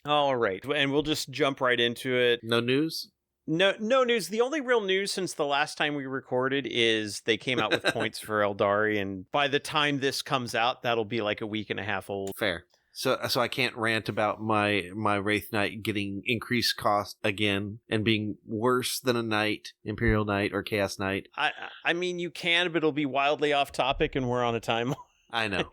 All right, and we'll just jump right into it. No news? No news. The only real news since the last time we recorded is they came out with points for Eldari, and by the time this comes out, that'll be like a week and a half old. Fair. So I can't rant about my Wraith Knight getting increased cost again and being worse than a Knight, Imperial Knight, or Chaos Knight. I mean, you can, but it'll be wildly off topic, and we're on a timeline. I know.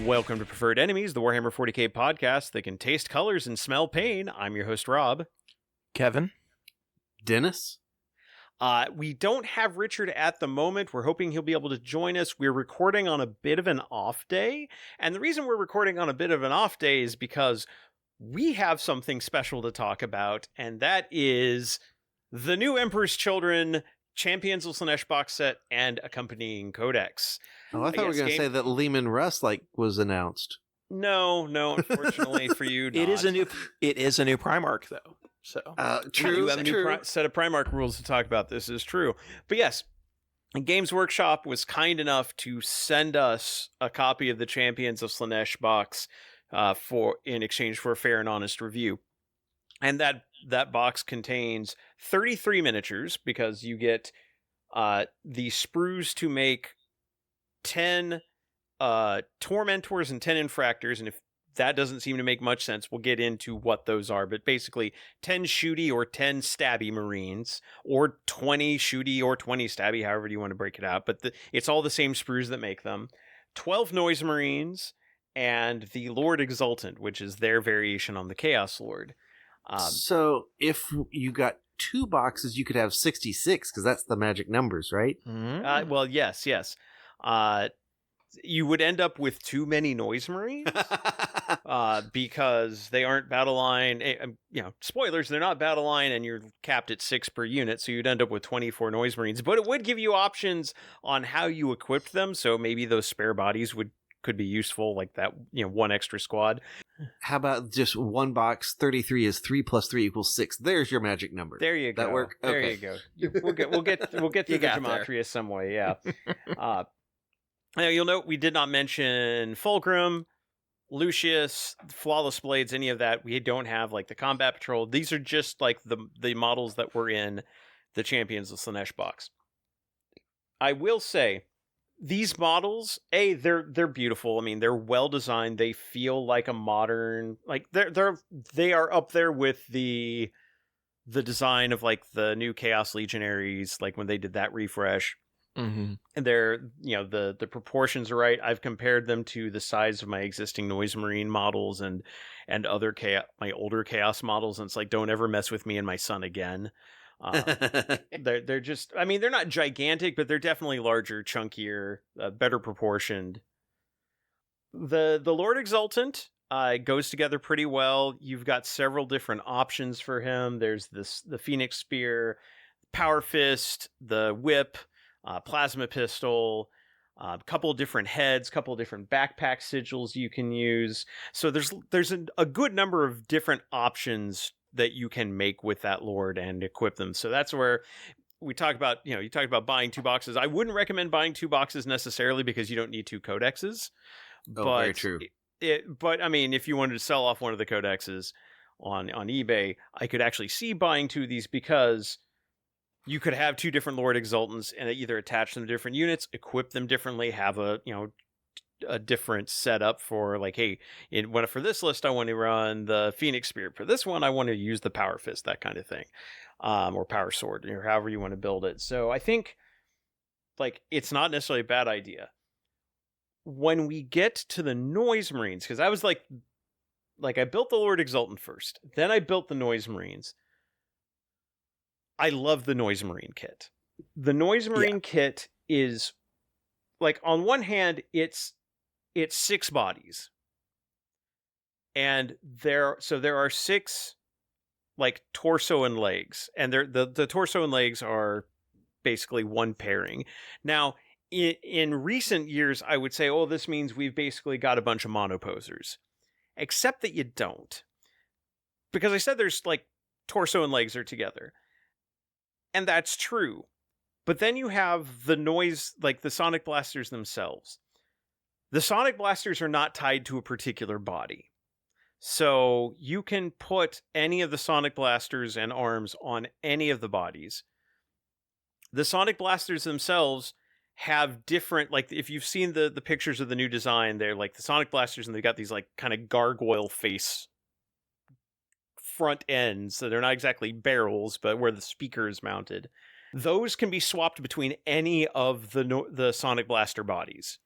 Welcome to Preferred Enemies, the Warhammer 40k podcast that can taste colors and smell pain. I'm your host, Rob. Kevin. Dennis? We don't have Richard at the moment. We're hoping he'll be able to join us. We're recording on a bit of an off day. And the reason we're recording on a bit of an off day is because we have something special to talk about, and that is the new Emperor's Children Champions of Slaanesh box set and accompanying codex. Oh, I thought we were going to say that Lehman Russ was announced. No, unfortunately for you, not. It is a new Primarch though. So true. We have a new set of Primarch rules to talk about. This is true, but yes, Games Workshop was kind enough to send us a copy of the Champions of Slaanesh box in exchange for a fair and honest review. And that box contains 33 miniatures because you get the sprues to make 10 Tormentors and 10 Infractors. And if that doesn't seem to make much sense, we'll get into what those are. But basically 10 shooty or 10 stabby Marines, or 20 shooty or 20 stabby, however you want to break it out. But it's all the same sprues that make them. 12 Noise Marines, and the Lord Exultant, which is their variation on the Chaos Lord. So if you got 2 boxes, you could have 66, because that's the magic numbers, right? Well, yes. You would end up with too many Noise Marines because they aren't battle line. Spoilers, they're not battle line, and you're capped at 6 per unit, so you'd end up with 24 Noise Marines. But it would give you options on how you equipped them, so maybe those spare bodies could be useful, like that, one extra squad. How about just one box? 33 is 3 plus 3 equals 6. There's your magic number. There you go. That work? There okay. you go. We'll get through the gematria some way. Yeah. Now you'll note we did not mention Fulgrim, Lucius, Flawless Blades, any of that. We don't have like the Combat Patrol. These are just like the models that were in the Champions of Slaanesh box. I will say, these models, they're beautiful. I mean, they're well designed. They feel like a modern, like they are up there with the design of like the new Chaos Legionaries, like when they did that refresh. Mm-hmm. And they're, the proportions are right. I've compared them to the size of my existing Noise Marine models and other my older Chaos models, and it's like, don't ever mess with me and my son again. They're just, I mean, they're not gigantic, but they're definitely larger, chunkier, better proportioned. The Lord Exultant goes together pretty well. You've got several different options for him. There's the Phoenix Spear, Power Fist, the Whip, Plasma Pistol, a couple of different heads, couple of different backpack sigils you can use. So there's a good number of different options that you can make with that Lord and equip them. So that's where we talk about, you talk about buying 2 boxes. I wouldn't recommend buying 2 boxes necessarily because you don't need 2 codexes. Very true. But I mean, if you wanted to sell off one of the codexes on eBay, I could actually see buying 2 of these because you could have 2 different Lord Exultants and either attach them to different units, equip them differently, have a different setup for like, hey, for this list, I want to run the Phoenix Spear. For this one, I want to use the Power Fist, that kind of thing, or Power Sword, or however you want to build it. So I think like it's not necessarily a bad idea. When we get to the Noise Marines, because I was like I built the Lord Exultant first, then I built the Noise Marines. I love the Noise Marine kit. The Noise Marine kit is like, on one hand, it's 6 bodies. And there are 6 like torso and legs, and the torso and legs are basically one pairing. Now, in recent years, I would say, oh, this means we've basically got a bunch of monoposers, except that you don't, because I said there's like torso and legs are together, and that's true. But then you have the noise, like the sonic blasters themselves. The sonic blasters are not tied to a particular body. So you can put any of the sonic blasters and arms on any of the bodies. The sonic blasters themselves have different, like if you've seen the pictures of the new design, they're like the sonic blasters and they've got these like kind of gargoyle face front ends. So they're not exactly barrels, but where the speaker is mounted. Those can be swapped between any of the sonic blaster bodies.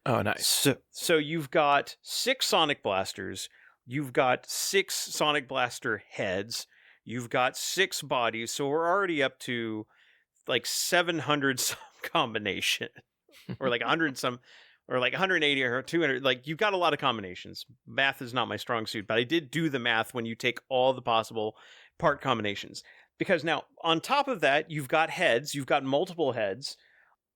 Oh, nice. So you've got 6 sonic blasters, you've got 6 sonic blaster heads, you've got 6 bodies, so we're already up to like 700 some combination, or like 100 some, or like 180 or 200. Like you've got a lot of combinations. Math is not my strong suit, but I did do the math when you take all the possible part combinations. Because now, on top of that, you've got heads, you've got multiple heads.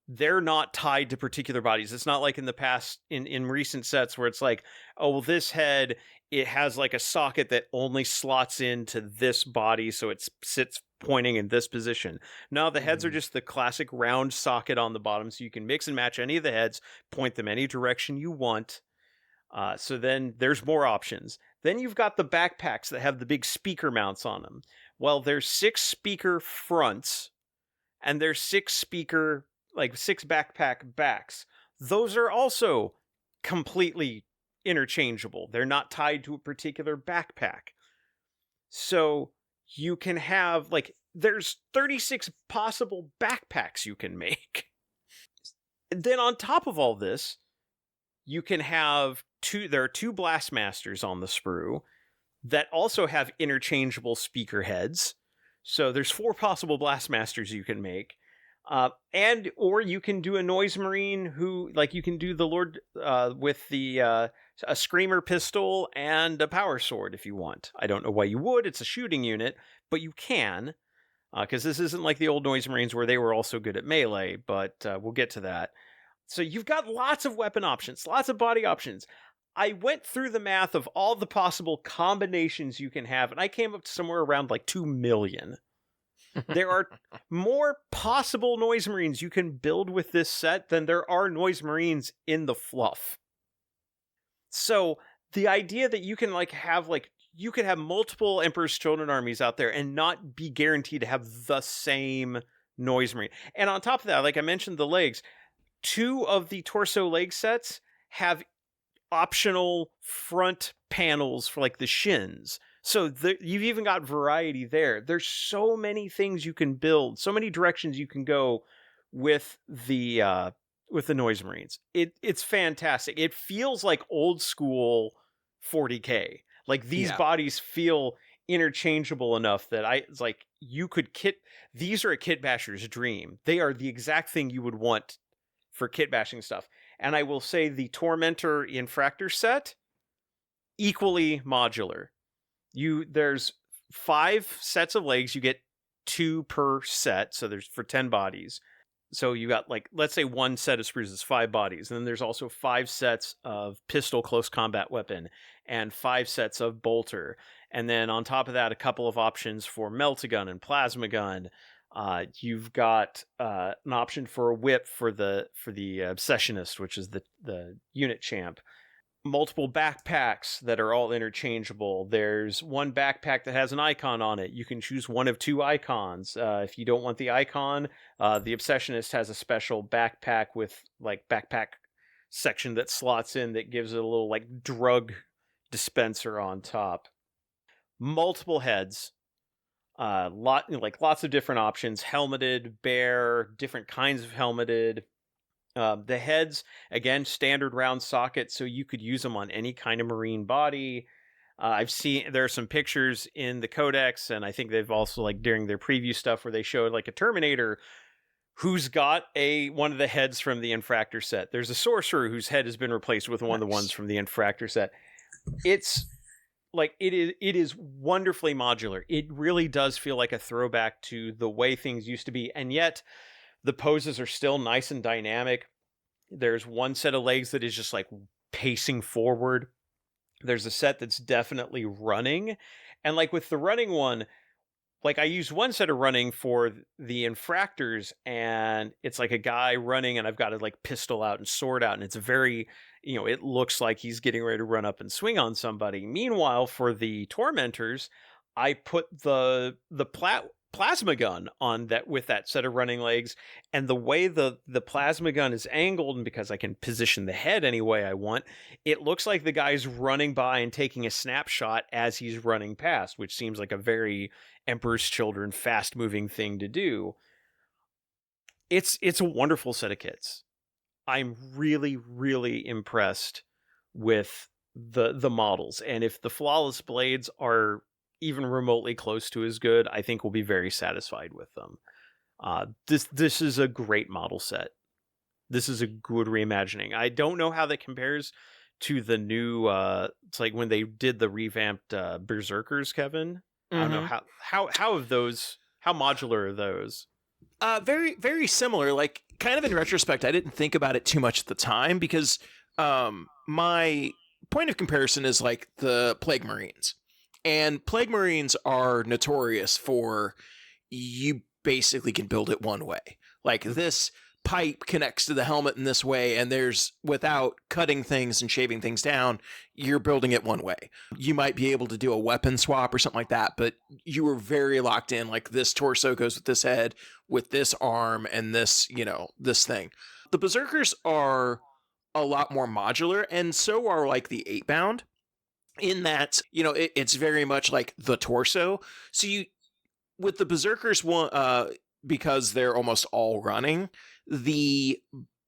They're not tied to particular bodies. It's not like in the past, in recent sets, where it's like, oh, well, this head, it has like a socket that only slots into this body, so it sits pointing in this position. No, the heads are just the classic round socket on the bottom, so you can mix and match any of the heads, point them any direction you want. So then there's more options. Then you've got the backpacks that have the big speaker mounts on them. Well, there's 6 speaker fronts, and there's 6 speaker, like 6 backpack backs. Those are also completely interchangeable. They're not tied to a particular backpack. So you can have, like, there's 36 possible backpacks you can make. And then on top of all this, you can have there are 2 Blastmasters on the sprue that also have interchangeable speaker heads. So there's 4 possible Blastmasters you can make. Or you can do a Noise Marine who, like, you can do the Lord with a Screamer pistol and a Power Sword if you want. I don't know why you would. It's a shooting unit, but you can, because this isn't like the old Noise Marines where they were also good at melee, but we'll get to that. So you've got lots of weapon options, lots of body options. I went through the math of all the possible combinations you can have, and I came up to somewhere around like 2 million. There are more possible Noise Marines you can build with this set than there are Noise Marines in the fluff. So the idea that you can you could have multiple Emperor's Children armies out there and not be guaranteed to have the same Noise Marine. And on top of that, like I mentioned, the legs, 2 of the torso leg sets have optional front panels for like the shins. So you've even got variety there. There's so many things you can build, so many directions you can go with the Noise Marines. It's fantastic. It feels like old school 40K. Like these bodies feel interchangeable enough that it's like you could these are a kit basher's dream. They are the exact thing you would want for kit bashing stuff. And I will say the Tormentor Infractor set, equally modular. There's 5 sets of legs. You get 2 per set, so there's for 10 bodies. So you got, like, let's say 1 set of sprues is 5 bodies, and then there's also 5 sets of pistol close combat weapon and 5 sets of bolter, and then on top of that, a couple of options for melt-a-gun and plasma gun. You've got an option for a whip for the Obsessionist, which is the unit champ. Multiple backpacks that are all interchangeable. There's 1 backpack that has an icon on it. You can choose one of 2 icons. If you don't want the icon, the Obsessionist has a special backpack with like backpack section that slots in that gives it a little like drug dispenser on top. Multiple heads. Lots of different options. Helmeted, bare, different kinds of helmeted. The heads, again, standard round socket, so you could use them on any kind of marine body. I've seen there are some pictures in the codex, and I think they've also, like, during their preview stuff where they showed like a Terminator who's got one of the heads from the Infractor set. There's a sorcerer whose head has been replaced with one of the ones from the Infractor set. It's like it is wonderfully modular. It really does feel like a throwback to the way things used to be, and yet the poses are still nice and dynamic. There's one set of legs that is just like pacing forward. There's a set that's definitely running, and like with the running one, like I use one set of running for the infractors, and it's like a guy running, and I've got a like pistol out and sword out, and it's very, it looks like he's getting ready to run up and swing on somebody. Meanwhile, for the tormentors, I put the plasma gun on that with that set of running legs, and the way the plasma gun is angled, and because I can position the head any way I want, it looks like the guy's running by and taking a snapshot as he's running past, which seems like a very Emperor's Children fast moving thing to do. It's a wonderful set of kits. I'm really, really impressed with the models, and if the flawless blades are even remotely close to as good, I think we'll be very satisfied with them. This is a great model set. This is a good reimagining. I don't know how that compares to the new it's like when they did the revamped Berserkers, Kevin. I don't know how have those, how modular are those? Very, very similar. Like, kind of in retrospect, I didn't think about it too much at the time because my point of comparison is like the Plague Marines. And Plague Marines are notorious for, you basically can build it one way. Like, this pipe connects to the helmet in this way, and there's, without cutting things and shaving things down, you're building it one way. You might be able to do a weapon swap or something like that, but you were very locked in, like this torso goes with this head, with this arm, and this, this thing. The Berserkers are a lot more modular, and so are like the 8-bound, in that, it's very much like the torso. So with the Berserkers one, because they're almost all running, the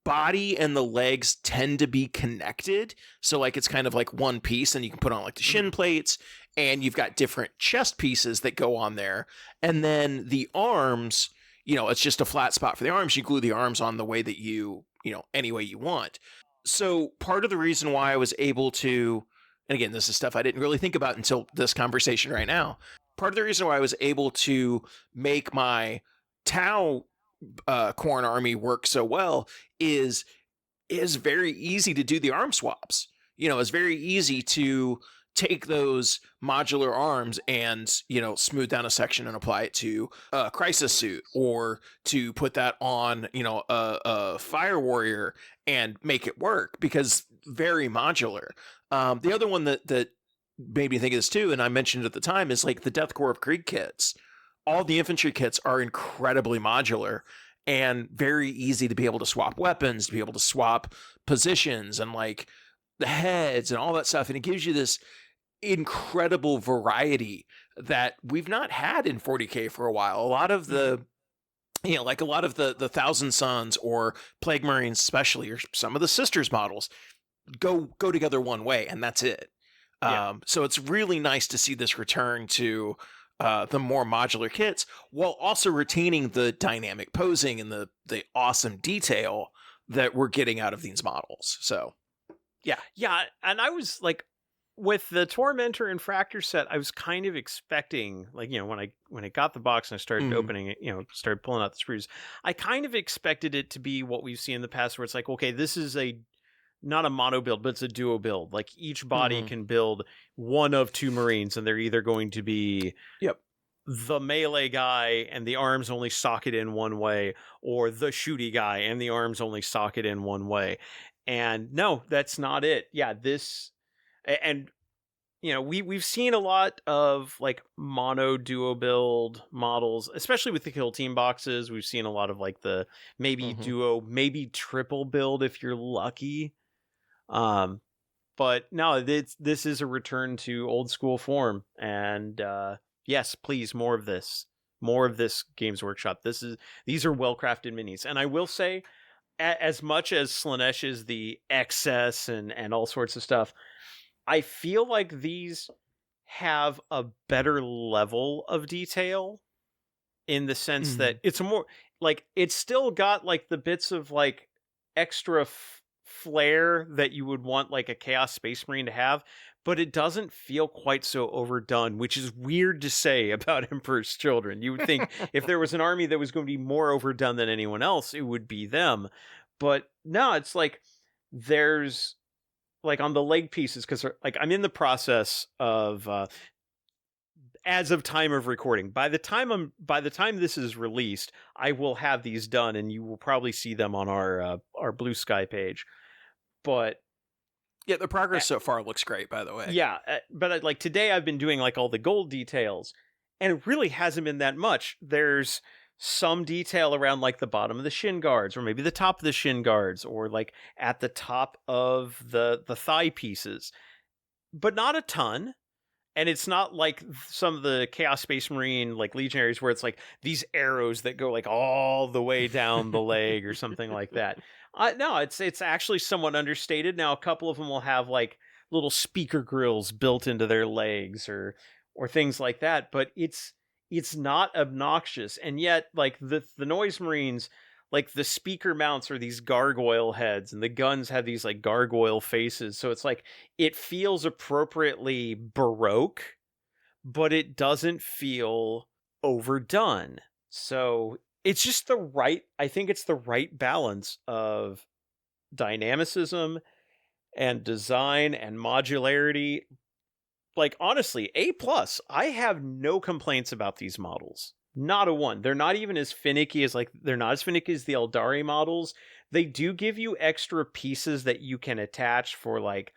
body and the legs tend to be connected. So like it's kind of like one piece, and you can put on like the shin plates, and you've got different chest pieces that go on there. And then the arms, it's just a flat spot for the arms. You glue the arms on the way that any way you want. So part of the reason why I was able to, and again, this is stuff I didn't really think about until this conversation right now. Part of the reason why I was able to make my Tau Corn army work so well is very easy to do the arm swaps. It's very easy to take those modular arms and, smooth down a section and apply it to a crisis suit, or to put that on, a fire warrior and make it work, because very modular. The other one that made me think of this too, and I mentioned it at the time, is like the Death Corps of Krieg kits. All the infantry kits are incredibly modular and very easy to be able to swap weapons, to be able to swap positions and like the heads and all that stuff. And it gives you this incredible variety that we've not had in 40K for a while. A lot of the, like a lot of the Thousand Sons or Plague Marines especially, or some of the Sisters models, go together one way, and that's it. Yeah. So it's really nice to see this return to the more modular kits, while also retaining the dynamic posing and the awesome detail that we're getting out of these models. So, yeah, and I was like, with the Tormentor and Fractor set, I was kind of expecting, like, when I got the box and I started opening it, started pulling out the sprues, I kind of expected it to be what we've seen in the past, where it's like, okay, this is not a mono build, but it's a duo build. Like, each body can build one of two Marines, and they're either going to be the melee guy and the arms only socket in one way, or the shooty guy and the arms only socket in one way. And no, that's not it. Yeah, this, and we've seen a lot of like mono duo build models, especially with the Kill Team boxes. We've seen a lot of like the maybe duo, maybe triple build if you're lucky. But no, this is a return to old school form, and yes, please, more of this, Games Workshop. These are well crafted minis, and I will say, as much as Slaanesh is the excess and all sorts of stuff, I feel like these have a better level of detail, in the sense that it's more like, it's still got like the bits of like extra flair that you would want like a Chaos Space Marine to have, but it doesn't feel quite so overdone, which is weird to say about Emperor's Children. You would think if there was an army that was going to be more overdone than anyone else, it would be them. But no, it's like there's like on the leg pieces, because like I'm in the process of as of time of recording. By the time this is released, I will have these done, and you will probably see them on our Blue Sky page. But yeah, the progress so far looks great, by the way. Yeah, but like today I've been doing like all the gold details, and it really hasn't been that much. There's some detail around like the bottom of the shin guards, or maybe the top of the shin guards, or like at the top of the thigh pieces, but not a ton. And it's not like some of the Chaos Space Marine like Legionaries where it's like these arrows that go like all the way down the leg or something like that. No, it's actually somewhat understated. Now, a couple of them will have like little speaker grills built into their legs or things like that, but it's not obnoxious. And yet, like the Noise Marines, like the speaker mounts are these gargoyle heads, and the guns have these like gargoyle faces. So it's like it feels appropriately Baroque, but it doesn't feel overdone. So it's just I think it's the right balance of dynamicism and design and modularity. Like honestly, A+. I have no complaints about these models. Not a one. They're not even as finicky as they're not as finicky as the Eldari models. They do give you extra pieces that you can attach for like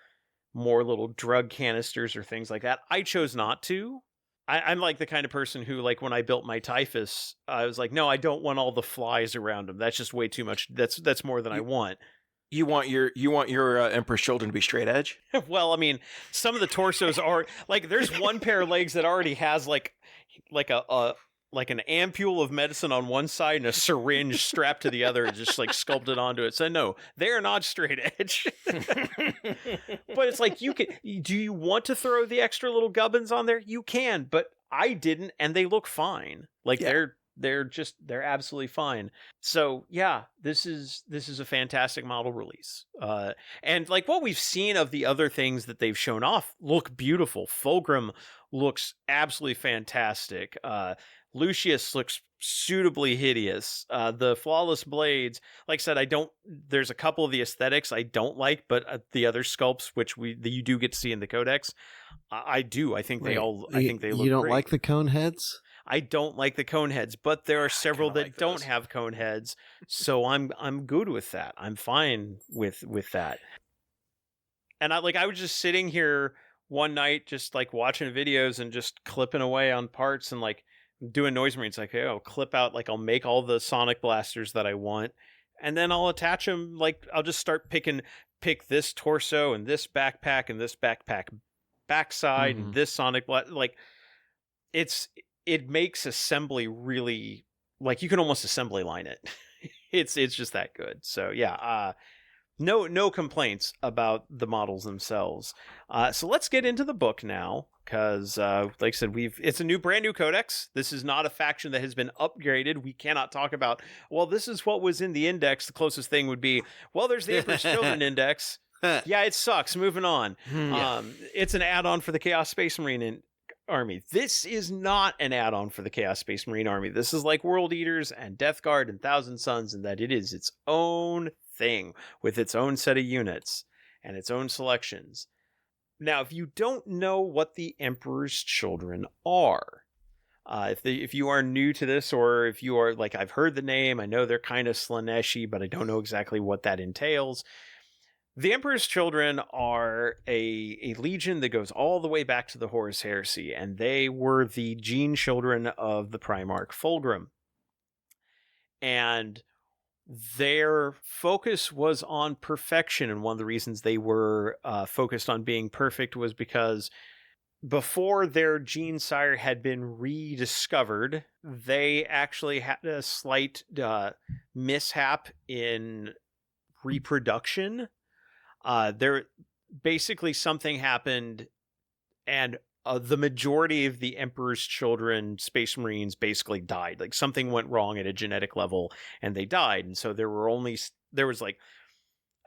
more little drug canisters or things like that. I chose not to. I'm like the kind of person who, like, when I built my Typhus, I was like, no, I don't want all the flies around them. That's just way too much. That's more than I want. You want your Emperor's Children to be straight edge? Well, I mean, some of the torsos are like there's one pair of legs that already has like an ampule of medicine on one side and a syringe strapped to the other, just like sculpted onto it. So no, they are not straight edge. But it's like do you want to throw the extra little gubbins on there? You can, but I didn't, and they look fine. Like they're absolutely fine. So yeah, this is a fantastic model release. And like what we've seen of the other things that they've shown off look beautiful. Fulgrim looks absolutely fantastic. Lucius looks suitably hideous. The flawless blades, like I said, there's a couple of the aesthetics I don't like, but the other sculpts, which you do get to see in the codex, I do. I think they look You don't great. like the cone heads? I don't like the cone heads, but there are several that don't have cone heads, so I'm good with that. I'm fine with that. And I was just sitting here one night, just like watching videos and just clipping away on parts and like doing Noise Marines. Like, I'll clip out, like I'll make all the sonic blasters that I want, and then I'll attach them. Like I'll just start pick this torso and this backpack and this backpack backside and this sonic blast. Like it makes assembly really, like, you can almost assembly line it. It's just that good. So yeah, no complaints about the models themselves. So let's get into the book now, because like I said, it's a brand new codex. This is not a faction that has been upgraded. We cannot talk about, well, this is what was in the index. The closest thing would be, well, there's the Emperor's Children index. Yeah, it sucks. Moving on. It's an add-on for the Chaos Space Marine Army. This is not an add-on for the Chaos Space Marine Army. This is like World Eaters and Death Guard and Thousand Suns, in that it is its own thing with its own set of units and its own selections. Now, if you don't know what the Emperor's Children are, if you are new to this, or if you are like, I've heard the name, I know they're kind of Slaanesh-y, but I don't know exactly what that entails. The Emperor's Children are a legion that goes all the way back to the Horus Heresy, and they were the gene children of the Primarch Fulgrim. And their focus was on perfection, and one of the reasons they were focused on being perfect was because before their gene sire had been rediscovered, they actually had a slight mishap in reproduction. There basically something happened, and the majority of the Emperor's Children Space Marines basically died. Like something went wrong at a genetic level and they died. And so there was like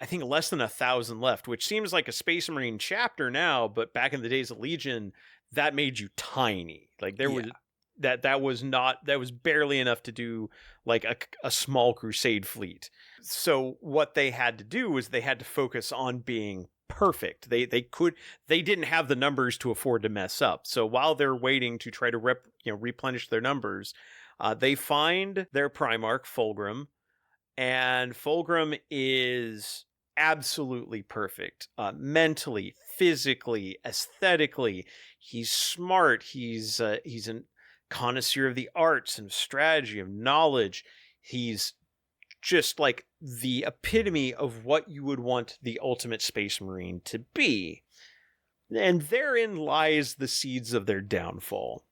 I think less than 1,000 left, which seems like a Space Marine chapter now, but back in the days of Legion, that made you tiny. Like there was that was barely enough to do like a small crusade fleet. So what they had to do was they had to focus on being perfect. They didn't have the numbers to afford to mess up. So while they're waiting to try to replenish their numbers, they find their Primarch Fulgrim, and Fulgrim is absolutely perfect, mentally, physically, aesthetically. He's smart. He's a connoisseur of the arts and strategy, of knowledge. He's just like the epitome of what you would want the ultimate Space Marine to be. And therein lies the seeds of their downfall.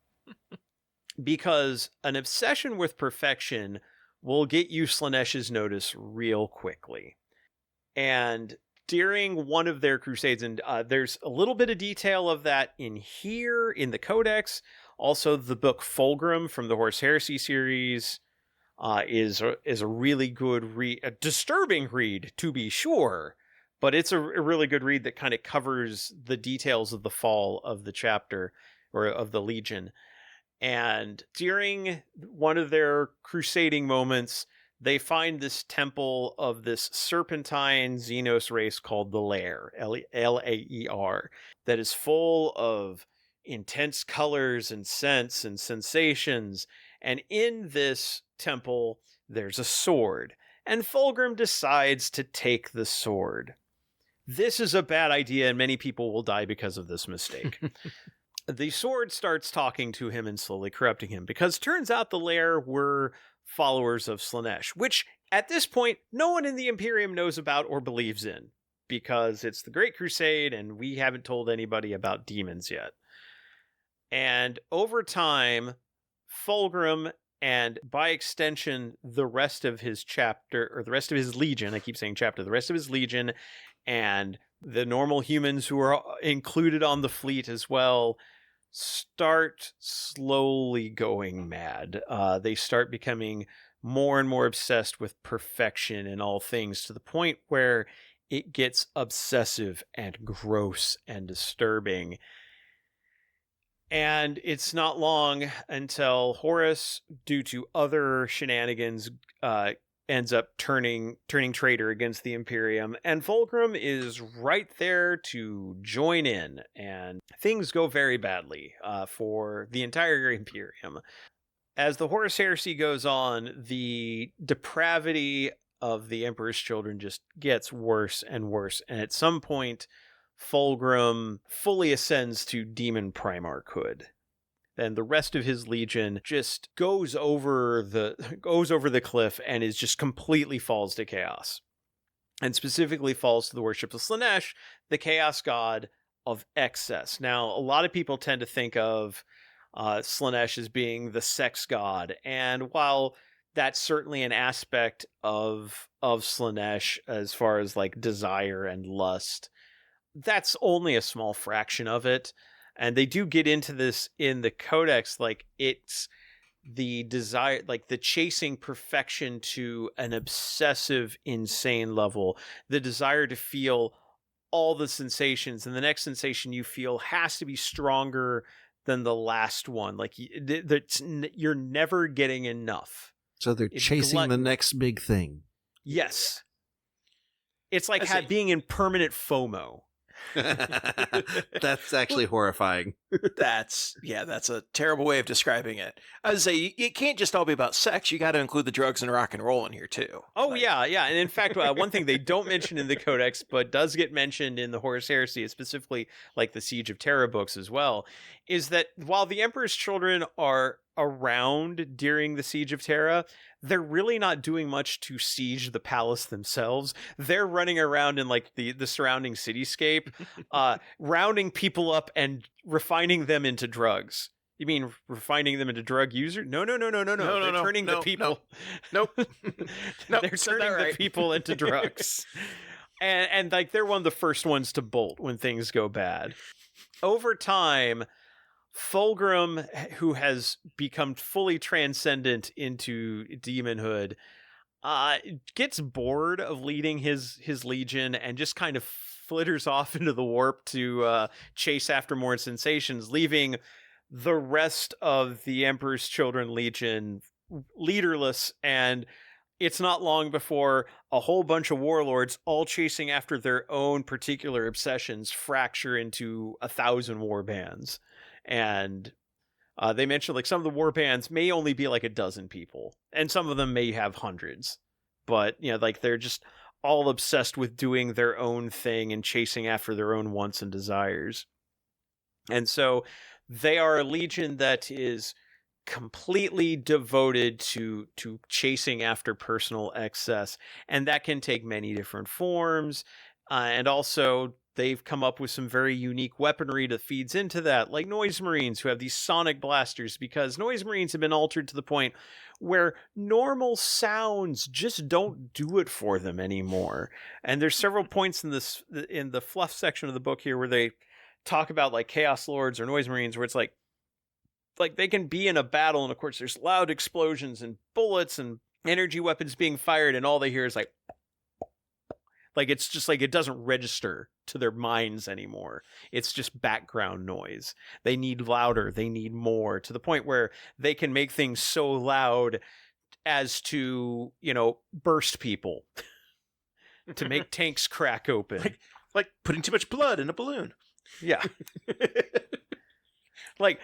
Because an obsession with perfection will get you Slaanesh's notice real quickly. And during one of their crusades, and there's a little bit of detail of that in here, in the codex. Also, the book Fulgrim from the Horus Heresy series is a really good read, a disturbing read to be sure, but it's a really good read that kind of covers the details of the fall of the chapter, or of the Legion. And during one of their crusading moments, they find this temple of this serpentine Xenos race called the Lair, Laer, that is full of intense colors and scents and sensations. And in this temple, there's a sword. And Fulgrim decides to take the sword. This is a bad idea, and many people will die because of this mistake. The sword starts talking to him and slowly corrupting him, because turns out the Lair were followers of Slaanesh, which at this point no one in the Imperium knows about or believes in, because it's the Great Crusade and we haven't told anybody about demons yet. And over time, Fulgrim, and by extension the rest of his chapter, or the rest of his legion, I keep saying chapter, the rest of his legion, and the normal humans who are included on the fleet as well, start slowly going mad. They start becoming more and more obsessed with perfection in all things, to the point where it gets obsessive and gross and disturbing. And it's not long until Horus, due to other shenanigans, ends up turning traitor against the Imperium, and Fulgrim is right there to join in, and things go very badly for the entire Imperium. As the Horus Heresy goes on, the depravity of the Emperor's children just gets worse and worse, and at some point, Fulgrim fully ascends to demon primarchhood. Then the rest of his legion just goes over the cliff and is just completely falls to chaos. And specifically falls to the worship of Slaanesh, the chaos god of excess. Now, a lot of people tend to think of Slaanesh as being the sex god, and while that's certainly an aspect of Slaanesh as far as like desire and lust, that's only a small fraction of it. And they do get into this in the codex, like it's the desire, like the chasing perfection to an obsessive, insane level, the desire to feel all the sensations, and the next sensation you feel has to be stronger than the last one. Like you're never getting enough. So they're chasing the next big thing. Yes. It's like being in permanent FOMO. That's actually horrifying. That's a terrible way of describing it. I would say it can't just all be about sex. You got to include the drugs and rock and roll in here too. Oh, like, yeah. And in fact, one thing they don't mention in the codex, but does get mentioned in the Horus Heresy, specifically like the Siege of Terra books as well, is that while the Emperor's children are around during the Siege of Terra, they're really not doing much to siege the palace themselves. They're running around in like the surrounding cityscape, rounding people up and refining them into drugs. You mean refining them into drug users? No. They're turning the people. Nope. They're turning the people into drugs. And like they're one of the first ones to bolt when things go bad. Over time, Fulgrim, who has become fully transcendent into demonhood, gets bored of leading his legion and just kind of flitters off into the warp to chase after more sensations, leaving the rest of the Emperor's Children Legion leaderless. And it's not long before a whole bunch of warlords, all chasing after their own particular obsessions, fracture into 1,000 war bands. And they mentioned like some of the war bands may only be like a dozen people, and some of them may have hundreds. But like they're just all obsessed with doing their own thing and chasing after their own wants and desires. And so they are a legion that is completely devoted to chasing after personal excess, and that can take many different forms. And also they've come up with some very unique weaponry that feeds into that, like Noise Marines, who have these sonic blasters, because Noise Marines have been altered to the point where normal sounds just don't do it for them anymore. And there's several points in the fluff section of the book here where they talk about like Chaos Lords or Noise Marines, where it's like they can be in a battle, and of course there's loud explosions and bullets and energy weapons being fired, and all they hear is like it's just like it doesn't register to their minds anymore. It's just background noise. They need louder, they need more, to the point where they can make things so loud as to, burst people, to make tanks crack open. Like putting too much blood in a balloon. Yeah. Like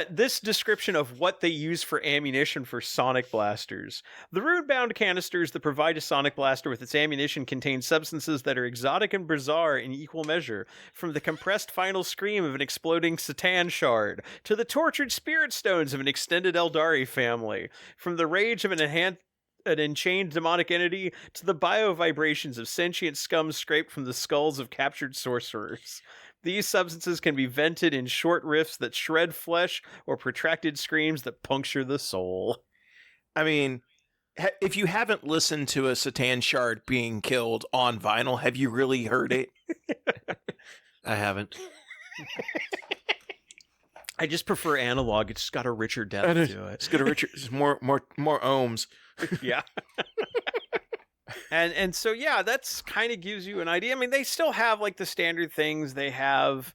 this description of what they use for ammunition for sonic blasters. The rune-bound canisters that provide a sonic blaster with its ammunition contain substances that are exotic and bizarre in equal measure, from the compressed final scream of an exploding Satan shard to the tortured spirit stones of an extended Eldari family, from the rage of an enchained demonic entity to the bio-vibrations of sentient scum scraped from the skulls of captured sorcerers. These substances can be vented in short riffs that shred flesh or protracted screams that puncture the soul. I mean, if you haven't listened to a Satan shard being killed on vinyl, have you really heard it? I haven't. I just prefer analog. It's just got a richer depth to it. It's got a richer, more ohms. Yeah. And so, yeah, that's kind of gives you an idea. I mean, they still have like the standard things. They have,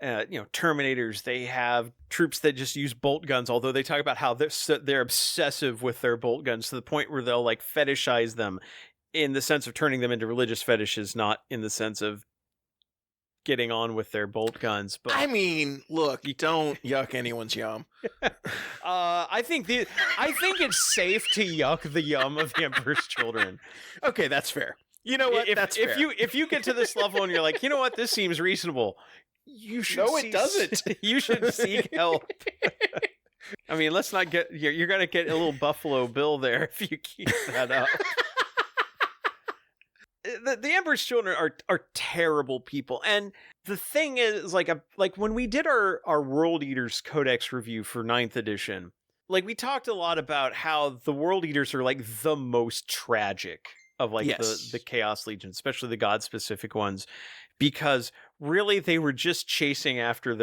Terminators. They have troops that just use bolt guns, although they talk about how they're obsessive with their bolt guns to the point where they'll like fetishize them, in the sense of turning them into religious fetishes, not in the sense of getting on with their bolt guns. But I mean, look, you don't yuck anyone's yum. I think it's safe to yuck the yum of the Emperor's Children. Okay, that's fair. You know what? That's fair. If you get to this level and you're like, you know what, this seems reasonable, you should. No, it doesn't. You should seek help. I mean, let's not get. You're gonna get a little Buffalo Bill there if you keep that up. The Emperor's Children are terrible people, and the thing is, like when we did our World Eaters Codex review for 9th edition, like we talked a lot about how the World Eaters are like the most tragic of like the Chaos Legion, especially the God-specific ones, because really they were just chasing after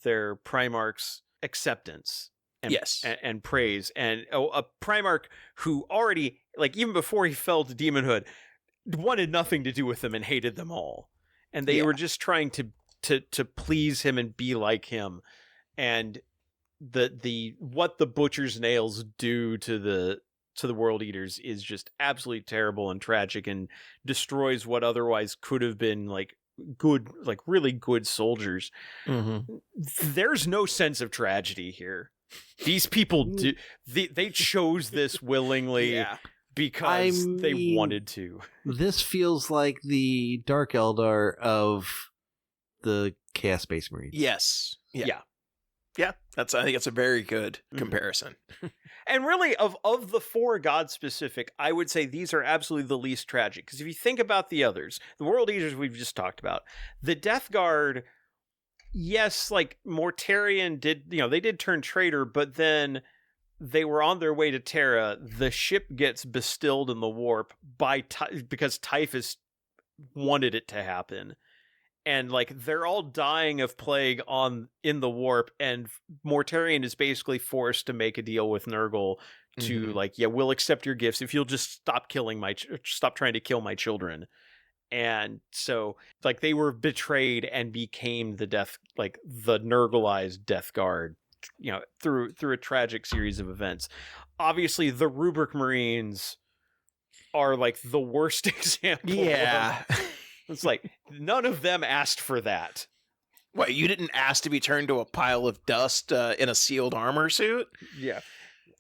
their Primarch's acceptance and praise, and a Primarch who already, like even before he fell to demonhood, wanted nothing to do with them and hated them all, and they were just trying to please him and be like him. And the what the Butcher's Nails do to the World Eaters is just absolutely terrible and tragic, and destroys what otherwise could have been like good, like really good soldiers. Mm-hmm. There's no sense of tragedy here. These people they chose this willingly. Yeah. Because they wanted to. This feels like the Dark Eldar of the Chaos Space Marines. Yes. Yeah. I think that's a very good comparison. And really, of the four God-specific, I would say these are absolutely the least tragic. Because if you think about the others, the World Eaters we've just talked about, the Death Guard, yes, like Mortarion did, they did turn traitor, but then they were on their way to Terra. The ship gets bestilled in the warp because Typhus wanted it to happen. and like they're all dying of plague in the warp, and Mortarion is basically forced to make a deal with Nurgle to like, yeah, we'll accept your gifts if you'll just stop stop trying to kill my children. And so like they were betrayed and became the Nurgleized Death Guard, you know, through a tragic series of events. Obviously the Rubric Marines are like the worst example. Yeah. It's like none of them asked for that. What, you didn't ask to be turned to a pile of dust in a sealed armor suit? Yeah.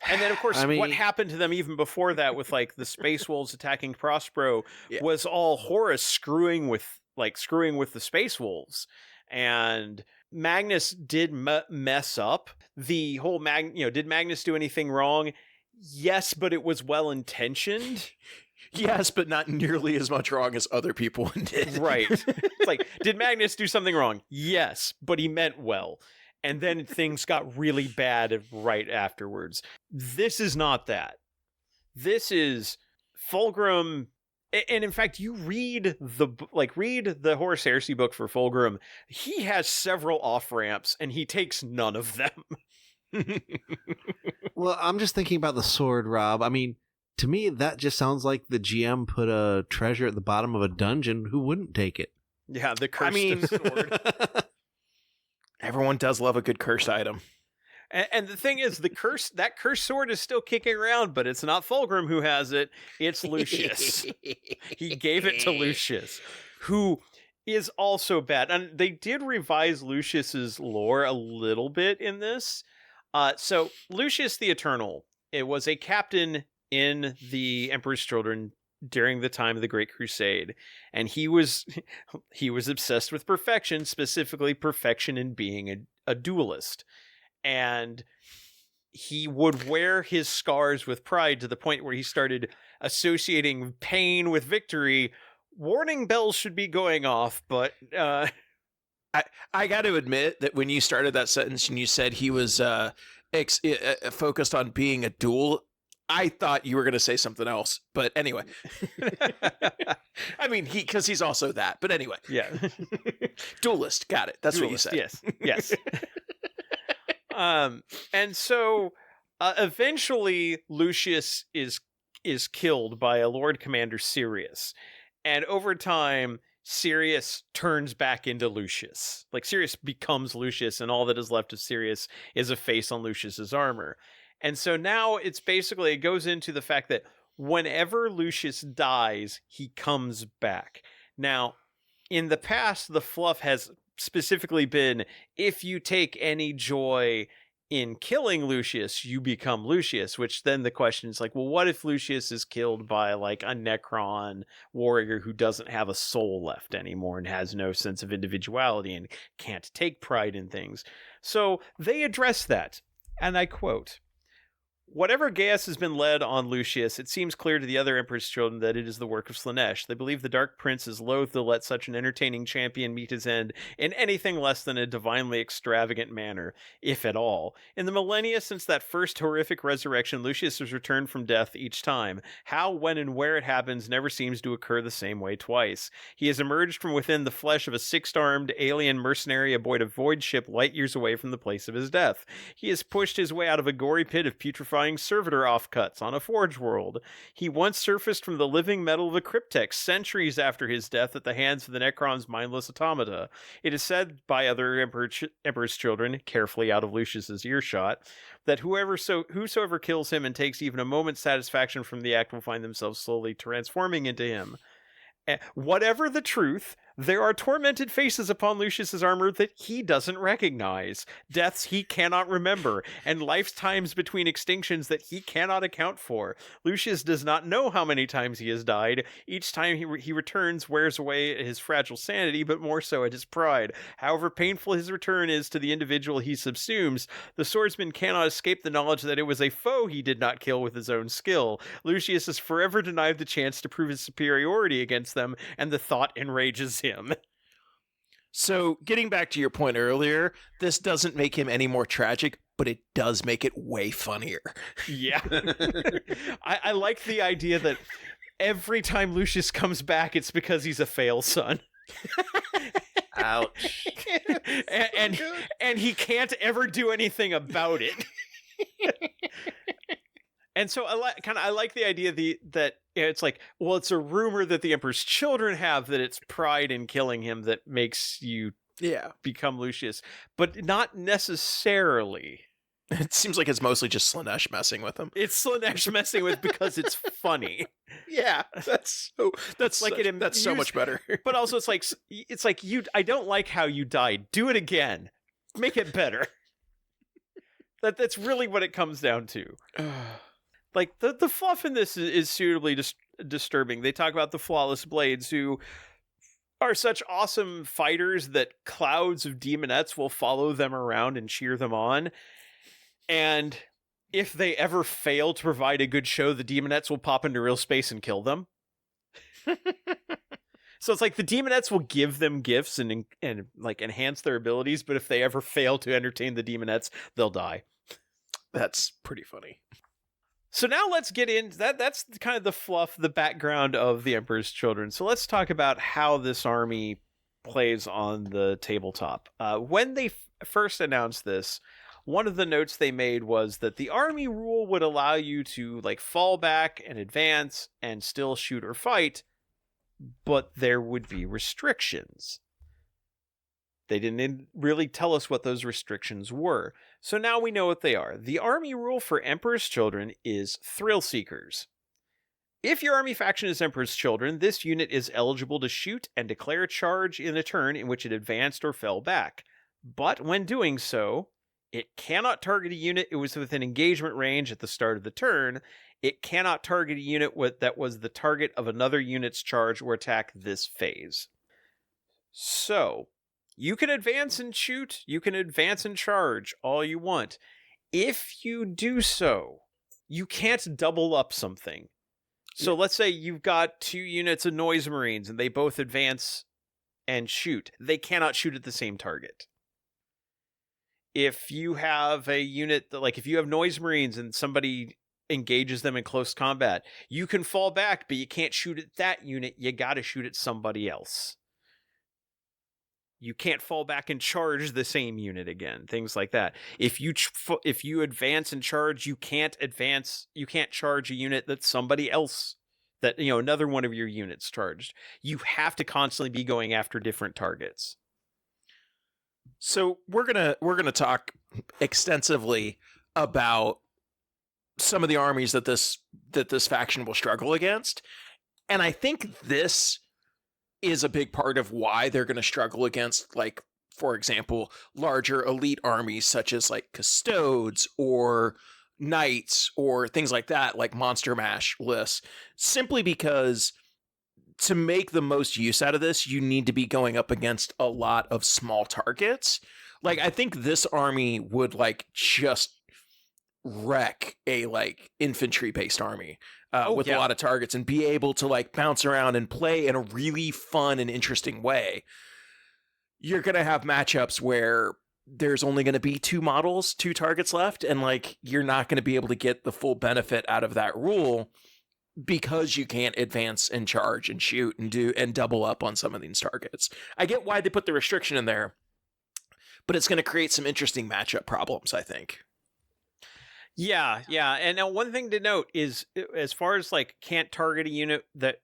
And then, of course, what happened to them even before that with, like, the Space Wolves attacking Prospero was all Horus screwing with the Space Wolves. And Magnus did mess up. The whole did Magnus do anything wrong? Yes, but it was well-intentioned. Yes, but not nearly as much wrong as other people did. Right. It's like, did Magnus do something wrong? Yes, but he meant well. And then things got really bad right afterwards. This is not that. This is Fulgrim. And in fact, you read the Horus Heresy book for Fulgrim. He has several off-ramps, and he takes none of them. Well, I'm just thinking about the sword, Rob. I mean, to me, that just sounds like the GM put a treasure at the bottom of a dungeon. Who wouldn't take it? Yeah, the cursed sword. Everyone does love a good cursed item. And the thing is, that cursed sword is still kicking around, but it's not Fulgrim who has it. It's Lucius. He gave it to Lucius, who is also bad. And they did revise Lucius's lore a little bit in this. So Lucius the Eternal, it was a captain in the Emperor's Children during the time of the Great Crusade, and he was obsessed with perfection, specifically perfection in being a duelist. And he would wear his scars with pride to the point where he started associating pain with victory. Warning bells should be going off, but I got to admit that when you started that sentence and you said he was focused on being a duel, I thought you were going to say something else, but anyway. I mean, because he's also that, but anyway. Yeah. Duelist, got it. That's Duelist, what you said. Yes. And so eventually Lucius is killed by a Lord Commander Sirius. And over time, Sirius turns back into Lucius. Like, Sirius becomes Lucius, and all that is left of Sirius is a face on Lucius's armor. And so now it goes into the fact that whenever Lucius dies, he comes back. Now, in the past, the fluff has specifically been, if you take any joy in killing Lucius, you become Lucius, which then the question is like, well, what if Lucius is killed by like a Necron warrior who doesn't have a soul left anymore and has no sense of individuality and can't take pride in things? So they address that, and I quote, "Whatever Gaius has been led on Lucius, it seems clear to the other Emperor's Children that it is the work of Slaanesh. They believe the Dark Prince is loath to let such an entertaining champion meet his end in anything less than a divinely extravagant manner, if at all. In the millennia since that first horrific resurrection, Lucius has returned from death each time. How, when, and where it happens never seems to occur the same way twice. He has emerged from within the flesh of a six-armed alien mercenary aboard a void ship light years away from the place of his death. He has pushed his way out of a gory pit of putrefying servitor offcuts on a forge world. He once surfaced from the living metal of a cryptex centuries after his death at the hands of the Necron's mindless automata. It is said by other Emperor's Children, carefully out of Lucius's earshot, that whosoever kills him and takes even a moment's satisfaction from the act will find themselves slowly transforming into him. Whatever the truth, there are tormented faces upon Lucius's armor that he doesn't recognize, deaths he cannot remember, and lifetimes between extinctions that he cannot account for. Lucius does not know how many times he has died. Each time he returns wears away his fragile sanity, but more so at his pride. However painful his return is to the individual he subsumes, the swordsman cannot escape the knowledge that it was a foe he did not kill with his own skill. Lucius is forever denied the chance to prove his superiority against them, and the thought enrages him." So, getting back to your point earlier, this doesn't make him any more tragic, but it does make it way funnier. Yeah. I like the idea that every time Lucius comes back, it's because he's a fail son. Ouch. and and he can't ever do anything about it. And so I like the idea that it's like, well, it's a rumor that the Emperor's children have that it's pride in killing him that makes you become Lucius, but not necessarily. It seems like it's mostly just Slaanesh messing with him. It's Slaanesh messing with because it's funny. Yeah, that's so much better. But also, it's like I don't like how you died. Do it again. Make it better. That's really what it comes down to. Like the fluff in this is suitably disturbing. They talk about the flawless blades who are such awesome fighters that clouds of demonettes will follow them around and cheer them on. And if they ever fail to provide a good show, the demonettes will pop into real space and kill them. So it's like the demonettes will give them gifts and like enhance their abilities, but if they ever fail to entertain the demonettes, they'll die. That's pretty funny. So now let's get into that. That's kind of the fluff, the background of the Emperor's Children. So let's talk about how this army plays on the tabletop. When they first announced this, one of the notes they made was that the army rule would allow you to like fall back and advance and still shoot or fight, but there would be restrictions. They didn't really tell us what those restrictions were. So now we know what they are. The army rule for Emperor's Children is Thrill Seekers. If your army faction is Emperor's Children, this unit is eligible to shoot and declare a charge in a turn in which it advanced or fell back. But when doing so, it cannot target a unit it was within engagement range at the start of the turn. It cannot target a unit that was the target of another unit's charge or attack this phase. So, you can advance and shoot, you can advance and charge all you want. If you do so, you can't double up something. So let's say you've got 2 units of Noise Marines and they both advance and shoot. They cannot shoot at the same target. If you have a unit that, like if you have Noise Marines and somebody engages them in close combat, you can fall back, but you can't shoot at that unit. You got to shoot at somebody else. You can't fall back and charge the same unit again. Things like that. If you advance and charge, you can't charge a unit that somebody else, that another one of your units charged. You have to constantly be going after different targets. So we're gonna talk extensively about some of the armies that this faction will struggle against, and I think this is a big part of why they're going to struggle against, like, for example, larger elite armies such as like Custodes or Knights or things like that, like Monster Mash lists, simply because to make the most use out of this, you need to be going up against a lot of small targets. Like, I think this army would like just wreck a like infantry based army with a lot of targets and be able to like bounce around and play in a really fun and interesting way. You're going to have matchups where there's only going to be 2 targets left, and like you're not going to be able to get the full benefit out of that rule because you can't advance and charge and shoot and double up on some of these targets. I get why they put the restriction in there, but it's going to create some interesting matchup problems, I think. Yeah. And now one thing to note is, as far as like can't target a unit that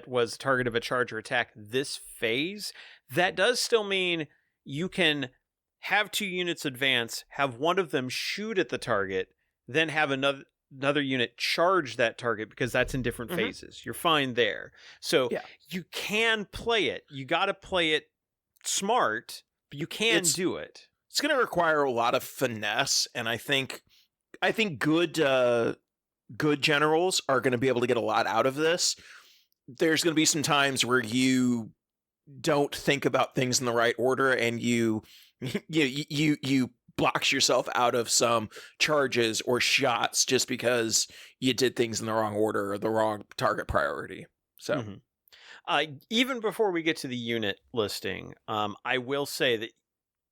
was target of a charge or attack this phase, that does still mean you can have 2 units advance, have one of them shoot at the target, then have another unit charge that target, because that's in different phases. You're fine there. So you can play it. You got to play it smart, but you can do it. It's going to require a lot of finesse, and I think good generals are going to be able to get a lot out of this. There's going to be some times where you don't think about things in the right order, and you blocks yourself out of some charges or shots just because you did things in the wrong order or the wrong target priority. So even before we get to the unit listing, I will say that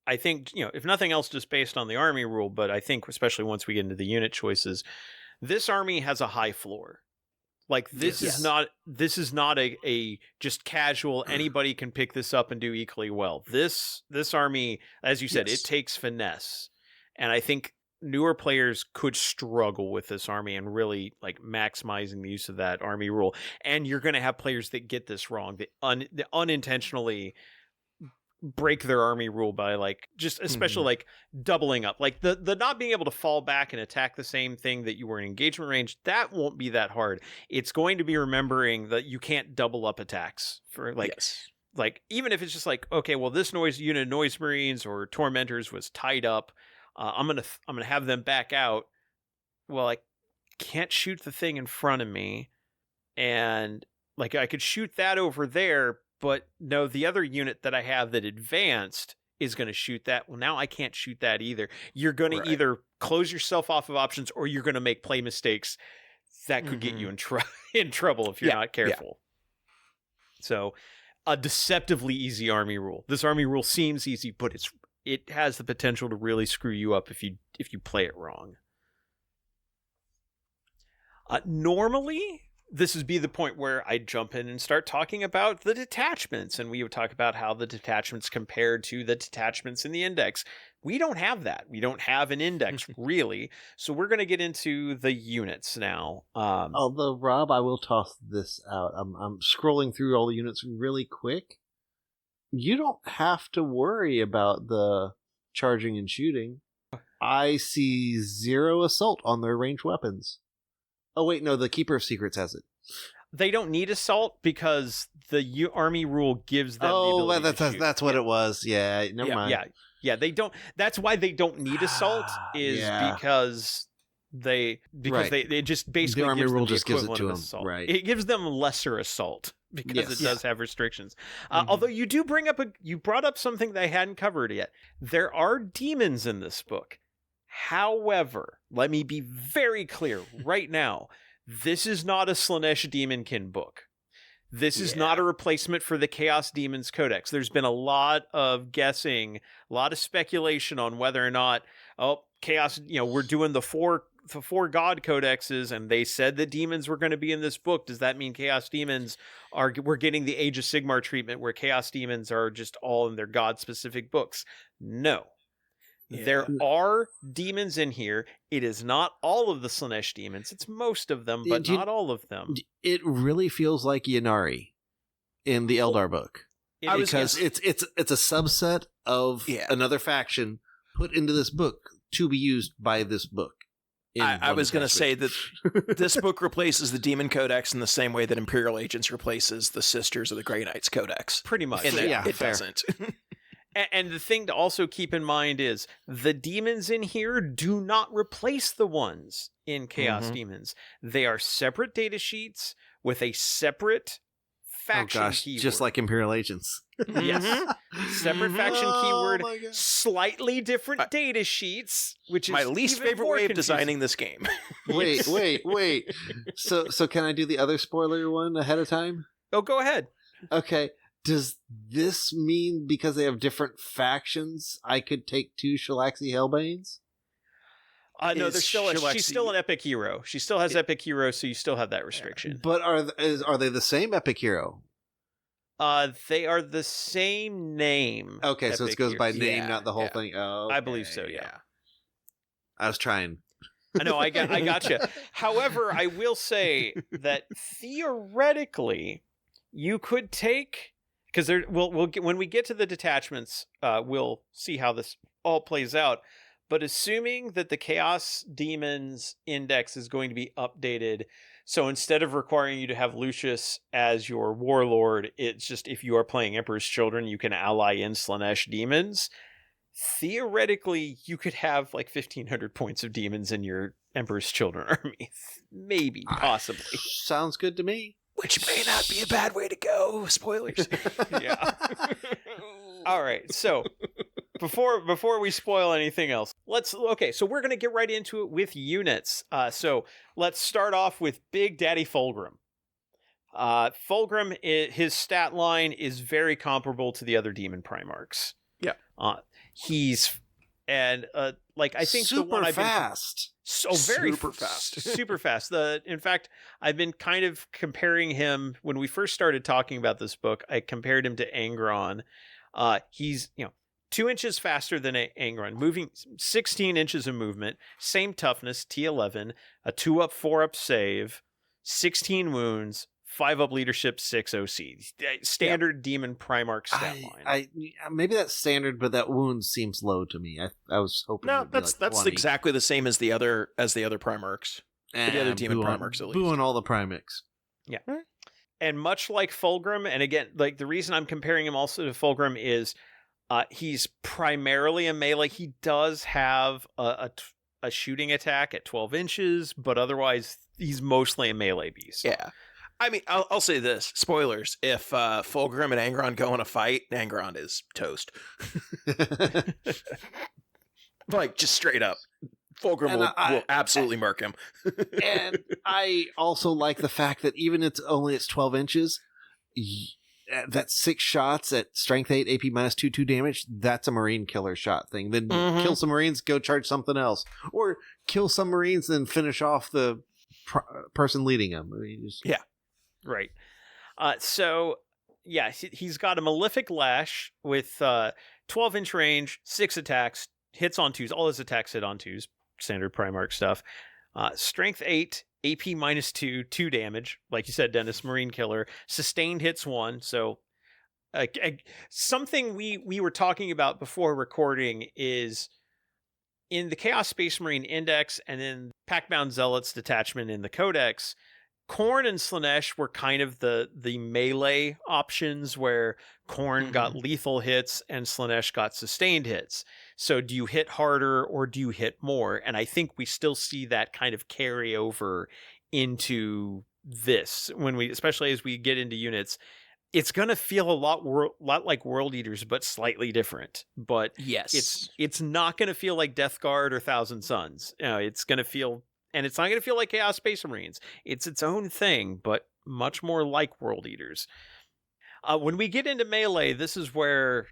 I think, if nothing else, just based on the army rule, but I think especially once we get into the unit choices, this army has a high floor. Like this Yes. is not a just casual, anybody can pick this up and do equally well. This army, as you said, Yes. it takes finesse. And I think newer players could struggle with this army and really like maximizing the use of that army rule. And you're going to have players that get this wrong, that unintentionally break their army rule by like just especially like doubling up, like the not being able to fall back and attack the same thing that you were in engagement range. That won't be that hard. It's going to be remembering that you can't double up attacks for like Yes. like even if it's just like, okay, well this unit of noise marines or tormentors was tied up, I'm gonna have them back out. Well, I can't shoot the thing in front of me, and like I could shoot that over there, but no, the other unit that I have that advanced is going to shoot that. Well, now I can't shoot that either. You're going to either close yourself off of options, or you're going to make play mistakes that could get you in trouble if you're not careful. So, a deceptively easy army rule. This army rule seems easy, but it has the potential to really screw you up if you play it wrong. Normally, this would be the point where I'd jump in and start talking about the detachments, and we would talk about how the detachments compared to the detachments in the index. We don't have that. We don't have an index, really. So we're going to get into the units now. Although, Rob, I will toss this out. I'm scrolling through all the units really quick. You don't have to worry about the charging and shooting. I see 0 assault on their ranged weapons. Oh, wait, no, the Keeper of Secrets has it. They don't need assault because the army rule gives them the ability to shoot. That's what it was. Yeah, never mind. Yeah, they don't. That's why they don't need assault is because they just basically the army gives rule them the just gives it equivalent to of them. assault. Right. It gives them lesser assault because it does have restrictions. Mm-hmm. Although you do you brought up something that I hadn't covered yet. There are demons in this book. However, let me be very clear right now. This is not a Slaanesh Demonkin book. This is not a replacement for the Chaos Demons Codex. There's been a lot of guessing, a lot of speculation on whether or not, Chaos, we're doing the four God codexes, and they said that demons were going to be in this book. Does that mean Chaos Demons we're getting the Age of Sigmar treatment where Chaos Demons are just all in their God-specific books? No. Yeah. There are demons in here. It is not all of the Slaanesh demons. It's most of them, but not all of them. It really feels like Ynnari in the Eldar book. Because it's a subset of another faction put into this book to be used by this book. I was going to say that this book replaces the Demon Codex in the same way that Imperial Agents replaces the Sisters of the Grey Knights Codex. Pretty much. It doesn't. And the thing to also keep in mind is the demons in here do not replace the ones in Chaos Demons. They are separate data sheets with a separate faction keyword. Just like Imperial Agents. Yes. Separate faction keyword, slightly different data sheets, which is my least favorite way of designing this game. Wait. So can I do the other spoiler one ahead of time? Oh, go ahead. Okay. Does this mean because they have different factions, I could take 2 Shalaxi Hellbanes? No, she's still an epic hero. She still has epic hero, so you still have that restriction. But are they the same epic hero? They are the same name. Okay, so it goes by name, not the whole thing. Oh, okay. I believe so. Yeah. I was trying. I know. I gotcha. However, I will say that theoretically, you could take. Because we'll get, when we get to the detachments, we'll see how this all plays out. But assuming that the Chaos Demons Index is going to be updated, so instead of requiring you to have Lucius as your warlord, it's just if you are playing Emperor's Children, you can ally in Slaanesh demons. Theoretically, you could have like 1,500 points of demons in your Emperor's Children army. Maybe, possibly. Sounds good to me. Which may not be a bad way to go. Spoilers. Yeah. All right. So before we spoil anything else, so we're going to get right into it with units. So let's start off with Big Daddy Fulgrim. Fulgrim, his stat line is very comparable to the other demon Primarchs. Yeah. Like, I think super the one I've been fast. so very Super fast. super fast. In fact, I've been kind of comparing him when we first started talking about this book. I compared him to Angron. He's 2 inches faster than Angron, moving 16 inches of movement, same toughness, T11, a 2-up, 4-up save, 16 wounds, 5-up leadership, 6 OC. Standard demon Primarch stat line. I maybe that's standard, but that wound seems low to me. I was hoping. No, it'd be that's like 20. exactly the same as the other Primarchs. The other demon Primarchs, at least. Booing all the Primix. Yeah. And much like Fulgrim, and again, like the reason I'm comparing him also to Fulgrim is he's primarily a melee. He does have a shooting attack at 12 inches, but otherwise he's mostly a melee beast. Yeah. I mean, I'll say this. Spoilers. If Fulgrim and Angron go in a fight, Angron is toast. Like, just straight up. Fulgrim will absolutely murk him. And I also like the fact that even it's 12 inches, that 6 shots at strength 8, AP -2 damage, that's a Marine killer shot thing. Then kill some Marines, go charge something else. Or kill some Marines, then finish off the person leading them. I mean, Yeah. Right. So, yeah, he's got a Malefic Lash with 12-inch range, 6 attacks, hits on 2s. All his attacks hit on 2s. Standard Primarch stuff. Strength 8, AP -2, 2 damage. Like you said, Dennis, Marine Killer. Sustained hits 1. So, something we were talking about before recording is in the Chaos Space Marine Index and in Packbound Zealots detachment in the Codex, Khorne and Slaanesh were kind of the melee options where Khorne got lethal hits and Slaanesh got sustained hits. So do you hit harder or do you hit more? And I think we still see that kind of carry over into this especially as we get into units. It's going to feel a lot like World Eaters, but slightly different. But yes, it's not going to feel like Death Guard or Thousand Suns. It's going to feel. And it's not going to feel like Chaos Space Marines. It's its own thing, but much more like World Eaters. When we get into melee, this is where,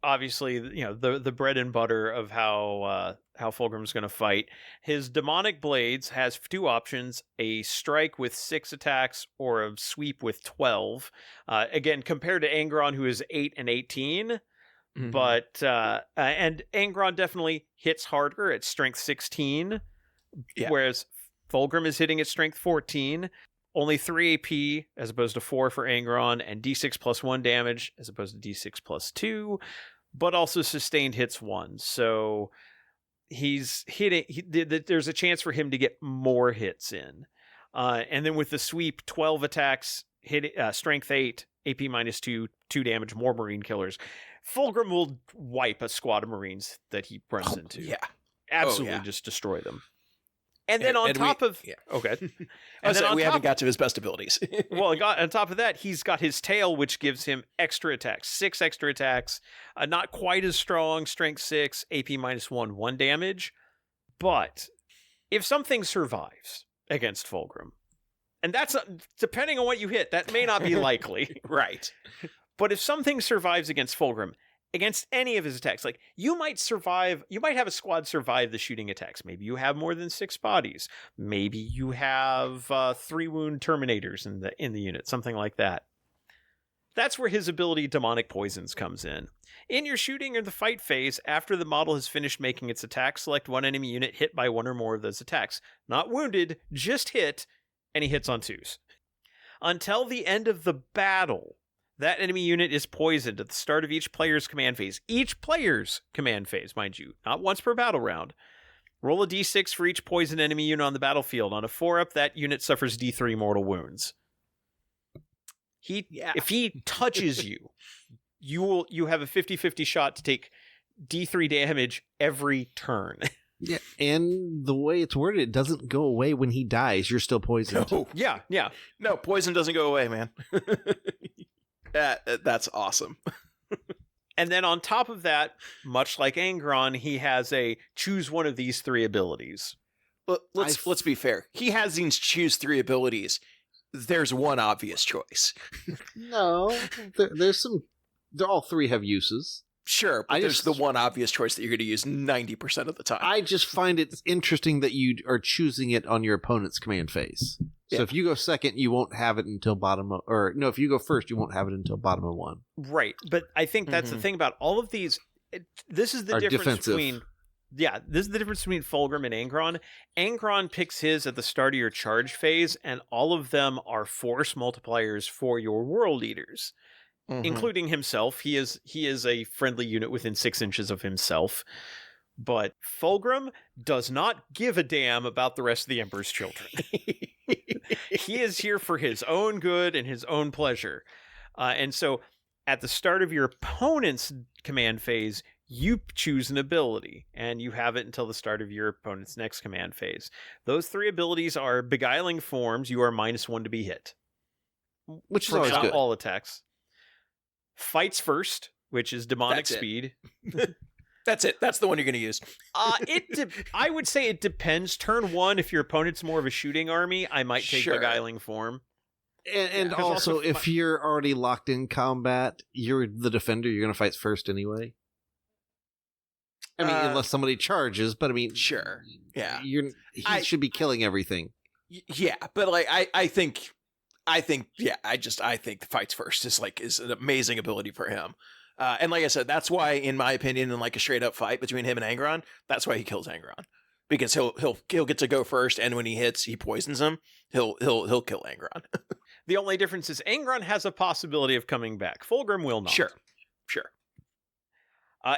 obviously, the bread and butter of how Fulgrim's going to fight. His Demonic Blades has 2 options, a strike with 6 attacks or a sweep with 12. Again, compared to Angron, who is 8 and 18. But, and Angron definitely hits harder at strength 16. Yeah. Whereas Fulgrim is hitting at strength 14, only 3 AP as opposed to 4 for Angron, and D6 plus 1 damage as opposed to D6 plus 2, but also sustained hits 1. So he's hitting. There's a chance for him to get more hits in. And then with the sweep, 12 attacks, strength 8, AP -2, 2 damage, more Marine killers. Fulgrim will wipe a squad of Marines that he runs into. Yeah. Absolutely just destroy them. And then on top of... Okay. And then we haven't got to his best abilities. Well, on top of that, he's got his tail, which gives him extra attacks. 6 extra attacks. Not quite as strong. Strength 6, AP -1, 1 damage. But if something survives against Fulgrim, and that's... depending on what you hit, that may not be likely. Right. But if something survives against Fulgrim, against any of his attacks, like you might have a squad survive the shooting attacks. Maybe you have more than 6 bodies. Maybe you have 3 wound terminators in the unit, something like that. That's where his ability Demonic Poisons comes in. In your shooting or the fight phase, after the model has finished making its attack, select one enemy unit hit by 1 or more of those attacks. Not wounded, just hit, and he hits on 2s. Until the end of the battle, that enemy unit is poisoned at the start of each player's command phase. Each player's command phase, mind you. Not once per battle round. Roll a d6 for each poisoned enemy unit on the battlefield. On a 4-up, that unit suffers d3 mortal wounds. If he touches you, you have a 50-50 shot to take d3 damage every turn. Yeah, and the way it's worded, it doesn't go away when he dies. You're still poisoned. No. Yeah. No, poison doesn't go away, man. That's awesome. And then on top of that, much like Angron, he has a choose one of these 3 abilities. Let's be fair. He has these choose 3 abilities. There's one obvious choice. No, there's some. All 3 have uses. Sure, but there's the one obvious choice that you're going to use 90% of the time. I just find it interesting that you are choosing it on your opponent's command phase. So if you go second, you won't have it until if you go first, you won't have it until bottom of 1. Right, but I think that's the thing about all of these. This is the difference between. Yeah, this is the difference between Fulgrim and Angron. Angron picks his at the start of your charge phase, and all of them are force multipliers for your world eaters. Including himself. He is a friendly unit within 6 inches of himself. But Fulgrim does not give a damn about the rest of the Emperor's children. He is here for his own good and his own pleasure. And so at the start of your opponent's command phase, you choose an ability, and you have it until the start of your opponent's next command phase. Those 3 abilities are Beguiling Forms. You are -1 to be hit. Which is always good. All attacks. Fights First, which is Demonic That's Speed. That's it. That's the one you're going to use. I would say it depends. Turn 1, if your opponent's more of a shooting army, I might take Beguiling Form. And also, if you're already locked in combat, you're the defender, you're going to fight first anyway. I mean, unless somebody charges, but I mean... Sure. Yeah. He should be killing everything. Yeah, but like, I think the Fights First is an amazing ability for him. And like I said, that's why, in my opinion, in like a straight up fight between him and Angron, that's why he kills Angron. Because he'll get to go first, and when he hits, he poisons him. He'll kill Angron. The only difference is Angron has a possibility of coming back. Fulgrim will not. Sure.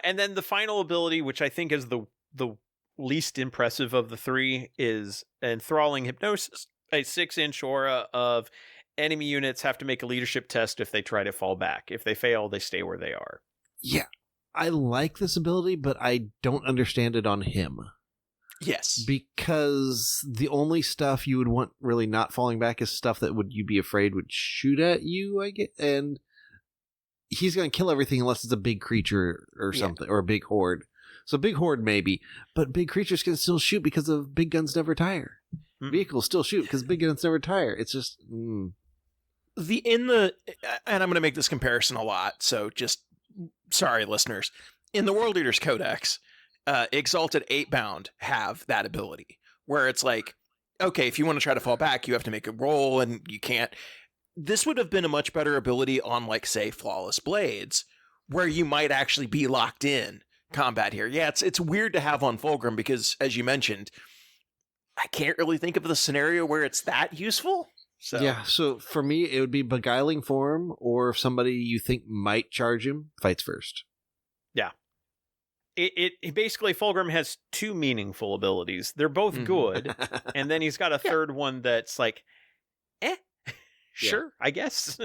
And then the final ability, which I think is the least impressive of the 3, is Enthralling Hypnosis. A 6-inch aura of enemy units have to make a leadership test if they try to fall back. If they fail, they stay where they are. Yeah. I like this ability, but I don't understand it on him. Yes. Because the only stuff you would want really not falling back is stuff that you'd be afraid would shoot at you, I get, and he's going to kill everything unless it's a big creature or something, or a big horde. So big horde maybe, but big creatures can still shoot because of big guns never tire. Vehicles still shoot because big guns never tire. It's just... And I'm going to make this comparison a lot, so just, sorry listeners. In the World Eaters Codex, Exalted 8-bound have that ability, where it's like, okay, if you want to try to fall back, you have to make a roll, and you can't. This would have been a much better ability on, like, say, Flawless Blades, where you might actually be locked in combat here. Yeah, it's weird to have on Fulgrim because, as you mentioned, I can't really think of the scenario where it's that useful. So. Yeah, so for me, it would be Beguiling Form, or if somebody you think might charge him, Fights First. Yeah. It basically, Fulgrim has 2 meaningful abilities. They're both good, and then he's got a third one that's like, sure, I guess.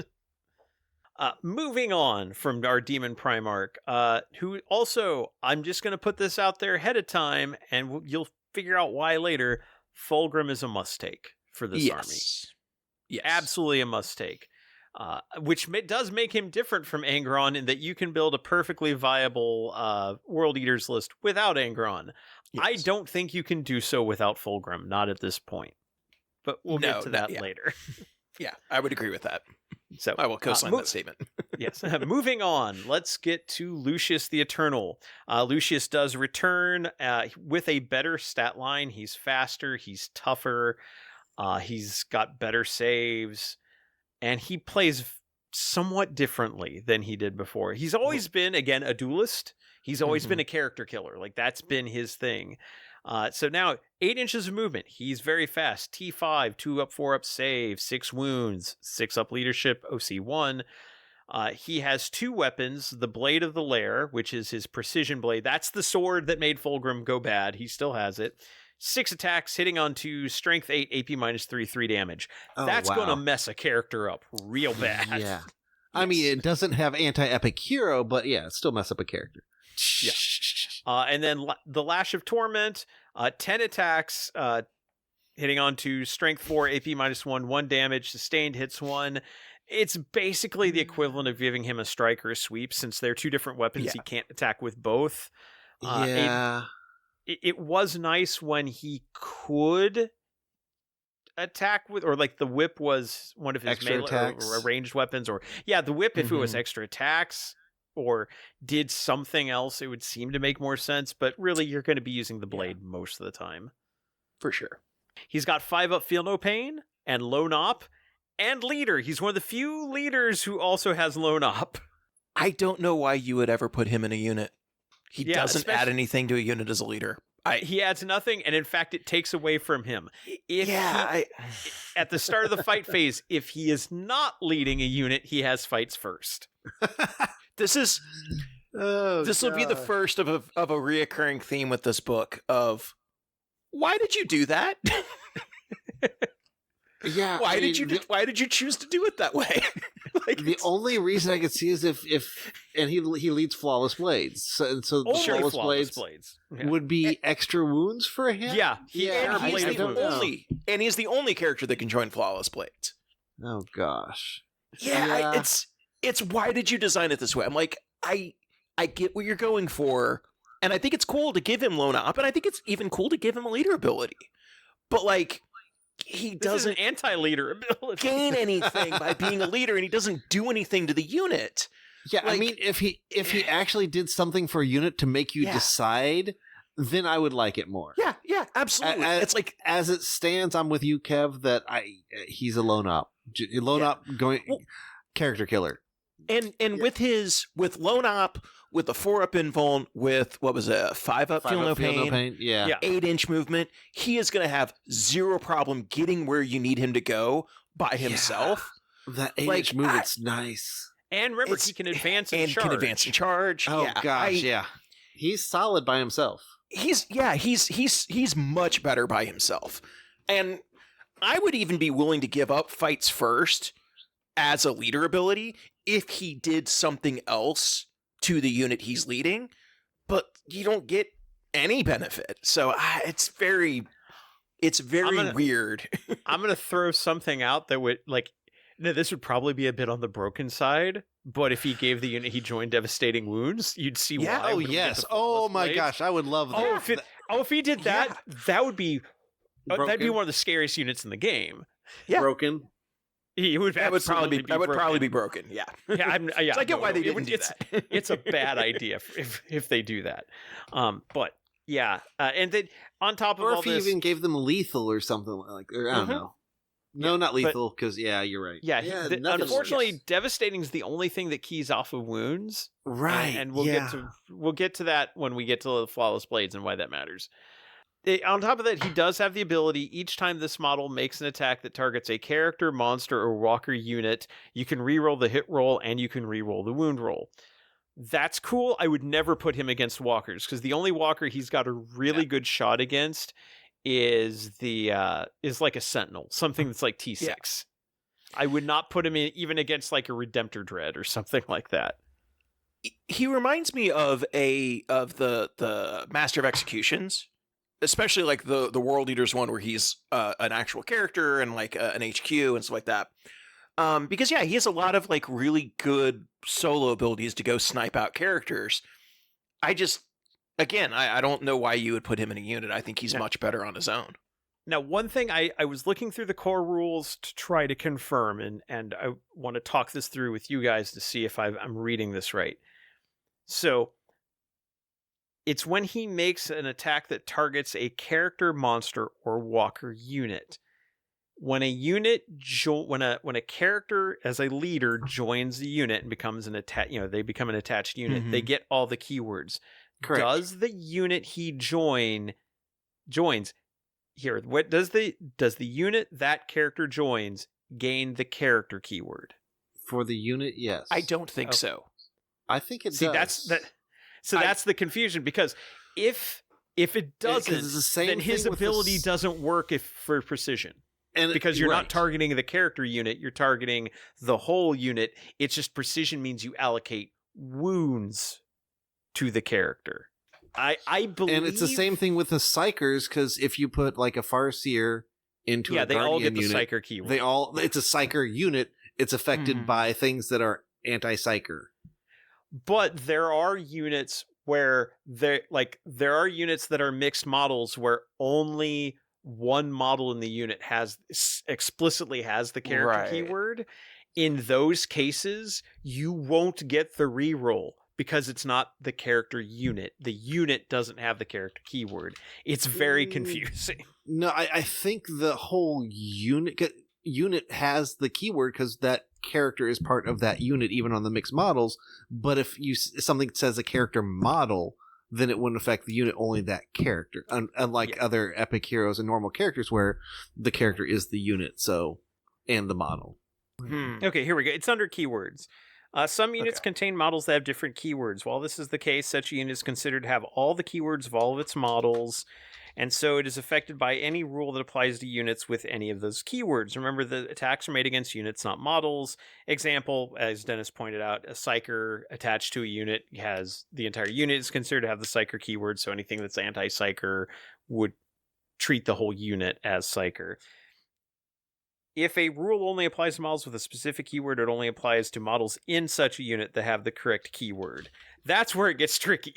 Moving on from our Demon Primarch, who also, I'm just going to put this out there ahead of time, and you'll figure out why later. Fulgrim is a must-take for this army. Yes. Absolutely a must-take. Which does make him different from Angron in that you can build a perfectly viable World Eaters list without Angron. Yes. I don't think you can do so without Fulgrim, not at this point. But we'll get to that later. Yeah, I would agree with that. So I will co-sign that statement. Yes. Moving on, let's get to Lucius the Eternal. Lucius does return with a better stat line. He's faster, he's tougher, he's got better saves, and he plays somewhat differently than he did before. He's always been, again, a duelist. He's always been a character killer. Like, that's been his thing. So now, 8 inches of movement. He's very fast. T5, 2 up, 4 up save, 6 wounds, 6 up leadership, OC1. He has 2 weapons, the Blade of the Lair, which is his precision blade. That's the sword that made Fulgrim go bad. He still has it. 6 attacks, hitting on 2, strength 8, AP -3, 3 damage. That's going to mess a character up real bad. Yeah. Yes. I mean, it doesn't have anti-epic hero, but yeah, it still mess up a character. Yeah. And then the Lash of Torment, 10 attacks, hitting on 2, strength 4, AP -1, 1 damage, sustained hits 1. It's basically the equivalent of giving him a strike or a sweep, since they're 2 different weapons. He can't attack with both. It was nice when he could attack with, or like the whip was one of his extra melee or ranged weapons, or the whip if it was extra attacks. or did something else, it would seem to make more sense, but really you're going to be using the blade most of the time. For sure. He's got 5-up Feel No Pain and Lone Op and Leader. He's one of the few leaders who also has Lone Op. I don't know why you would ever put him in a unit. He doesn't add especially- anything to a unit as a leader. He adds nothing, and in fact, it takes away from him. At the start of the fight phase, if he is not leading a unit, he has fights first. This will be the first of a reoccurring theme with this book of, why did you do that? Yeah. Why did you choose to do it that way? The only reason I could see is if he leads Flawless Blades, so the Flawless Blades would be extra wounds for him. Yeah, and he's the only character that can join Flawless Blades. Oh gosh. Yeah. It's why did you design it this way? I'm like, I get what you're going for, and I think it's cool to give him Lone Op, and I think it's even cool to give him a leader ability, but like. He doesn't anti-leader ability. Gain anything by being a leader, and he doesn't do anything to the unit. Yeah, I mean, if he actually did something for a unit to make you decide, then I would like it more. Yeah, absolutely. It's like, as it stands, I'm with you, Kev. That he's a Lone Op, character killer, and with Lone Op. With the 4-up invuln, with, what was it, 5-up Feel No Pain, 8-inch movement, he is going to have zero problem getting where you need him to go by himself. That 8-inch movement's nice. And remember, he can advance and charge. Can advance and charge. Oh, gosh, He's solid by himself. He's much better by himself. And I would even be willing to give up fights first as a leader ability if he did something else to the unit he's leading, but you don't get any benefit. So it's very weird. I'm going to throw something out that would, this would probably be a bit on the broken side, but if he gave the unit he joined Devastating Wounds, you'd see why. Oh, yes. Oh, my gosh. I would love that. If he did that, that would be, that'd be one of the scariest units in the game. Yeah. Broken. He would probably be broken. Yeah. So I get why they didn't do that. It's a bad idea if they do that. But yeah, and then on top of all this, or if he even gave them lethal or something I don't know. No, not lethal, because you're right. Yeah, unfortunately, Devastating is the only thing that keys off of wounds. Right, and we'll get to that when we get to the Flawless Blades and why that matters. On top of that, he does have the ability, each time this model makes an attack that targets a character, monster, or walker unit, you can reroll the hit roll and you can reroll the wound roll. That's cool. I would never put him against walkers, because the only walker he's got a really good shot against is like a Sentinel, something that's like T6. Yeah. I would not put him in even against like a Redemptor Dread or something like that. He reminds me of the Master of Executions. Especially like the World Eaters one where he's an actual character and like an HQ and stuff like that. Because he has a lot of like really good solo abilities to go snipe out characters. I don't know why you would put him in a unit. I think he's much better on his own. Now, one thing I was looking through the core rules to try to confirm, and I want to talk this through with you guys to see if I'm reading this right. So it's when he makes an attack that targets a character, monster, or walker unit. When a character as a leader joins the unit and becomes an they become an attached unit. They get all the keywords. Correct. Does the unit he joins here? What does the unit that character joins gain the character keyword for the unit? Yes, I don't think so. I think it does. That's the confusion, because if it doesn't, then his ability doesn't work for precision. And because you're not targeting the character unit, you're targeting the whole unit. It's just precision means you allocate wounds to the character. I believe, and it's the same thing with the Psychers, because if you put like a Farseer into a they all get the unit, Psycher keyword. It's a Psycher unit. It's affected by things that are anti-Psycher. But there are units where there are units that are mixed models where only one model in the unit explicitly has the character keyword. In those cases, you won't get the reroll. because it's not the character unit. The unit doesn't have the character keyword. It's very confusing. No, I think the whole unit has the keyword because that character is part of that unit, even on the mixed models. But if something says a character model, then it wouldn't affect the unit, only that character. Unlike other epic heroes and normal characters where the character is the unit, and the model. Okay, here we go. It's under keywords. Some units contain models that have different keywords. While this is the case, such a unit is considered to have all the keywords of all of its models, and so it is affected by any rule that applies to units with any of those keywords. Remember, the attacks are made against units, not models. Example, as Dennis pointed out, a psyker attached to a unit has the entire unit is considered to have the psyker keyword, so anything that's anti-psyker would treat the whole unit as psyker. If a rule only applies to models with a specific keyword, it only applies to models in such a unit that have the correct keyword. That's where it gets tricky.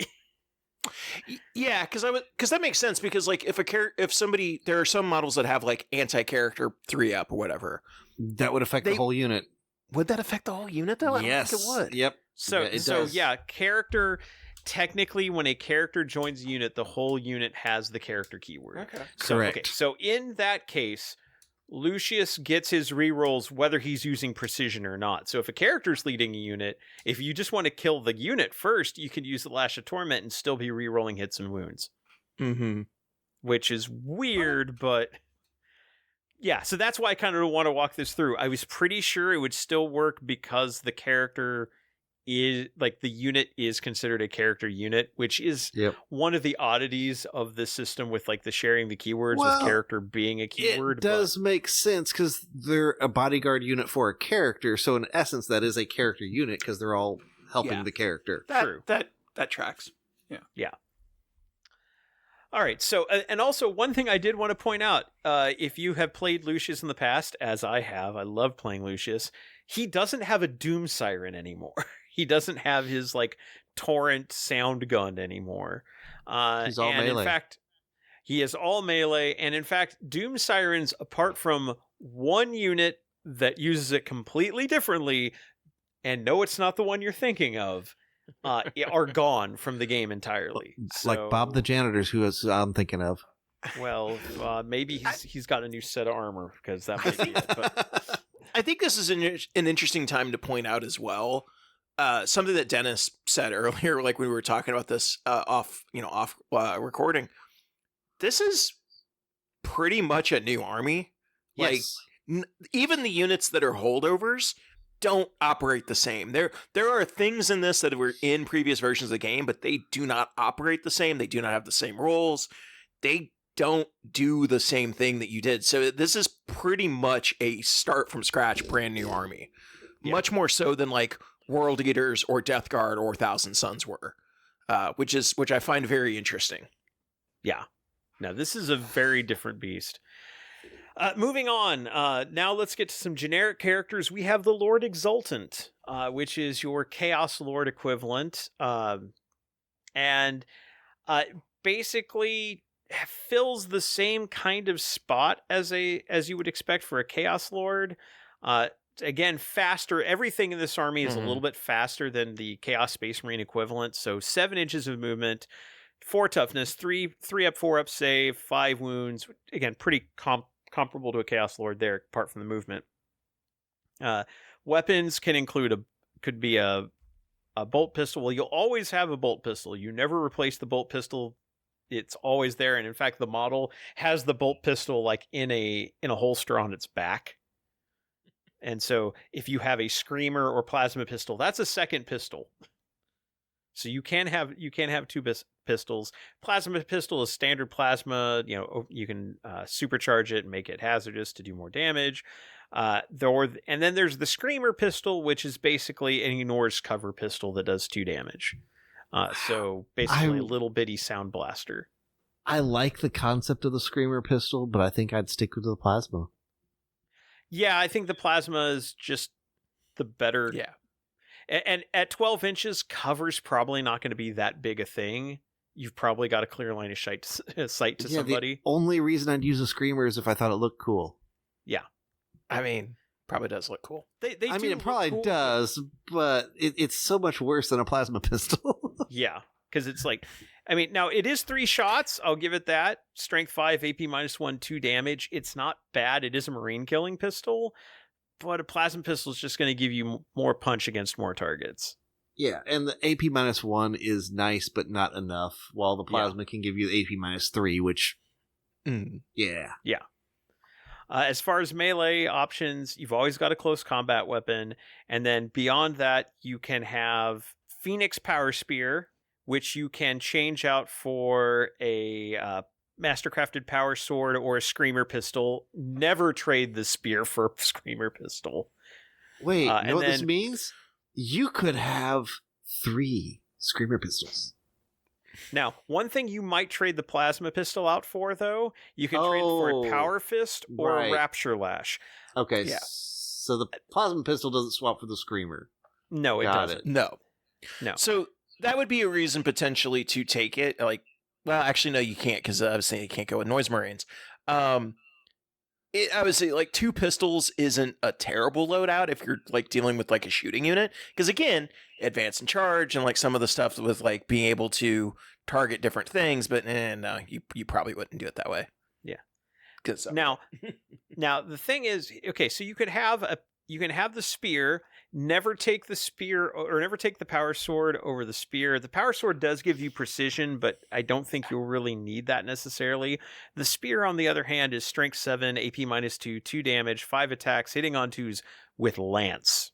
Yeah, because that makes sense, because like if there are some models that have like anti-character 3-up or whatever, that would affect the whole unit. Would that affect the whole unit though? Yes. I don't think it would. Yep. So character. Technically, when a character joins a unit, the whole unit has the character keyword. Okay. Correct. So in that case, Lucius gets his rerolls whether he's using precision or not. So if a character's leading a unit, if you just want to kill the unit first, you can use the Lash of Torment and still be rerolling hits and wounds. Mm-hmm. Which is weird, but yeah, so that's why I kind of want to walk this through. I was pretty sure it would still work because the character is like the unit is considered a character unit, which is one of the oddities of this system with like the sharing the keywords with character being a keyword. It does make sense because they're a bodyguard unit for a character, so in essence that is a character unit because they're all helping the character. True. That tracks. Yeah. All right, so and also one thing I did want to point out, if you have played Lucius in the past, as I have, I love playing Lucius, he doesn't have a Doom Siren anymore. He doesn't have his like torrent sound gun anymore. He's all melee. In fact, he is all melee. And in fact, Doom Sirens, apart from one unit that uses it completely differently, and no, it's not the one you're thinking of, are gone from the game entirely. Like Bob the Janitor's, who I'm thinking of. Well, maybe he's got a new set of armor because that might be it. But I think this is an interesting time to point out as well. Something that Dennis said earlier, like when we were talking about this off recording. This is pretty much a new army. Yes. Like even the units that are holdovers don't operate the same. There are things in this that were in previous versions of the game, but they do not operate the same. They do not have the same roles. They don't do the same thing that you did. So this is pretty much a start from scratch, brand new army. Yeah. Much more so than like World Eaters or Death Guard or Thousand Suns were, which I find very interesting. Yeah. Now this is a very different beast. Moving on, now let's get to some generic characters. We have the Lord Exultant, which is your Chaos Lord equivalent, and basically fills the same kind of spot as you would expect for a Chaos Lord. Again, faster. Everything in this army is a little bit faster than the Chaos Space Marine equivalent. So 7 inches of movement, 4 toughness, 3 up, 4 up save, 5 wounds. Again, pretty comparable to a Chaos Lord there, apart from the movement. Weapons can include could be a bolt pistol. Well, you'll always have a bolt pistol. You never replace the bolt pistol. It's always there, and in fact, the model has the bolt pistol like in a holster on its back. And so if you have a screamer or plasma pistol, that's a second pistol. So you can have 2 pistols. Plasma pistol is standard plasma. You can supercharge it and make it hazardous to do more damage. And then there's the screamer pistol, which is basically an ignores cover pistol that does 2 damage. So basically a little bitty sound blaster. I like the concept of the screamer pistol, but I think I'd stick with the plasma. Yeah, I think the plasma is just the better. Yeah. And at 12 inches, cover's probably not going to be that big a thing. You've probably got a clear line of sight to somebody. The only reason I'd use a screamer is if I thought it looked cool. Yeah. I mean, Probably does look cool. They I do mean, it look probably cool, does, but it's so much worse than a plasma pistol. Yeah, because it's like, I mean, now it is 3 shots. I'll give it that. Strength 5, AP -1, 2 damage. It's not bad. It is a marine killing pistol, but a plasma pistol is just going to give you more punch against more targets. Yeah, and the AP -1 is nice, but not enough, while the plasma can give you the AP -3, which, yeah. As far as melee options, you've always got a close combat weapon, and then beyond that, you can have Phoenix Power Spear, which you can change out for a mastercrafted power sword or a screamer pistol. Never trade the spear for a screamer pistol. Wait, you know and what this then- means? You could have 3 screamer pistols. Now, one thing you might trade the plasma pistol out for, though, you can trade for a power fist or right. a rapture lash. Okay, Yeah. so the plasma pistol doesn't swap for the screamer. No, it Got doesn't. it. No. No. So that would be a reason potentially to take it. Like, well, actually, no, you can't, because I was saying you can't go with noise marines. I would say like 2 pistols isn't a terrible loadout if you're like dealing with like a shooting unit, because again, advance and charge and like some of the stuff with like being able to target different things. But no, you probably wouldn't do it that way. Yeah. Because Now the thing is, okay, so you can have the spear, never take the spear or never take the power sword over the spear. The power sword does give you precision, but I don't think you'll really need that necessarily. The spear, on the other hand, is strength 7, AP -2, 2 damage, 5 attacks, hitting on 2s with lance.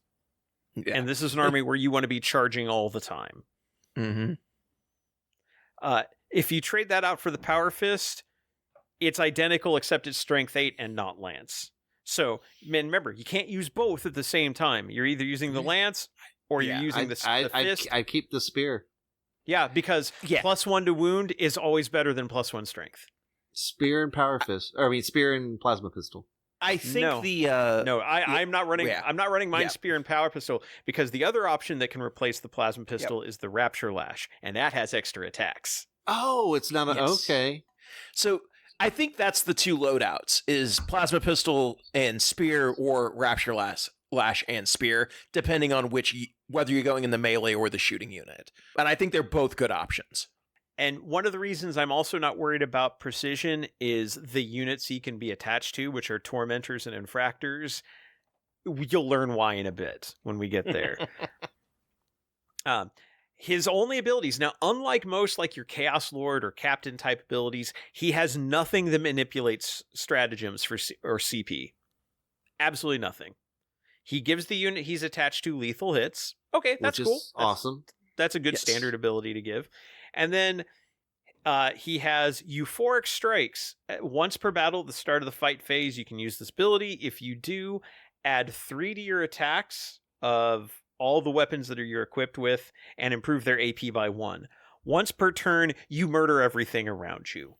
Yeah. And this is an army where you want to be charging all the time. Mm-hmm. If you trade that out for the power fist, it's identical except it's strength 8 and not lance. So, man, remember, you can't use both at the same time. You're either using the lance or you're using the fist. I keep the spear. Yeah, because +1 to wound is always better than +1 strength. Spear and power fist. Or, I mean, spear and plasma pistol. I think No, I'm not running. Yeah. I'm not running Mind Yeah. Spear and Power Pistol because the other option that can replace the Plasma Pistol is the Rapture Lash, and that has extra attacks. Oh, it's not a... Yes. Okay. So I think that's the 2 loadouts: is plasma pistol and spear, or rapture lash and spear, depending on whether you're going in the melee or the shooting unit. And I think they're both good options. And one of the reasons I'm also not worried about precision is the units he can be attached to, which are Tormentors and Infractors. You'll learn why in a bit when we get there. His only abilities, now, unlike most like your Chaos Lord or Captain type abilities, he has nothing that manipulates stratagems or CP. Absolutely nothing. He gives the unit he's attached to lethal hits. Okay, that's Which cool. is awesome. That's a good standard ability to give. And then he has Euphoric Strikes. Once per battle at the start of the fight phase, you can use this ability. If you do, add 3 to your attacks of all the weapons that you're equipped with and improve their AP by 1. Once per turn, you murder everything around you.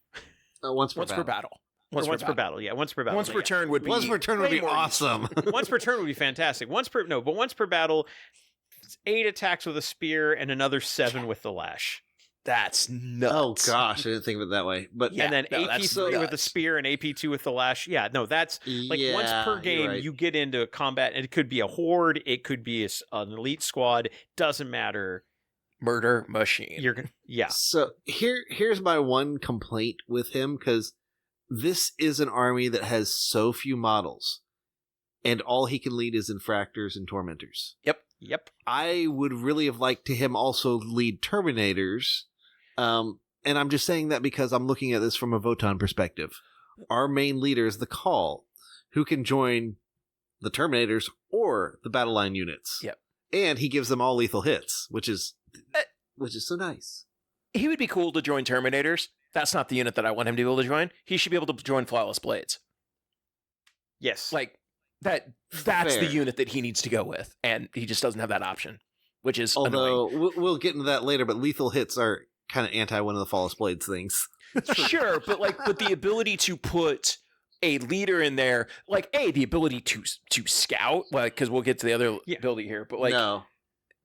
Once per battle. battle. Once per battle. Yeah, once per battle. Once per turn would be Once per turn would way be more awesome. Once per turn would be fantastic. Once per battle, 8 attacks with a spear and another 7 with the lash. That's nuts. Oh gosh, I didn't think of it that way. But Yeah, and then no, AP that's 3 with the nuts. spear and AP 2 with the lash. Yeah, no, that's like once per you're game right. you get into combat, and it could be a horde, it could be an elite squad, doesn't matter. Murder machine. You're gonna So here's my one complaint with him, because this is an army that has so few models, and all he can lead is Infractors and Tormentors. Yep. I would really have liked to him also lead Terminators. And I'm just saying that because I'm looking at this from a Votann perspective. Our main leader is the Call, who can join the Terminators or the battleline units. Yep. And he gives them all lethal hits, which is so nice. He would be cool to join Terminators. That's not the unit that I want him to be able to join. He should be able to join Flawless Blades. Yes. Like that's Fair. the unit that he needs to go with, and he just doesn't have that option, which is annoying. Although we'll get into that later, but lethal hits are kind of anti one of the Flawless Blades things. Sure, but the ability to put a leader in there, like the ability to scout, like, because we'll get to the other ability here, but like No.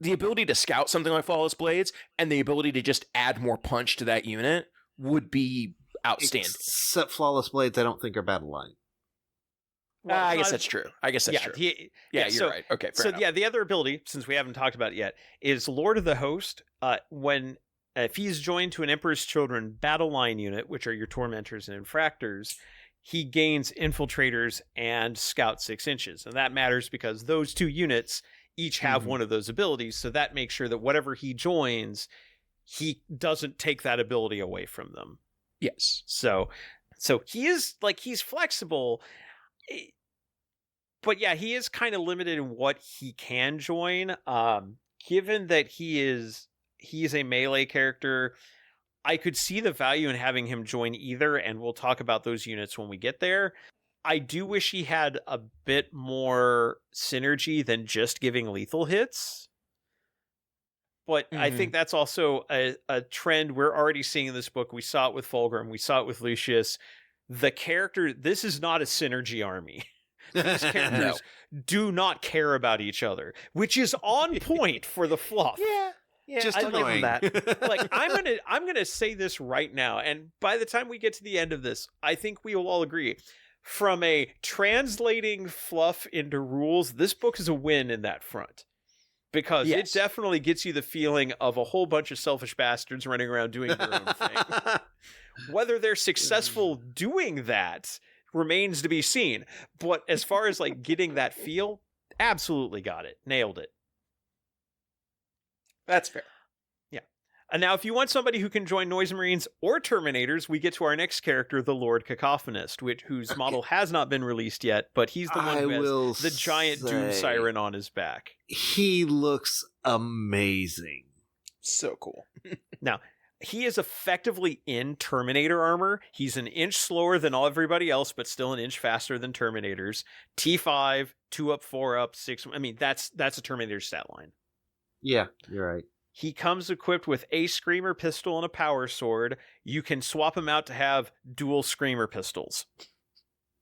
the ability to scout something like Flawless Blades and the ability to just add more punch to that unit would be outstanding. Except Flawless Blades, I don't think are battle line. Well, I it's guess not- that's true. I guess that's yeah, true. Yeah, you're right. Okay, fair enough. yeah, the other ability, since we haven't talked about it yet, is Lord of the Host. When if he's joined to an Emperor's Children battleline unit, which are your tormentors and infractors, he gains infiltrators and scout 6 inches, and that matters because those 2 units each have one of those abilities. So that makes sure that whatever he joins, he doesn't take that ability away from them. Yes. So he is like, he's flexible, but yeah, he is kind of limited in what he can join. Given that he is a melee character, I could see the value in having him join either, and we'll talk about those units when we get there. I do wish he had a bit more synergy than just giving lethal hits. But I think that's also a trend we're already seeing in this book. We saw it with Fulgrim. We saw it with Lucius. The character, this is not a synergy army. These characters do not care about each other, which is on point for the fluff. Yeah, Just I'll give him annoying. that. Like, I'm gonna say this right now, and by the time we get to the end of this, I think we will all agree. From a translating fluff into rules, this book is a win in that front. Because it definitely gets you the feeling of a whole bunch of selfish bastards running around doing their own thing. Whether they're successful doing that remains to be seen. But as far as like getting that feel, absolutely got it. Nailed it. That's fair. Yeah. And now if you want somebody who can join Noise Marines or Terminators, we get to our next character, the Lord Cacophonist, whose model has not been released yet, but he's the one who has the giant Doom Siren on his back. He looks amazing. So cool. Now, he is effectively in Terminator armor. He's an inch slower than everybody else, but still an inch faster than Terminators. T5, 2 up, 4 up, 6. I mean, that's a Terminator stat line. Yeah, you're right. He comes equipped with a Screamer pistol and a power sword. You can swap him out to have dual Screamer pistols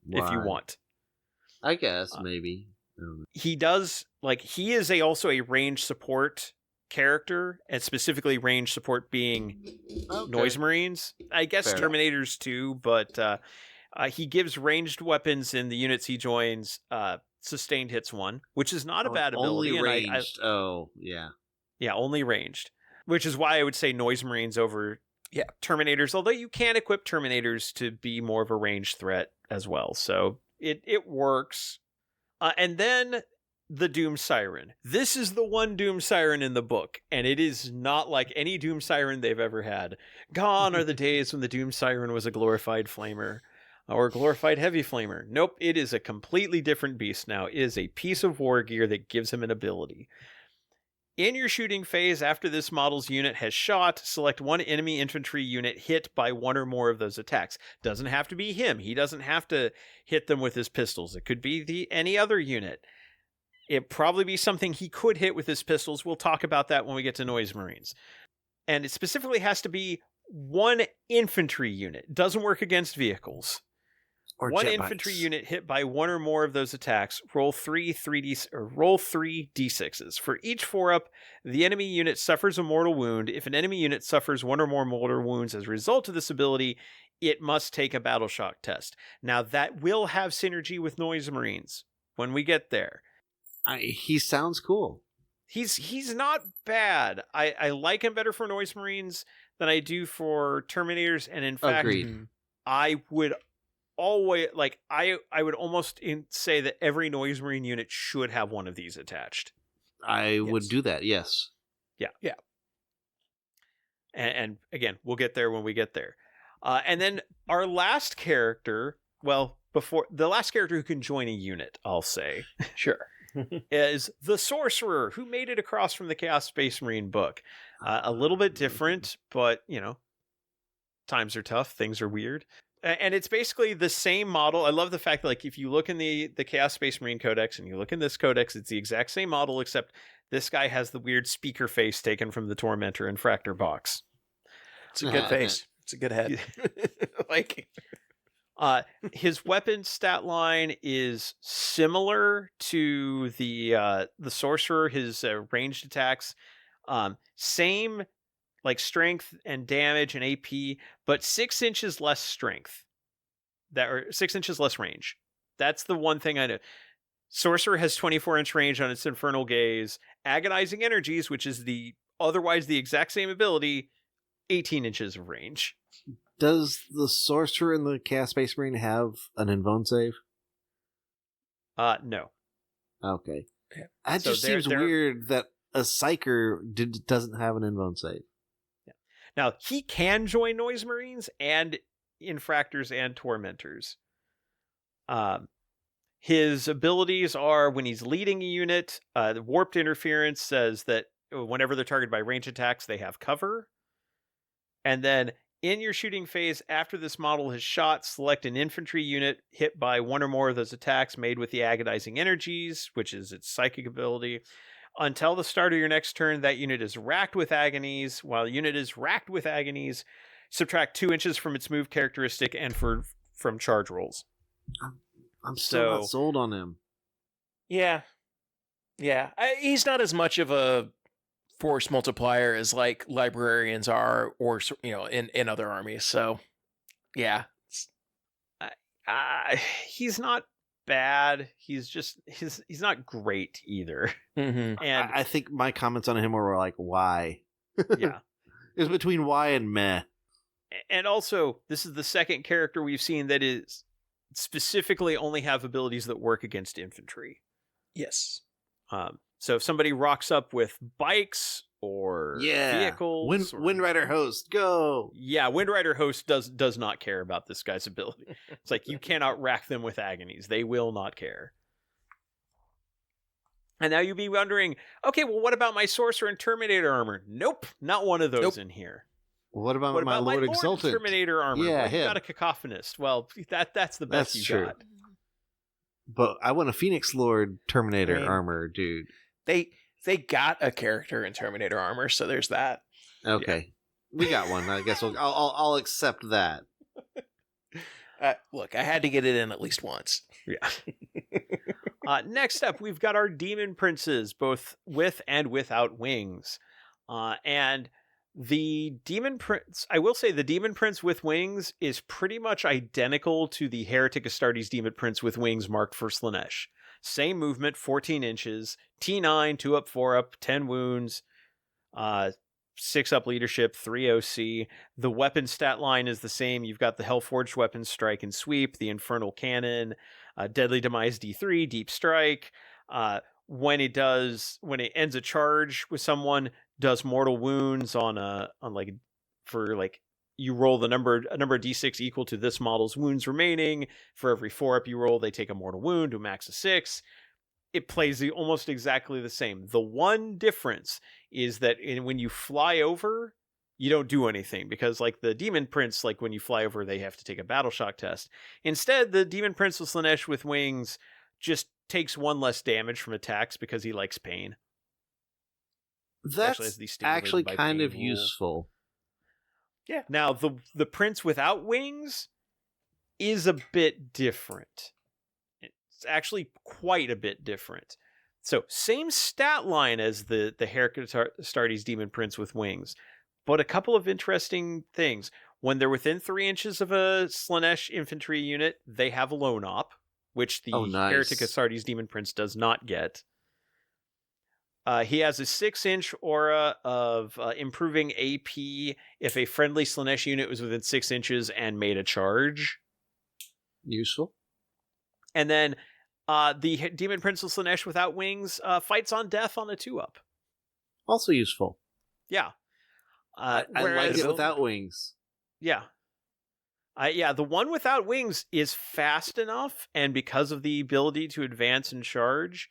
if you Why? want. I guess, maybe. I don't know. He does, like, he is also a range support character, and specifically range support being Okay. Noise Marines. I guess Fair Terminators too, but he gives ranged weapons in the units he joins sustained hits 1, which is not a bad ability. Only and ranged. Oh, yeah. Yeah, only ranged, which is why I would say Noise Marines over Terminators, although you can equip Terminators to be more of a ranged threat as well. So it works. And then the Doom Siren. This is the one Doom Siren in the book, and it is not like any Doom Siren they've ever had. Gone are the days when the Doom Siren was a glorified flamer or a glorified heavy flamer. Nope, it is a completely different beast now. It is a piece of war gear that gives him an ability. In your shooting phase, after this model's unit has shot, select one enemy infantry unit hit by one or more of those attacks. Doesn't have to be him. He doesn't have to hit them with his pistols. It could be any other unit. It'd probably be something he could hit with his pistols. We'll talk about that when we get to Noise Marines. And it specifically has to be one infantry unit. Doesn't work against vehicles. Or one jet infantry bikes. unit hit by one or more of those attacks, roll 3 d6s. For each 4-up, the enemy unit suffers a mortal wound. If an enemy unit suffers one or more mortal wounds as a result of this ability, it must take a battle shock test. Now, that will have synergy with Noise Marines when we get there. He sounds cool. He's not bad. I like him better for Noise Marines than I do for Terminators, and in fact, Agreed. I would always I would almost say that every Noise Marine unit should have one of these attached. I would do that, yes. Yeah. And again, we'll get there when we get there. And then our last character, well, before the last character who can join a unit, I'll say, Sure. is the Sorcerer, who made it across from the Chaos Space Marine book. A little bit different, but, times are tough. Things are weird. And it's basically the same model. I love the fact that, like, if you look in the Chaos Space Marine Codex and you look in this codex, it's the exact same model, except this guy has the weird speaker face taken from the Tormentor and Fractor box. It's a good face. It's a good head. His weapon stat line is similar to the Sorcerer. His ranged attacks, same like strength and damage and AP, but 6 inches less strength. Or 6 inches less range. That's the one thing I know. Sorcerer has 24-inch range on its Infernal Gaze. Agonizing Energies, which is otherwise the exact same ability, 18 inches of range. Does the Sorcerer in the Chaos Space Marine have an Invone save? No. Okay. Yeah. That So just they're- seems weird that a Psyker doesn't have an Invone save. Now, he can join Noise Marines and Infractors and Tormentors. His abilities are, when he's leading a unit, the Warped Interference says that whenever they're targeted by range attacks, they have cover. And then in your shooting phase, after this model has shot, select an infantry unit hit by one or more of those attacks made with the Agonizing Energies, which is its psychic ability. Until the start of your next turn, that unit is racked with agonies. While the unit is racked with agonies, subtract 2 inches from its move characteristic and from charge rolls. I'm still not So- sold on him. Yeah. He's not as much of a force multiplier as like librarians are, or in other armies. So, yeah. He's not bad. He's just he's not great either. Mm-hmm. And I think my comments on him were like, why? yeah. It was between why and meh. And also, this is the second character we've seen that is specifically only have abilities that work against infantry. Yes. So if somebody rocks up with bikes or vehicles, or- Windrider Host, go! yeah, Windrider Host does not care about this guy's ability. It's like, you cannot rack them with agonies. They will not care. And now you'd be wondering, okay, well, what about my Sorcerer and Terminator armor? Nope, not one of those Nope. in here. What about What my about Lord my Lord Exultant? Terminator armor? Yeah, Well, you him. got a Cacophonist. Well, that's the best That's you true. got. But I want a Phoenix Lord Terminator I mean- armor, dude. They got a character in Terminator armor, so there's that. Okay, we got one. I guess I'll accept that. Look, I had to get it in at least once. Yeah. Next up, we've got our Demon Princes, both with and without wings. And the Demon Prince, I will say the Demon Prince with wings is pretty much identical to the Heretic Astartes Demon Prince with wings marked for Slaanesh. Same movement, 14 inches, T9, 2 up, 4 up, 10 wounds, 6 up leadership, 3 OC. The weapon stat line is the same. You've got the Hellforged weapons, strike and sweep, the Infernal Cannon, Deadly Demise D3, Deep Strike. When it ends a charge with someone, does mortal wounds you roll a number of d6 equal to this model's wounds remaining. For every 4 up you roll, they take a mortal wound to a max of 6. It plays almost exactly the same. The one difference is that when you fly over, you don't do anything, because like the Demon Prince, like when you fly over, they have to take a battle shock test. Instead, the Demon Prince of Slaanesh with wings just takes 1 less damage from attacks because he likes pain. Especially as That's he's stimulated actually by kind pain of rule. useful. Yeah. Now the Prince without wings is a bit different. It's actually quite a bit different. So same stat line as the Heretic Astartes Demon Prince with wings, but a couple of interesting things. When they're within 3 inches of a Slaanesh infantry unit, they have a lone op, which the nice. Heretic Astartes Demon Prince does not get. He has a 6-inch aura of improving AP if a friendly Slaanesh unit was within 6 inches and made a charge. Useful. And then the Demon Prince of Slaanesh without wings fights on death on a 2-up. Also useful. Yeah. I like whereas- it without wings. Yeah. The one without wings is fast enough, and because of the ability to advance and charge,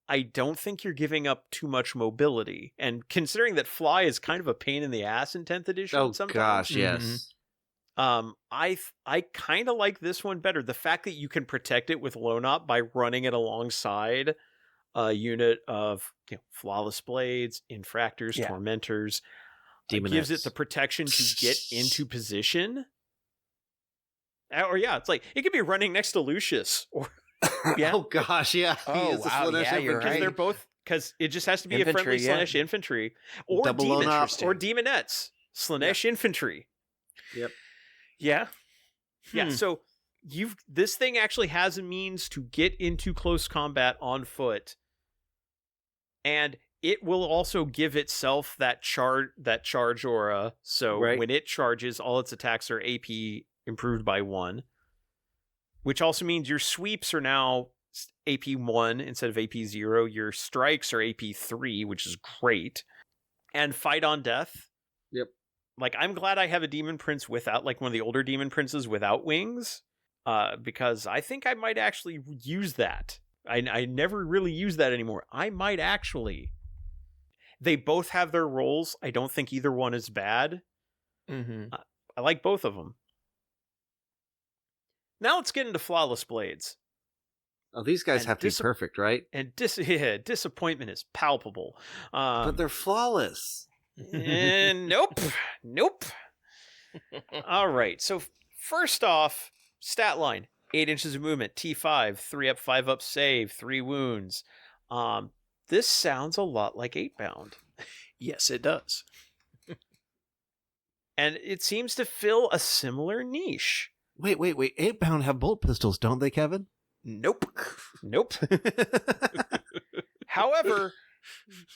I don't think you're giving up too much mobility. And considering that fly is kind of a pain in the ass in 10th edition Oh sometimes, gosh, yes. I kind of like this one better. The fact that you can protect it with lone op by running it alongside a unit of flawless blades, infractors, Yeah. tormentors, Demonettes. gives it the protection to get into position. Or it's like it could be running next to Lucius, or Yeah. Oh gosh, yeah. Oh, He is a wow, Slaanesh yeah, you're infantry. because right. they're both, because it just has to be a friendly Infantry, yeah. Slaanesh infantry or Double lone op. or demonettes, Slaanesh infantry. Yeah. Yeah, so this thing actually has a means to get into close combat on foot, and it will also give itself that charge aura. So when it charges, all its attacks are AP improved by 1, which also means your sweeps are now AP 1 instead of AP 0. Your strikes are AP 3, which is great. And fight on death. Yep. Like, I'm glad I have a Demon Prince without, like, one of the older Demon Princes without wings, because I think I might actually use that. I never really use that anymore. I might actually. They both have their roles. I don't think either one is bad. Mm-hmm. I like both of them. Now let's get into Flawless Blades. Oh, these guys have to be perfect, right? And disappointment is palpable. But they're flawless. And nope. All right. So first off, stat line: 8 inches of movement, T5, 3 up, 5 up, save, 3 wounds. This sounds a lot like 8-bound. Yes, it does. And it seems to fill a similar niche. Wait. 8-bound have bolt pistols, don't they, Kevin? Nope. However,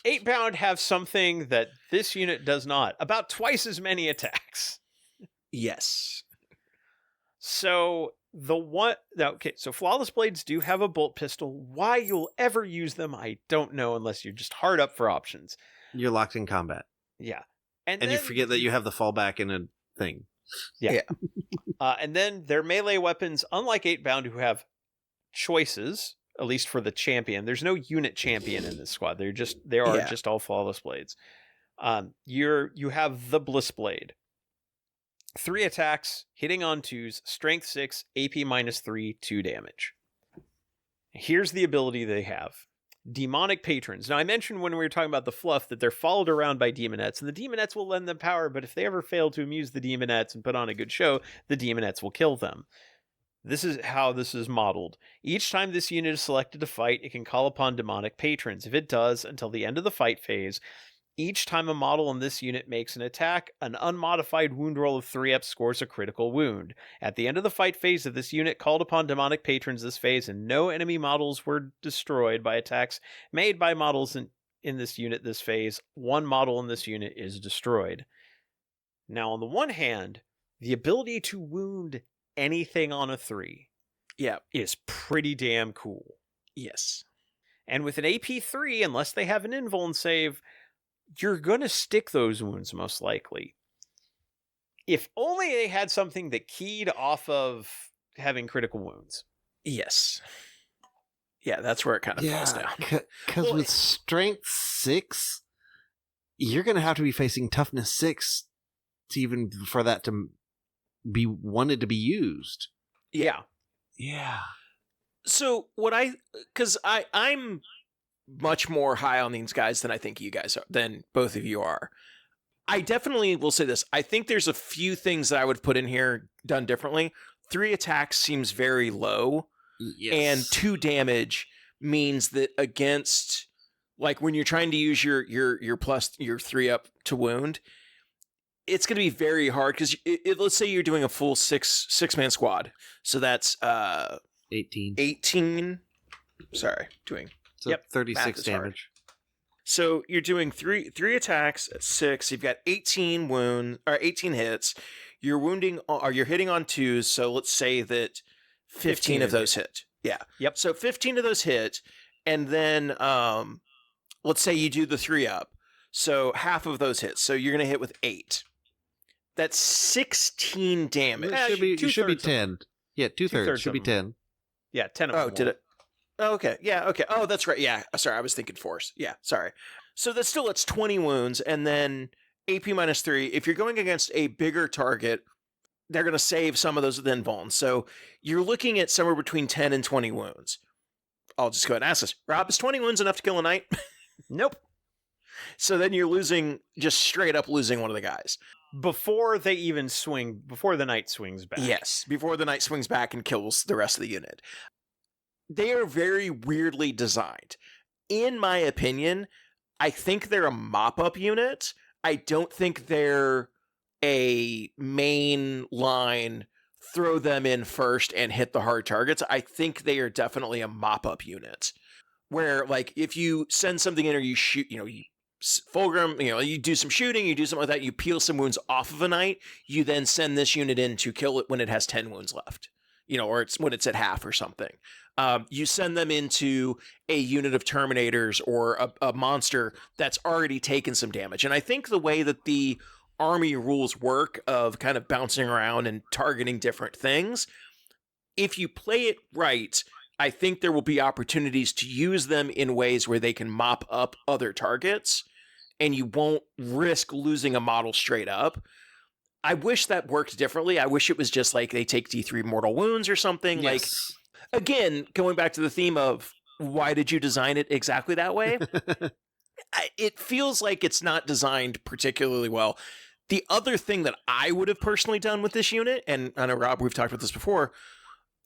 8-bound have something that this unit does not. About twice as many attacks. Yes. So so Flawless Blades do have a bolt pistol. Why you'll ever use them, I don't know, unless you're just hard up for options. You're locked in combat. Yeah. And you forget that you have the fallback in a thing. Yeah. And then their melee weapons, unlike 8-bound, who have choices, at least for the champion. There's no unit champion in this squad. They are just all Flawless Blades. You have the Bliss Blade. 3 attacks, hitting on 2s, strength 6, AP -3, 2 damage. Here's the ability they have. Demonic Patrons. Now, I mentioned when we were talking about the fluff that they're followed around by demonettes, and the demonettes will lend them power, but if they ever fail to amuse the demonettes and put on a good show, the demonettes will kill them. This is how this is modeled. Each time this unit is selected to fight, it can call upon demonic patrons. If it does, until the end of the fight phase, each time a model in this unit makes an attack, an unmodified wound roll of 3 up scores a critical wound. At the end of the fight phase of this unit called upon demonic patrons this phase, and no enemy models were destroyed by attacks made by models in this unit this phase, one model in this unit is destroyed. Now, on the one hand, the ability to wound anything on a 3 is pretty damn cool. Yes. And with an AP 3, unless they have an invuln save, you're going to stick those wounds most likely. If only they had something that keyed off of having critical wounds. Yes. Yeah, that's where it kind of falls down. Because with strength 6, you're going to have to be facing toughness 6 to even for that to be wanted to be used. Yeah. So because I'm much more high on these guys than I think you guys are, than both of you are. I definitely will say this. I think there's a few things that I would put in here done differently. 3 attacks seems very low. Yes. And 2 damage means that against, like, when you're trying to use your plus your 3 up to wound, it's going to be very hard because let's say you're doing a full six-man squad. So that's 18. Sorry, doing 36 damage. So you're doing three attacks at 6. You've got 18 hits. You're wounding, or you're hitting on 2s. So let's say that 15 of those hit. Yeah. Yep. So 15 of those hit, and then let's say you do the 3 up. So half of those hits. So you're going to hit with 8. That's 16 damage. It should be 10. Yeah, 2/3 should be 10. Yeah, 10 of them. Oh, did it? Oh, okay. Yeah, okay. Oh, that's right. Yeah. Sorry, I was thinking force. Yeah, sorry. So that's 20 wounds, and then AP -3. If you're going against a bigger target, they're going to save some of those with invuln. So you're looking at somewhere between 10 and 20 wounds. I'll just go ahead and ask this. Rob, is 20 wounds enough to kill a knight? Nope. So then you're just straight up losing one of the guys. Before the knight swings back. Yes, before the knight swings back and kills the rest of the unit. They are very weirdly designed. In my opinion, I think they're a mop-up unit. I don't think they're a main line throw them in first and hit the hard targets. I think they are definitely a mop-up unit. Where, like, if you send something in or you shoot, you Fulgrim, you do some shooting, you do something like that, you peel some wounds off of a knight, you then send this unit in to kill it when it has 10 wounds left, or it's when it's at half or something. You send them into a unit of Terminators or a monster that's already taken some damage. And I think the way that the army rules work of kind of bouncing around and targeting different things, if you play it right, I think there will be opportunities to use them in ways where they can mop up other targets, and you won't risk losing a model straight up. I wish that worked differently. I wish it was just like they take D3 mortal wounds or something. Yes. Like, again, going back to the theme of why did you design it exactly that way? It feels like it's not designed particularly well. The other thing that I would have personally done with this unit, and I know, Rob, we've talked about this before,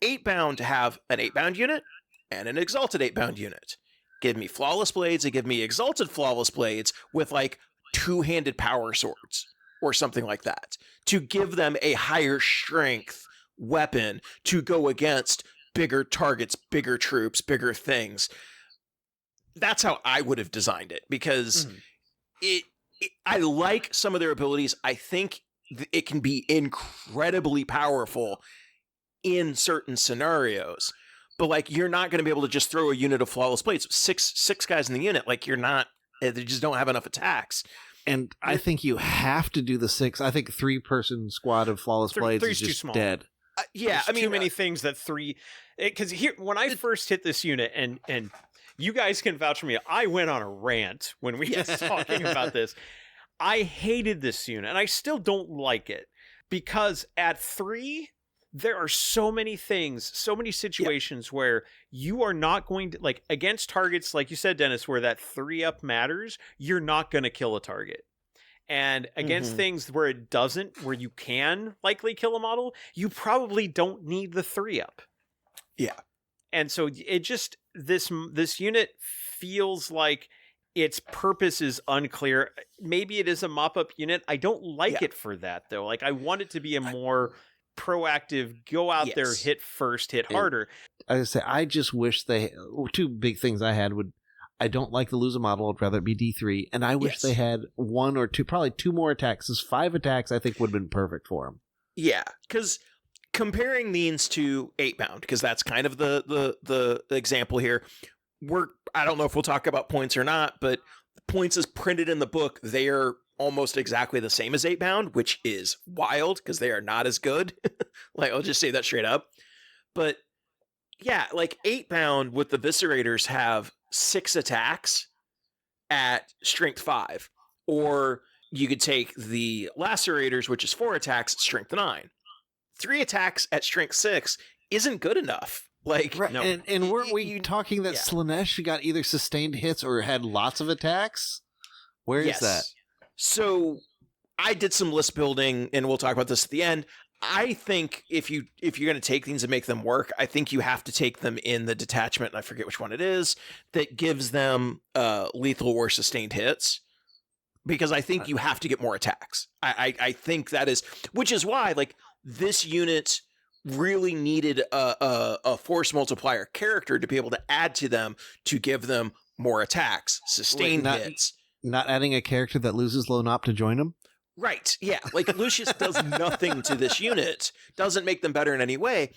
8-bound to have an 8-bound unit and an exalted 8-bound unit. Give me flawless blades and give me exalted flawless blades with like 2-handed power swords or something like that to give them a higher strength weapon to go against bigger targets, bigger troops, bigger things. That's how I would have designed it, because I like some of their abilities. I think it can be incredibly powerful in certain scenarios, but like, you're not going to be able to just throw a unit of flawless blades. Six guys in the unit, like, they just don't have enough attacks. And I think you have to do the 6. I think 3-person squad of flawless blades is just small. Dead. Yeah, I mean, too many things that 3. Because here, when I first hit this unit, and you guys can vouch for me, I went on a rant when we were talking about this. I hated this unit, and I still don't like it, because at 3, there are so many things, so many situations where you are not going to, like, against targets, like you said, Dennis, where that 3-up matters, you're not going to kill a target. And against things where it doesn't, where you can likely kill a model, you probably don't need the 3-up. Yeah. And so it just, this unit feels like its purpose is unclear. Maybe it is a mop-up unit. I don't like it for that, though. Like, I want it to be a more proactive, go out there, hit first, hit harder. I say, I just wish they, 2 big things I had would, I don't like the lose a model. I'd rather it be D3. And I wish they had 1 or 2, probably 2 more attacks. This 5 attacks, I think, would have been perfect for them. Yeah, because comparing these to 8-bound, because that's kind of the example here. I don't know if we'll talk about points or not, but points as printed in the book, they are almost exactly the same as 8-bound, which is wild because they are not as good. Like, I'll just say that straight up. But yeah, like 8-bound with the Viscerators have 6 attacks at strength 5, or you could take the Lacerators, which is 4 attacks at strength 9. 3 attacks at strength 6 isn't good enough. Like, right. no. And weren't we talking that Slaanesh got either sustained hits or had lots of attacks? Where is that? So I did some list building, and we'll talk about this at the end. I think if you're going to take things and make them work, I think you have to take them in the detachment, and I forget which one it is, that gives them lethal or sustained hits, because I think you have to get more attacks. I think that is, which is why, like, this unit really needed a force multiplier character to be able to add to them to give them more attacks, sustained hits. Not adding a character that loses low nop to join him? Right, yeah. Like, Lucius does nothing to this unit, doesn't make them better in any way.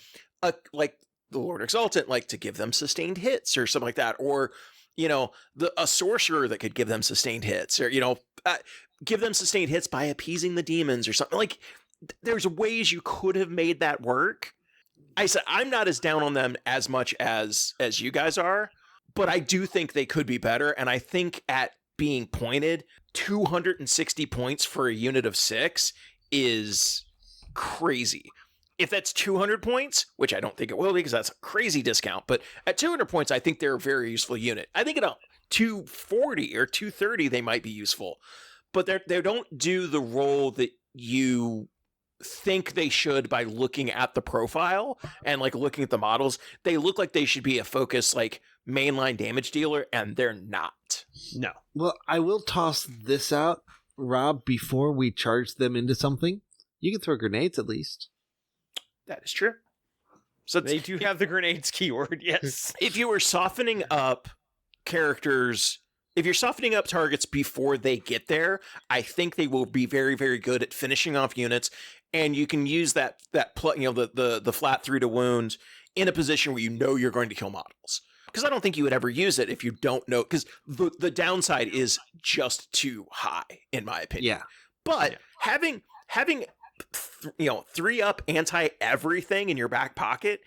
Like the Lord Exaltant, like, to give them sustained hits or something like that. Or, a sorcerer that could give them sustained hits, or, give them sustained hits by appeasing the demons or something. Like, there's ways you could have made that work. I said, I'm not as down on them as much as you guys are, but I do think they could be better. And I think at being pointed, 260 points for a unit of 6 is crazy. If that's 200 points, which I don't think it will be because that's a crazy discount, but at 200 points, I think they're a very useful unit. I think at 240 or 230, they might be useful, but they don't do the role that you think they should by looking at the profile and like looking at the models. They look like they should be a focused like mainline damage dealer, and they're not. No. Well, I will toss this out, Rob, before we charge them into something. You can throw grenades at least. That is true. So They do have the grenades keyword, yes. if you were softening up characters, if you're softening up targets before they get there, I think they will be very, very good at finishing off units, and you can use the flat 3 to wound in a position where you know you're going to kill models. Because I don't think you would ever use it if you don't know, because the downside is just too high, in my opinion. Yeah. But having 3 up anti everything in your back pocket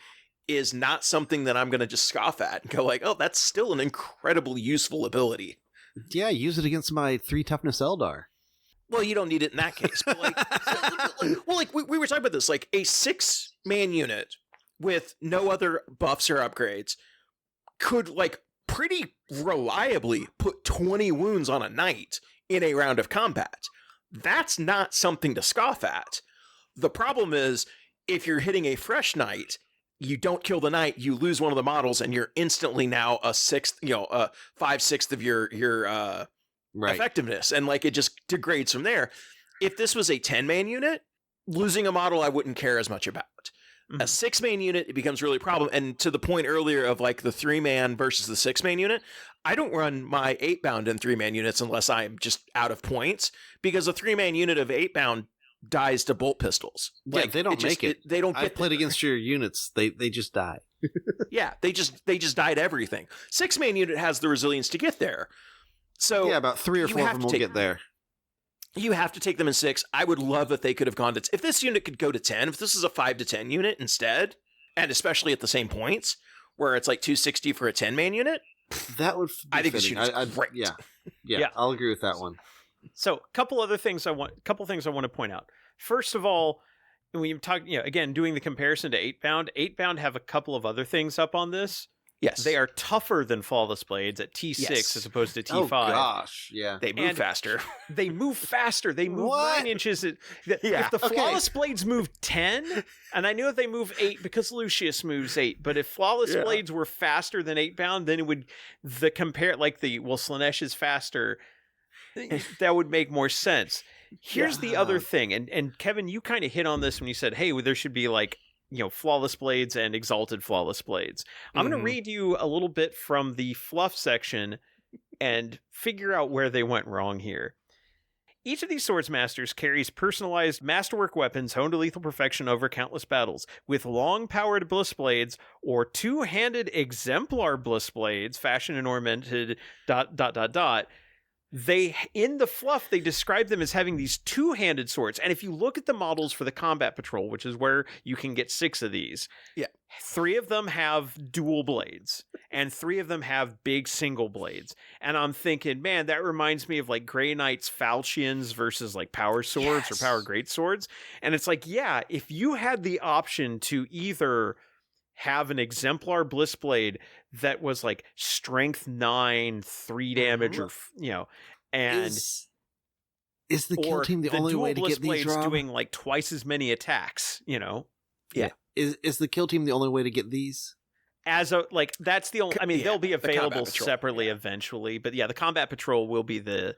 is not something that I'm going to just scoff at and go like, oh, that's still an incredibly useful ability. Yeah, use it against my 3 toughness Eldar. Well, you don't need it in that case. But we were talking about this, like a 6-man unit with no other buffs or upgrades could like pretty reliably put 20 wounds on a knight in a round of combat. That's not something to scoff at. The problem is if you're hitting a fresh knight, you don't kill the knight, you lose one of the models, and you're instantly now a 5/6 of your effectiveness, and like it just degrades from there. If this was a 10-man unit, losing a model I wouldn't care as much about. A 6-man unit, it becomes really a problem. And to the point earlier of like the 3-man versus the 6-man unit, I don't run my 8-bound in 3-man units unless I'm just out of points, because a 3-man unit of 8-bound dies to bolt pistols. Like, yeah, they don't make it. They don't get I've played against your units. They just die. Yeah, they just died everything. 6-man unit has the resilience to get there. So yeah, about 3 or 4 of them will get there. You have to take them in 6. I would love if they could have gone to... If this unit could go to 10, if this is a 5 to 10 unit instead, and especially at the same points, where it's like 260 for a 10-man unit, that would be I think this unit's great. Yeah, I'll agree with that one. So, a couple things I want to point out. First of all, when you talk, again, doing the comparison to 8-bound, 8-bound have a couple of other things up on this. Yes. They are tougher than Flawless Blades at T6 as opposed to T5. Oh, gosh. Yeah. They move faster. They move faster. They move 9 inches. If the Flawless Blades move 10, and I knew if they move 8 because Lucius moves 8, but if Flawless Blades were faster than 8-bound, then it would, Slaanesh is faster, that would make more sense. Here's the other thing, and Kevin, you kind of hit on this when you said, hey, there should be like, Flawless Blades and Exalted Flawless Blades. I'm going to read you a little bit from the fluff section and figure out where they went wrong here. Each of these Swords Masters carries personalized masterwork weapons honed to lethal perfection over countless battles, with long-powered Bliss Blades or two-handed exemplar Bliss Blades, fashioned and ornamented ... They, in the fluff, they describe them as having these two-handed swords. And if you look at the models for the Combat Patrol, which is where you can get 6 of these, 3 of them have dual blades, and 3 of them have big single blades. And I'm thinking, man, that reminds me of like Grey Knight's falchions versus like power swords or power great swords. And it's like, yeah, if you had the option to either have an exemplar Bliss Blade that was like strength 9, 3 damage, or and is the kill team the only way to get these, Rob? Doing like twice as many attacks, Is the kill team the only way to get these? That's the only. I mean, they'll be available separately eventually, but the Combat Patrol will be the.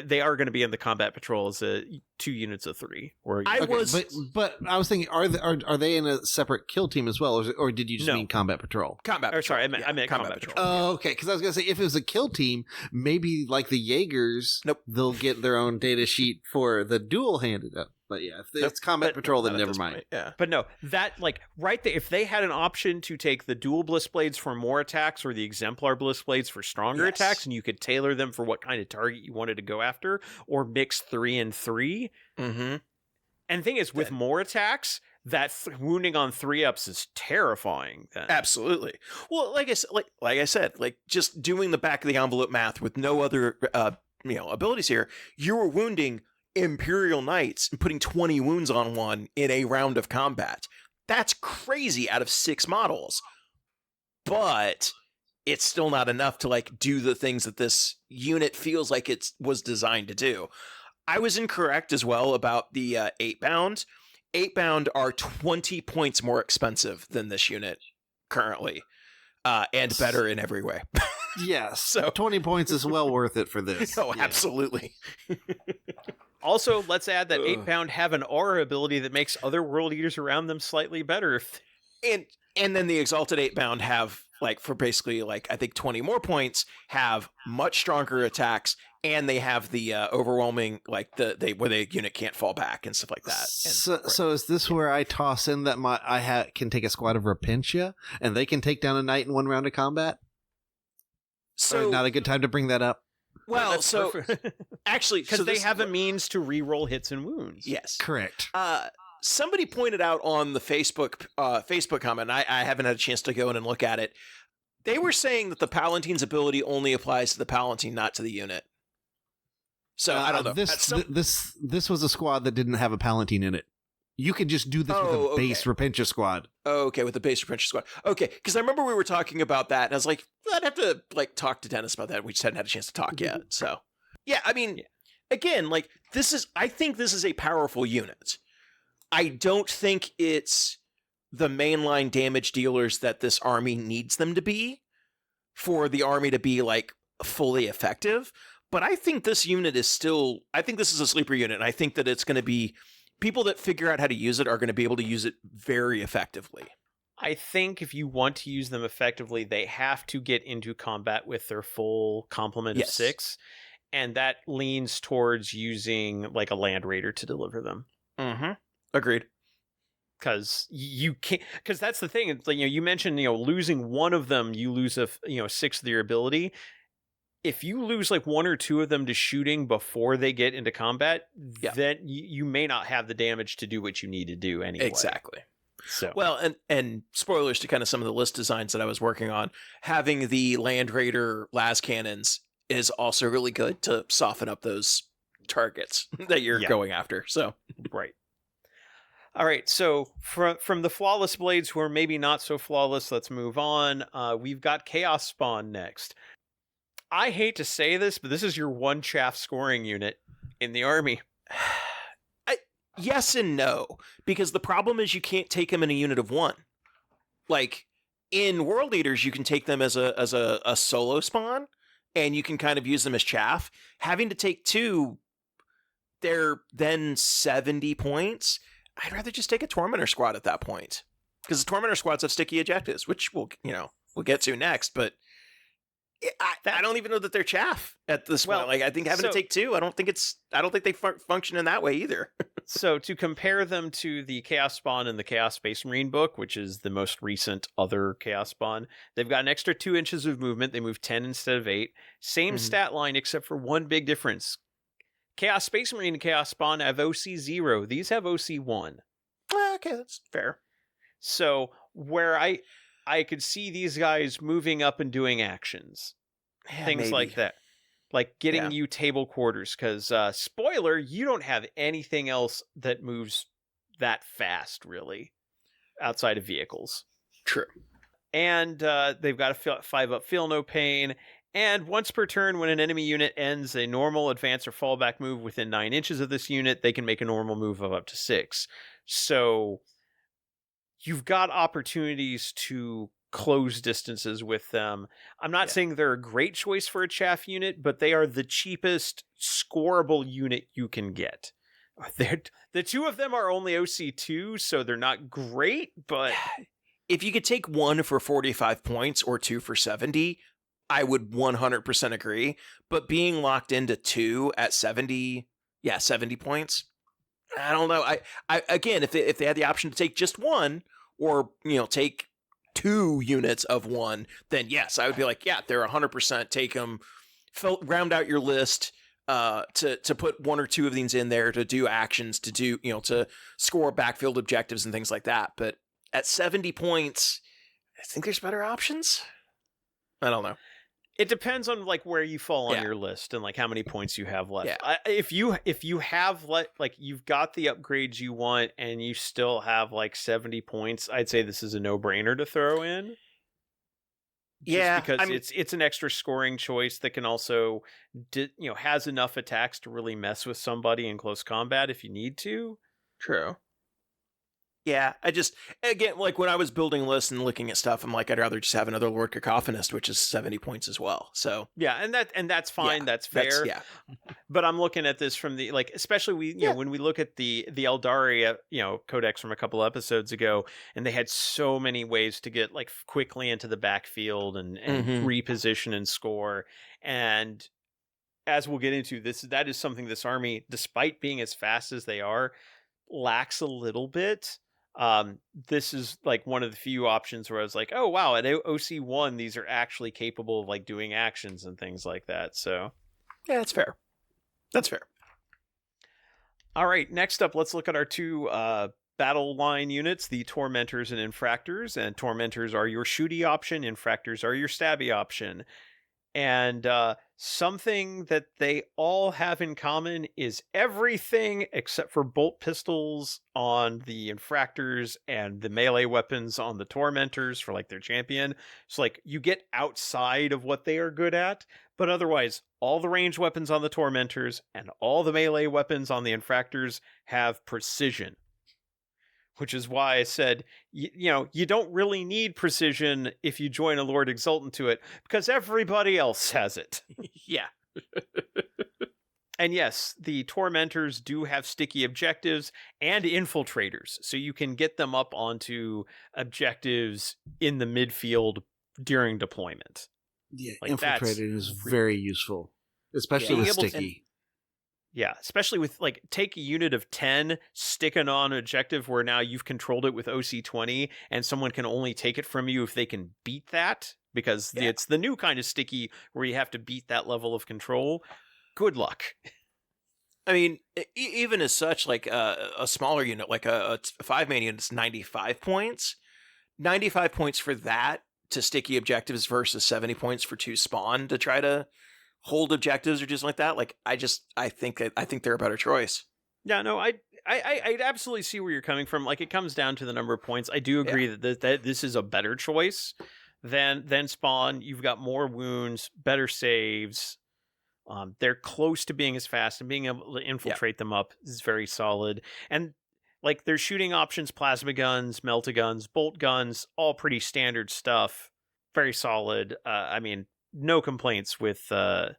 They are going to be in the Combat Patrol as 2 units of 3. But I was thinking, are they in a separate kill team as well, or did you just mean Combat Patrol? Combat Patrol. Sorry, I meant Combat Patrol. Oh, okay. Because I was going to say, if it was a kill team, maybe like the Jaegers, they'll get their own data sheet for the dual-handed up. But yeah, if it's Combat Patrol, then never mind. Yeah. But no, that right there, if they had an option to take the dual Bliss Blades for more attacks or the exemplar Bliss Blades for stronger attacks, and you could tailor them for what kind of target you wanted to go after, or mix 3 and 3. Mm-hmm. And the thing is, with more attacks, that wounding on 3-ups is terrifying. Then. Absolutely. Well, like I said, just doing the back of the envelope math with no other abilities here, you were wounding Imperial Knights and putting 20 wounds on one in a round of combat. That's crazy out of 6 models. But it's still not enough to do the things that this unit feels like it was designed to do. I was incorrect as well about the 8-bound. 8-bound are 20 points more expensive than this unit currently, and better in every way. Yes, so 20 points is well worth it for this. Oh, absolutely. Also, let's add that 8-pound have an aura ability that makes other world eaters around them slightly better. And then the Exalted 8-pound have, like, for basically, like, I think 20 more points, have much stronger attacks, and they have the overwhelming, like, where the unit can't fall back and stuff like that. So is this where I toss in that I can take a squad of Repentia, and they can take down a knight in one round of combat? So, not a good time to bring that up. Well, so actually, because they have a means to re-roll hits and wounds. Yes, correct. Somebody pointed out on the Facebook comment. I haven't had a chance to go in and look at it. They were saying that the Palatine's ability only applies to the Palatine, not to the unit. So I don't know. This was a squad that didn't have a Palatine in it. You could just do this with a base Repentia squad. Okay, with the base Repentia squad. Okay, because I remember we were talking about that, and I was like, I'd have to like talk to Dennis about that. We just hadn't had a chance to talk yet. So yeah, I mean, again, like I think this is a powerful unit. I don't think it's the mainline damage dealers that this army needs them to be for the army to be like fully effective. But I think this unit is still, I think this is a sleeper unit. And I think that it's going to be, people that figure out how to use it are going to be able to use it very effectively. I think if you want to use them effectively, they have to get into combat with their full complement of 6. And that leans towards using like a Land Raider to deliver them. Mm-hmm. Agreed. Because you can't. Because that's the thing. It's like, you mentioned losing one of them, you lose a 6th of your ability. If you lose like 1 or 2 of them to shooting before they get into combat, then you may not have the damage to do what you need to do anyway. Exactly. So well, and spoilers to kind of some of the list designs that I was working on. Having the Land Raider las cannons is also really good to soften up those targets that you're going after. So right. All right, so from the flawless blades who are maybe not so flawless, let's move on. We've got Chaos Spawn next. I hate to say this, but this is your one chaff scoring unit in the army. Yes and no, because the problem is you can't take them in a unit of 1. Like in World Eaters, you can take them as a solo spawn, and you can kind of use them as chaff. Having to take 2, they're then 70 points. I'd rather just take a Tormentor squad at that point, because the Tormentor squads have sticky objectives, which we'll get to next. But I don't even know that they're chaff at this point. Like I think having to take 2, I don't think they function in that way either. So to compare them to the Chaos Spawn in the Chaos Space Marine book, which is the most recent other Chaos Spawn, they've got an extra 2 inches of movement. They move 10 instead of 8. Same stat line, except for one big difference. Chaos Space Marine and Chaos Spawn have OC 0. These have OC 1. Okay, that's fair. So where I could see these guys moving up and doing actions. Things like that. Like getting you table quarters. Because, spoiler, you don't have anything else that moves that fast, really, outside of vehicles. True. And they've got a 5-up Feel No Pain. And once per turn, when an enemy unit ends a normal advance or fallback move within 9 inches of this unit, they can make a normal move of up to 6. So you've got opportunities to close distances with them. I'm not saying they're a great choice for a chaff unit, but they are the cheapest scoreable unit you can get. The 2 of them are only OC2, so they're not great, but if you could take 1 for 45 points or 2 for 70, I would 100% agree. But being locked into 2 at 70 points, I don't know. I again, if they had the option to take just 1 or take 2 units of 1, then yes, I would be like, yeah, they're 100%. Take them, round out your list to put 1 or 2 of these in there to do actions, to do to score backfield objectives and things like that. But at 70 points, I think there's better options. I don't know. It depends on like where you fall on your list and like how many points you have left. Yeah. If you have like you've got the upgrades you want and you still have like 70 points, I'd say this is a no-brainer to throw in. Just because it's an extra scoring choice that can also has enough attacks to really mess with somebody in close combat if you need to. True. Yeah, I just, again, like when I was building lists and looking at stuff, I'm like, I'd rather just have another Lord Cacophonist, which is 70 points as well. So yeah, and that's fine. That's fair. But I'm looking at this from the like, especially when we look at the Eldaria codex from a couple episodes ago, and they had so many ways to get like quickly into the backfield and reposition and score. And as we'll get into this, that is something this army, despite being as fast as they are, lacks a little bit. This is like one of the few options where I was like, oh wow, at OC1 these are actually capable of like doing actions and things like that. So yeah, that's fair. That's fair. All right, next up, let's look at our two battle line units, the Tormentors and Infractors. And Tormentors are your shooty option, Infractors are your stabby option. And something that they all have in common is everything except for bolt pistols on the Infractors and the melee weapons on the Tormentors for like their champion. So like you get outside of what they are good at, but otherwise all the ranged weapons on the Tormentors and all the melee weapons on the Infractors have precision. Which is why I said, you don't really need precision if you join a Lord Exultant to it, because everybody else has it. Yeah. And yes, the Tormentors do have sticky objectives and infiltrators, so you can get them up onto objectives in the midfield during deployment. Yeah, like infiltrating is very useful, especially with sticky. Yeah, especially with like take a unit of 10, stick it on an objective where now you've controlled it with OC20 and someone can only take it from you if they can beat that, because it's the new kind of sticky where you have to beat that level of control. Good luck. I mean, even as such, like a smaller unit, like a 5-man unit, it's 95 points. 95 points for that to sticky objectives versus 70 points for 2 spawn to try to hold objectives or just like that. Like I think they're a better choice. Yeah, no, I absolutely see where you're coming from. Like it comes down to the number of points. I do agree that this is a better choice than spawn. You've got more wounds, better saves. They're close to being as fast, and being able to infiltrate them up is very solid. And like their shooting options, plasma guns, melta-guns, bolt guns, all pretty standard stuff. Very solid. I mean, no complaints with the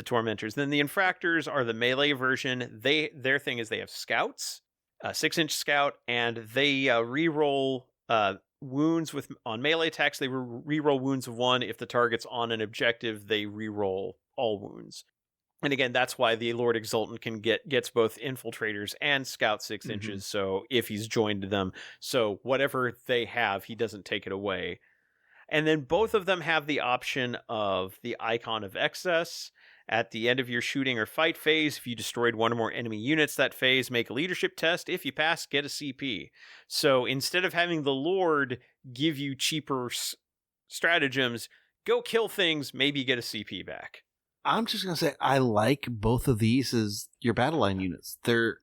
Tormentors. Then the Infractors are the melee version. Their thing is they have scouts, 6-inch scout, and they reroll wounds on melee attacks. They reroll wounds of 1. If the target's on an objective, they reroll all wounds. And again, that's why the Lord Exultant gets both infiltrators and scout 6 inches. So if he's joined them, so whatever they have, he doesn't take it away. And then both of them have the option of the Icon of Excess. At the end of your shooting or fight phase, if you destroyed one or more enemy units that phase, make a leadership test. If you pass, get a CP. So instead of having the Lord give you cheaper stratagems, go kill things, maybe get a CP back. I'm just going to say I like both of these as your battle line units. They're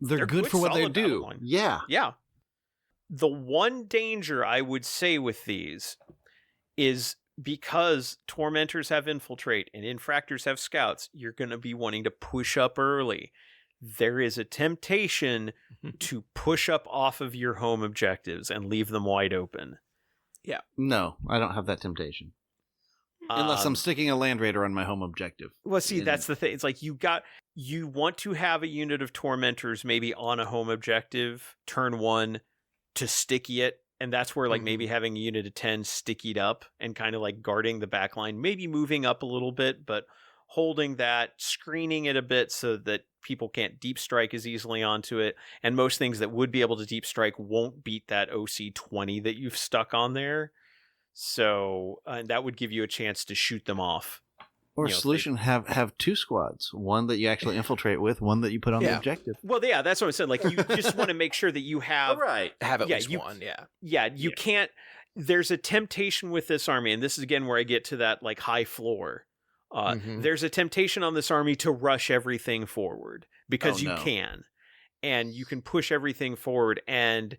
good for what they do. Yeah. Yeah. The one danger I would say with these is because Tormentors have Infiltrate and Infractors have Scouts, you're going to be wanting to push up early. There is a temptation to push up off of your home objectives and leave them wide open. Yeah. No, I don't have that temptation. Unless I'm sticking a Land Raider on my home objective. Well, see, that's the thing. It's like you want to have a unit of Tormentors maybe on a home objective, turn 1, to sticky it. And that's where like maybe having a unit of 10 stickied up and kind of like guarding the back line, maybe moving up a little bit, but holding that, screening it a bit so that people can't deep strike as easily onto it. And most things that would be able to deep strike won't beat that OC20 that you've stuck on there. So that would give you a chance to shoot them off. Or solution, have 2 squads. One that you actually infiltrate with, one that you put on the objective. Well, yeah, that's what I said. Like, you just want to make sure that you have... Have at least one, Yeah, you can't... There's a temptation with this army, and this is, again, where I get to that, like, high floor. There's a temptation on this army to rush everything forward, because you can. And you can push everything forward, and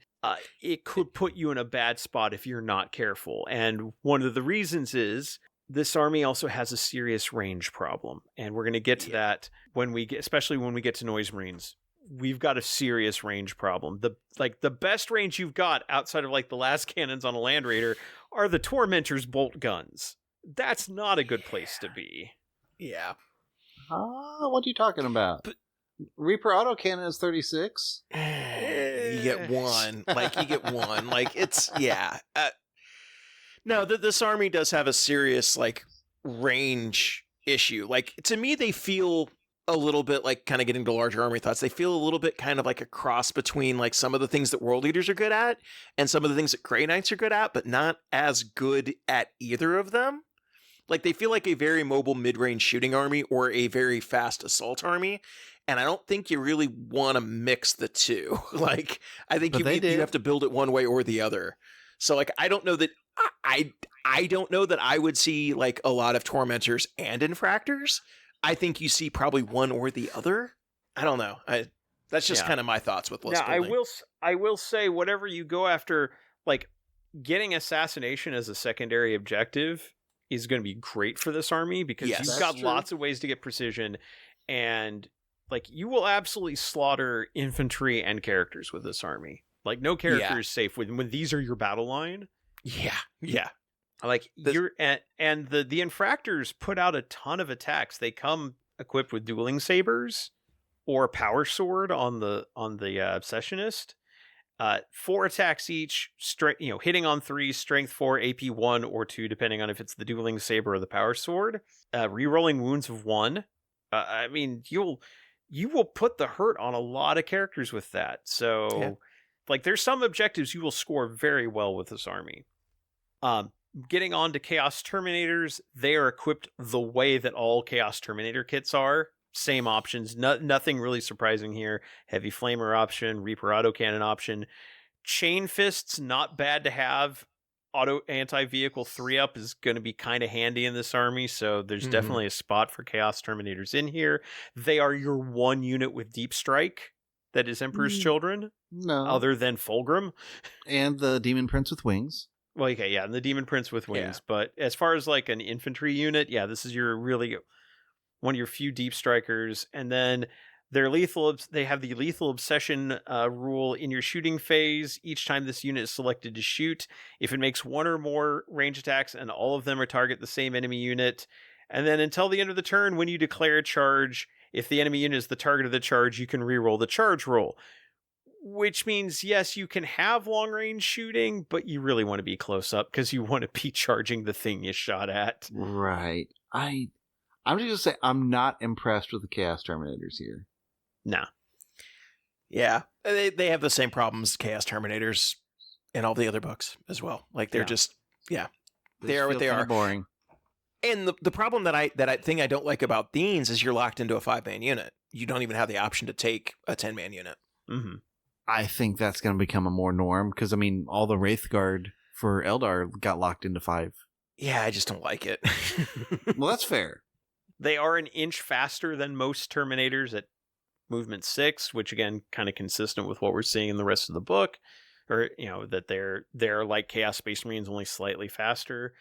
it could put you in a bad spot if you're not careful. And one of the reasons is... this army also has a serious range problem, and we're going to get to that especially when we get to Noise Marines. We've got a serious range problem. The best range you've got outside of like the last cannons on a Land Raider are the Tormentors' bolt guns. That's not a good place to be. Yeah. What are you talking about? Reaper autocannon is 36. You get one. Like, you get one. Like, it's, yeah. No, this army does have a serious, like, range issue. Like, to me, they feel a little bit like, kind of getting to larger army thoughts, they feel a little bit kind of like a cross between, like, some of the things that World Leaders are good at and some of the things that Grey Knights are good at, but not as good at either of them. Like, they feel like a very mobile mid-range shooting army or a very fast assault army. And I don't think you really want to mix the two. Like, I think you have to build it one way or the other. So, like, I don't know that I don't know that I would see, like, a lot of Tormentors and Infractors. I think you see probably one or the other. I don't know. That's just kind of my thoughts with list building. I will say, whatever you go after, like, getting assassination as a secondary objective is going to be great for this army, because you've got lots of ways to get precision, and, like, you will absolutely slaughter infantry and characters with this army. Like, no character is safe when these are your battle line. Yeah. Like, the Infractors put out a ton of attacks. They come equipped with dueling sabers or power sword on the Obsessionist. 4 attacks each, hitting on 3, strength 4, AP 1 or 2, depending on if it's the dueling saber or the power sword. Rerolling wounds of 1. I mean, you will put the hurt on a lot of characters with that. So, like, there's some objectives you will score very well with this army. Getting on to Chaos Terminators, they are equipped the way that all Chaos Terminator kits are. Same options, nothing really surprising here. Heavy Flamer option, Reaper autocannon option. Chain Fists, not bad to have. Auto anti-vehicle 3-up is going to be kind of handy in this army, so there's definitely a spot for Chaos Terminators in here. They are your one unit with Deep Strike that is Emperor's Children. No. Other than Fulgrim. And the Demon Prince with wings. Well, okay, yeah, and the Demon Prince with wings. Yeah. But as far as, like, an infantry unit, this is your really one of your few Deep Strikers. And then they're lethal. They have the lethal obsession rule in your shooting phase. Each time this unit is selected to shoot, if it makes 1 or more range attacks and all of them are target the same enemy unit, and then until the end of the turn, when you declare a charge, if the enemy unit is the target of the charge, you can reroll the charge roll. Which means, yes, you can have long-range shooting, but you really want to be close up because you want to be charging the thing you shot at. Right. I'm just going to say I'm not impressed with the Chaos Terminators here. Nah. Yeah. They have the same problems Chaos Terminators in all the other books as well. Like, they're just, they are what they are. Boring. And the problem that I don't like about Deans is you're locked into a 5-man unit. You don't even have the option to take a 10-man unit. Mm-hmm. I think that's going to become a more norm, because, I mean, all the Wraithguard for Eldar got locked into 5. Yeah, I just don't like it. Well, that's fair. They are an inch faster than most Terminators at movement 6, which, again, kind of consistent with what we're seeing in the rest of the book, or, that they're like Chaos Space Marines, only slightly faster.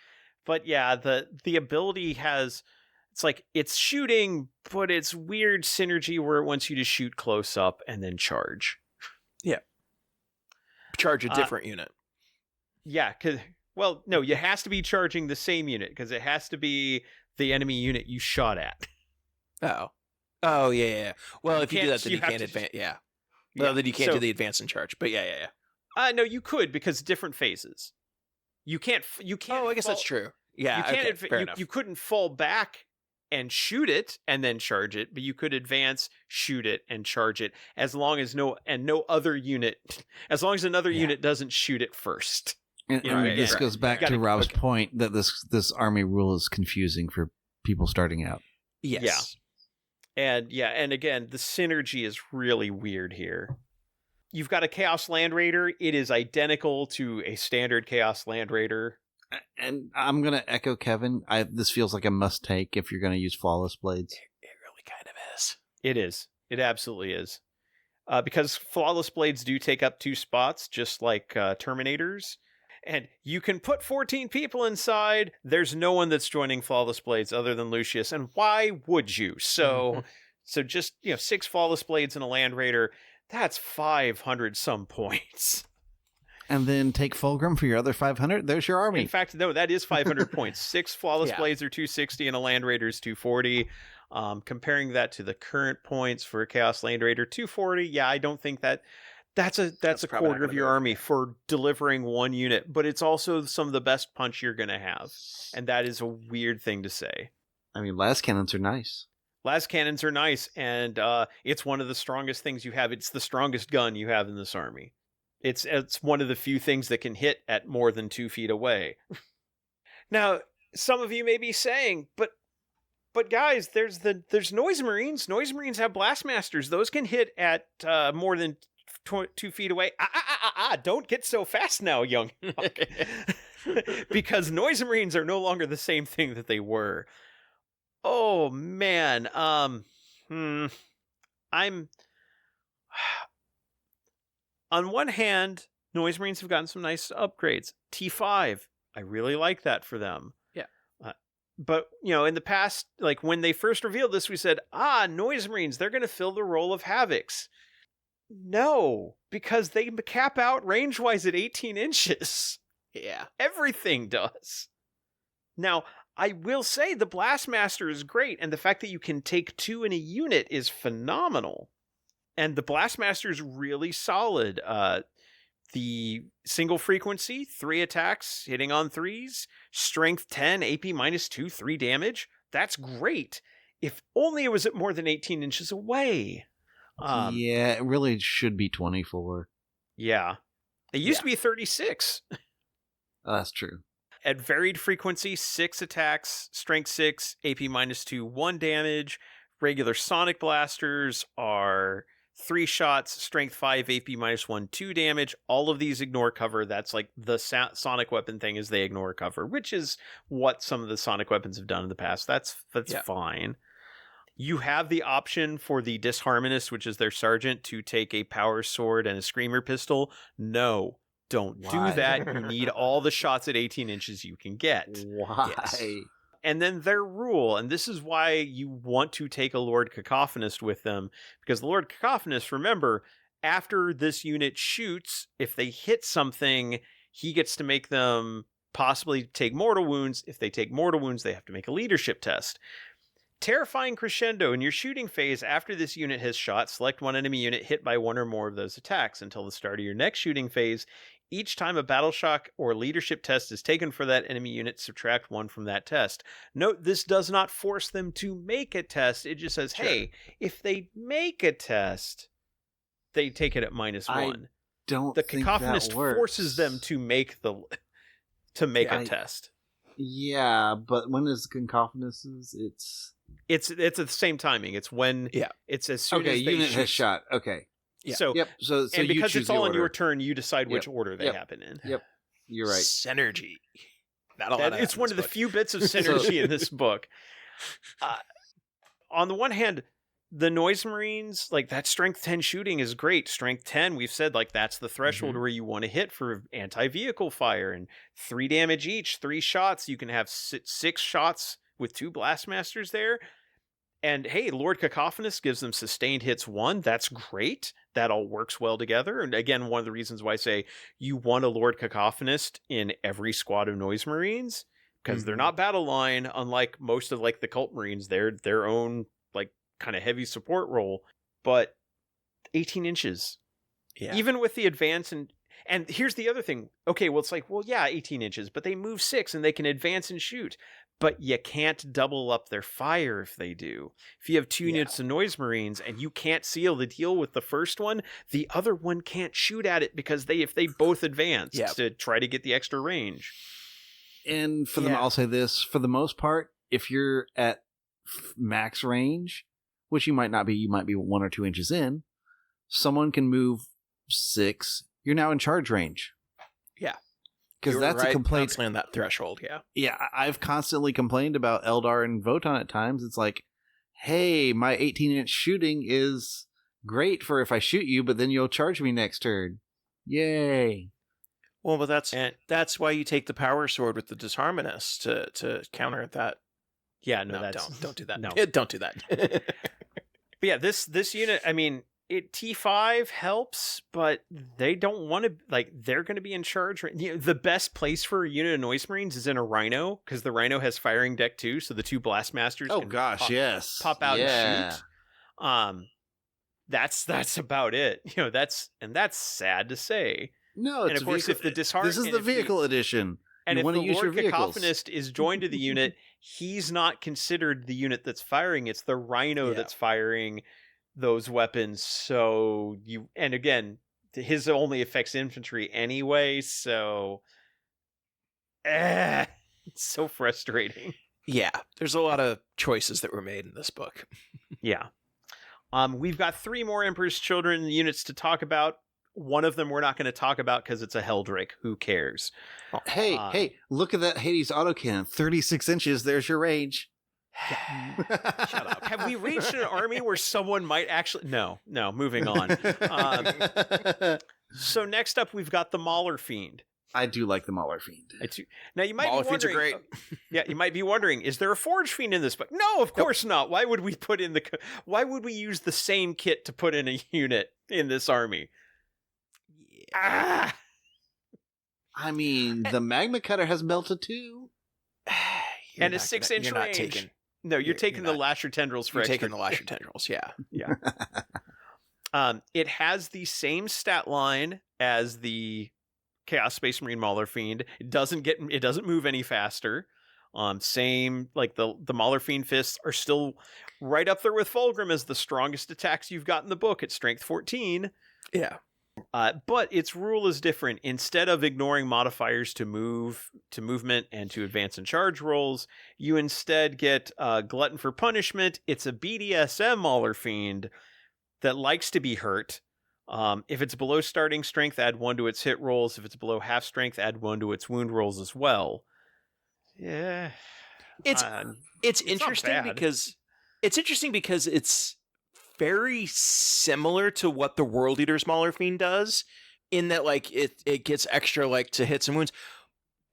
But yeah, the ability has, it's like, it's shooting, but it's weird synergy where it wants you to shoot close up and then charge. Yeah. Charge a different unit. Yeah, no, it has to be charging the same unit, because it has to be the enemy unit you shot at. Oh, yeah. Well, if you do that, then you can't advance. Yeah. Well, then you can't do the advance and charge. But yeah. No, you could, because different phases. You can't. Oh, I guess that's true. Yeah. You can't. Fair enough. You couldn't fall back and shoot it and then charge it, but you could advance, shoot it, and charge it, as long as another unit doesn't shoot it first. And this goes back to Rob's point that this army rule is confusing for people starting out. Yes. Yeah. And again, the synergy is really weird here. You've got a Chaos Land Raider. It is identical to a standard Chaos Land Raider. And I'm going to echo Kevin. This feels like a must-take if you're going to use Flawless Blades. It really kind of is. It is. It absolutely is. Because Flawless Blades do take up 2 spots, just like Terminators. And you can put 14 people inside. There's no one that's joining Flawless Blades other than Lucius. And why would you? So just, 6 Flawless Blades and a Land Raider, that's 500 some points. And then take Fulgrim for your other 500. There's your army. In fact, no, that is 500 points. 6 Flawless Blades are 260 and a Land Raider is 240. Comparing that to the current points for Chaos Land Raider 240, yeah, I don't think that's a That's probably not quarter of gonna your move, army yeah. for delivering one unit, but it's also some of the best punch you're going to have. And that is a weird thing to say. I mean, las cannons are nice. Las cannons are nice, and it's one of the strongest things you have. It's the strongest gun you have in this army. It's one of the few things that can hit at more than 2 feet away. Now, some of you may be saying, but guys, there's Noise Marines. Noise Marines have Blastmasters. Those can hit at more than 2 feet away. Don't get so fast now, young. Because Noise Marines are no longer the same thing that they were. Oh man. I'm on one hand, Noise Marines have gotten some nice upgrades. T5, I really like that for them. Yeah. But, in the past, like when they first revealed this, we said, Noise Marines, they're going to fill the role of Havocs. No, because they cap out range-wise at 18 inches. Yeah. Everything does. Now, I will say the Blastmaster is great, and the fact that you can take 2 in a unit is phenomenal. And the Blastmaster is really solid. The single frequency, 3 attacks, hitting on 3s, strength 10, AP -2, 3 damage. That's great. If only it was at more than 18 inches away. Yeah, it really should be 24. Yeah. It used to be 36. Oh, that's true. At varied frequency, 6 attacks, strength 6, AP -2, 1 damage. Regular sonic blasters are 3 shots, strength 5, AP -1, 2 damage. All of these ignore cover. That's like the sonic weapon thing is they ignore cover, which is what some of the sonic weapons have done in the past. That's fine. You have the option for the Disharmonist, which is their sergeant, to take a power sword and a screamer pistol. No, don't do that. You need all the shots at 18 inches you can get. Why? Yes. And then their rule, and this is why you want to take a Lord Cacophonist with them, because the Lord Cacophonist, remember, after this unit shoots, if they hit something, he gets to make them possibly take mortal wounds. If they take mortal wounds, they have to make a leadership test. Terrifying crescendo in your shooting phase. After this unit has shot, select one enemy unit hit by one or more of those attacks until the start of your next shooting phase. Each time a battle shock or leadership test is taken for that enemy unit, subtract 1 from that test. Note, this does not force them to make a test. It just says, hey, if they make a test, they take it at -1. The Cacophonist forces them to make a test. Yeah, but when is the Cacophonist? It's at the same timing. It's when it's as soon as they unit shoot. has shot. Okay. Yeah. So and because it's all on your turn, you decide which order they happen in. Yep. You're right. Synergy. It's one of the few bits of synergy in this book. On the one hand, the Noise Marines, like that strength 10 shooting is great. Strength 10, we've said, like that's the threshold where you want to hit for anti-vehicle fire, and 3 damage each, 3 shots. You can have 6 shots with 2 Blastmasters there. And hey, Lord Cacophonist gives them sustained hits 1. That's great. That all works well together. And again, one of the reasons why I say you want a Lord Cacophonist in every squad of Noise Marines, because they're not battle line, unlike most of like the Cult Marines. They're their own like kind of heavy support role. But 18 inches. Yeah. Even with the advance and here's the other thing. Okay, well, it's like, well, yeah, 18 inches, but they move 6 and they can advance and shoot. But you can't double up their fire if they do. If you have 2 units of Noise Marines and you can't seal the deal with the first one, the other one can't shoot at it because if they both advance to try to get the extra range. And for them, I'll say this, for the most part, if you're at max range, which you might not be, you might be 1 or 2 inches in, someone can move 6. You're now in charge range. Yeah. Because that's a complaint. Constantly on that threshold, Yeah, I've constantly complained about Eldar and Votann at times. It's like, hey, my 18-inch shooting is great for if I shoot you, but then you'll charge me next turn. Yay. Well, but that's why you take the power sword with the Disharmonist to counter that. Yeah, no, don't do that. No. Don't do that. But yeah, this unit, I mean, T5 helps, but they don't want to, like, they're going to be in charge. The best place for a unit of Noise Marines is in a Rhino, because the Rhino has firing deck too, so the 2 Blastmasters Oh can gosh, yes. pop out and shoot. That's about it. That's sad to say. No, and of course, if the dishearten, this is the vehicle edition. And if the Lord Cacophonist is joined to the unit, he's not considered the unit that's firing. It's the Rhino that's firing those weapons. So and again, his only affects infantry anyway. So, it's so frustrating. Yeah, there's a lot of choices that were made in this book. Yeah. We've got 3 more Emperor's Children units to talk about. One of them we're not going to talk about because it's a Heldrake. Who cares? Hey, look at that Hades autocannon. 36 inches. There's your range. Shut up. Have we reached an army where someone might actually... No, moving on. So next up, we've got the Mauler Fiend. I do like the Mauler Fiend. Now, you might Mauler be Fiends are wondering... great. Yeah, you might be wondering, is there a Forge Fiend in this book? No, of course not. Why would we Why would we use the same kit to put in a unit in this army? Ah! I mean, the Magma Cutter has melted too. And a 6-inch range. No, you're taking the Lasher Tendrils for extra. You're taking the Lasher Tendrils, yeah. Yeah. It has the same stat line as the Chaos Space Marine Mauler Fiend. It doesn't move any faster. Same, like the Mauler Fiend fists are still right up there with Fulgrim as the strongest attacks you've got in the book at strength 14. Yeah. But its rule is different. Instead of ignoring modifiers to movement and to advance and charge rolls, you instead get Glutton for Punishment. It's a BDSM Mauler Fiend that likes to be hurt. If it's below starting strength, add 1 to its hit rolls. If it's below half strength, add 1 to its wound rolls as well. Yeah, it's interesting because it's very similar to what the World Eater's Mauler Fiend does, in that like it gets extra like to hits and wounds.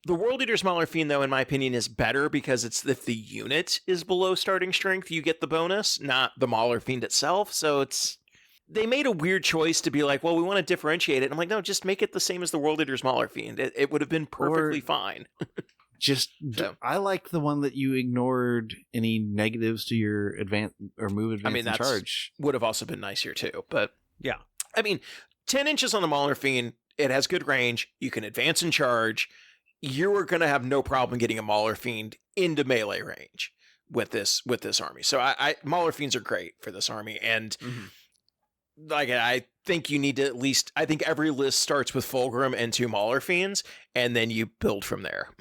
The World Eater's Mauler Fiend, though, in my opinion, is better because it's if the unit is below starting strength, you get the bonus, not the Mauler Fiend itself. So they made a weird choice to be like, well, we want to differentiate it. And I'm like, no, just make it the same as the World Eater's Mauler Fiend. It would have been perfectly fine. I like the one that you ignored any negatives to your advance or move advance and charge. Would have also been nice here too, but yeah. I mean, 10 inches on the Mauler Fiend, it has good range. You can advance and charge. You're going to have no problem getting a Mauler Fiend into melee range with this army. So Mauler Fiends are great for this army, and like I think you need to I think every list starts with Fulgrim and 2 Mauler Fiends, and then you build from there.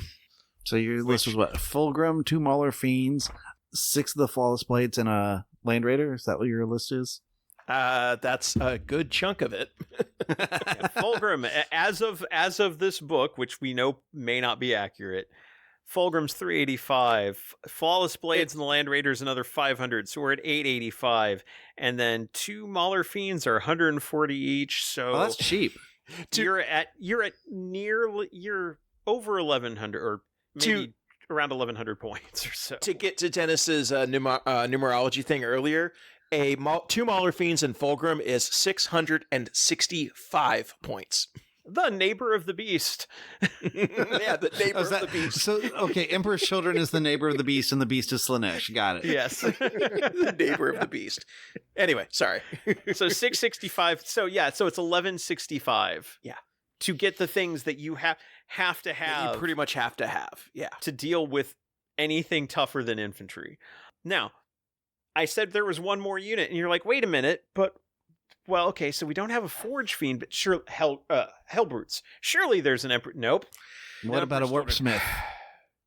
So your list was what? Fulgrim, 2 Mauler Fiends, 6 of the Flawless Blades, and a Land Raider? Is that what your list is? That's a good chunk of it. Fulgrim, as of this book, which we know may not be accurate, Fulgrim's 385. Flawless Blades and the Land Raiders another 500, so we're at 885. And then 2 Mauler Fiends are 140 each. So that's cheap. You're over 1,100, or maybe around 1,100 points or so. To get to Dennis's numerology thing earlier, 2 Mauler Fiends and Fulgrim is 665 points. The neighbor of the beast. Yeah, the neighbor of the beast. So, okay, Emperor's Children is the neighbor of the beast, and the beast is Slaanesh. Got it. Yes. The neighbor of the beast. Anyway, sorry. So 665. So it's 1165. Yeah. To get the things that you have to have. You pretty much have to have. Yeah. To deal with anything tougher than infantry. Now, I said there was one more unit, and you're like, wait a minute, but... Well, okay, so we don't have a Forge Fiend, but sure, Hellbrutes. Surely there's an Emperor. Nope. What about a Warp Smith?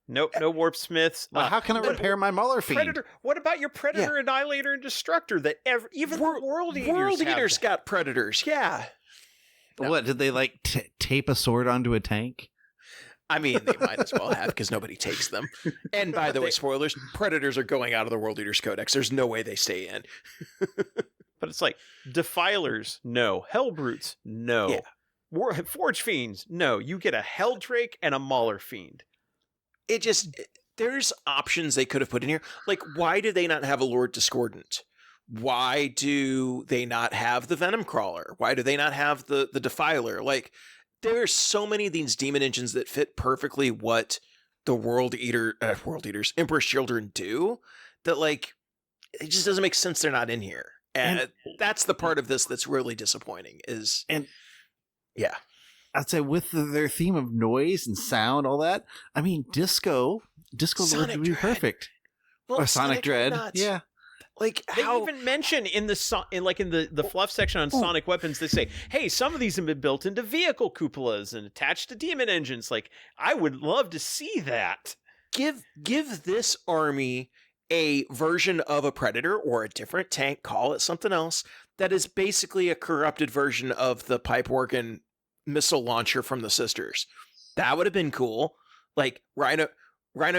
Nope, no Warp Smiths. Well, how can I repair my Mauler Fiend? Predator. What about your Predator, Annihilator, and Destructor? That even the World Eaters got Predators. Yeah. No. What did they like tape a sword onto a tank? I mean, they might as well have, because nobody takes them. And by the way, spoilers: Predators are going out of the World Eaters Codex. There's no way they stay in. But it's like, Defilers, no. Hellbrutes, no. Yeah. Forge Fiends, no. You get a Helldrake and a Mauler Fiend. There's options they could have put in here. Like, why did they not have a Lord Discordant? why do they not have the Venom Crawler? Why do they not have the Defiler? Like, there's so many of these demon engines that fit perfectly what the World Eaters, Emperor's Children do, that, like, it just doesn't make sense they're not in here. And that's the part of this that's really disappointing yeah. I'd say with their theme of noise and sound, all that, I mean, Disco Sonic would be Dread. perfect. Well, Or Sonic Dread. Nuts. Yeah. Like, They how... even mention in the fluff section on sonic weapons, they say, hey, some of these have been built into vehicle cupolas and attached to demon engines. Like, I would love to see that. Give this army a version of a Predator or a different tank, call it something else, that is basically a corrupted version of the pipe organ missile launcher from the Sisters. That would have been cool. Like, Rhino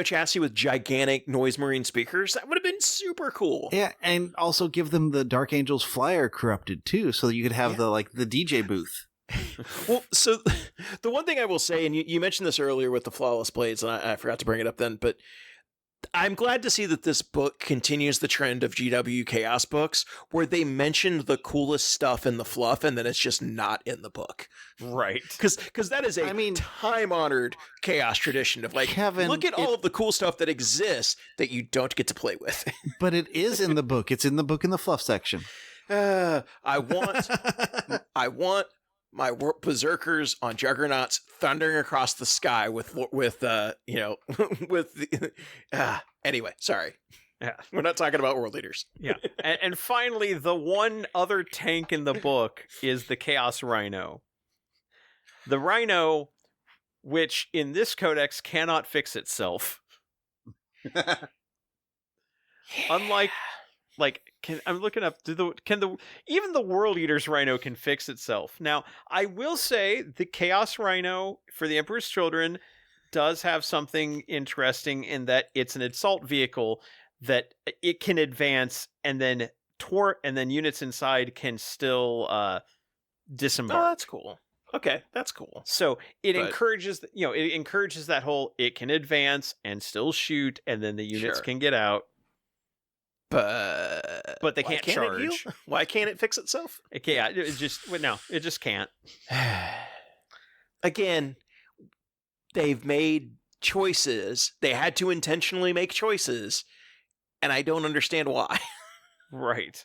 chassis with gigantic Noise Marine speakers. That would have been super cool. Yeah, and also give them the Dark Angels flyer corrupted too, so that you could have the DJ booth. Well, so the one thing I will say, and you mentioned this earlier with the Flawless Blades, and I forgot to bring it up then, but I'm glad to see that this book continues the trend of GW Chaos books where they mention the coolest stuff in the fluff and then it's just not in the book. Right. Because that is a time-honored Chaos tradition of, like, Kevin, look at all of the cool stuff that exists that you don't get to play with. But it is in the book. It's in the book in the fluff section. I want my berserkers on juggernauts thundering across the sky with anyway, sorry. Yeah. We're not talking about world leaders. Yeah. And finally, the one other tank in the book is the Chaos Rhino. The Rhino, which in this codex cannot fix itself. Unlike, I'm looking up, even the World Eaters Rhino can fix itself. Now, I will say the Chaos Rhino for the Emperor's Children does have something interesting in that it's an assault vehicle that it can advance and then units inside can still disembark. Oh, that's cool. Okay, that's cool. So it encourages that whole, it can advance and still shoot, and then the units can get out. But they can't charge. Why can't it fix itself? It just can't. Again, they've made choices. They had to intentionally make choices, and I don't understand why. Right.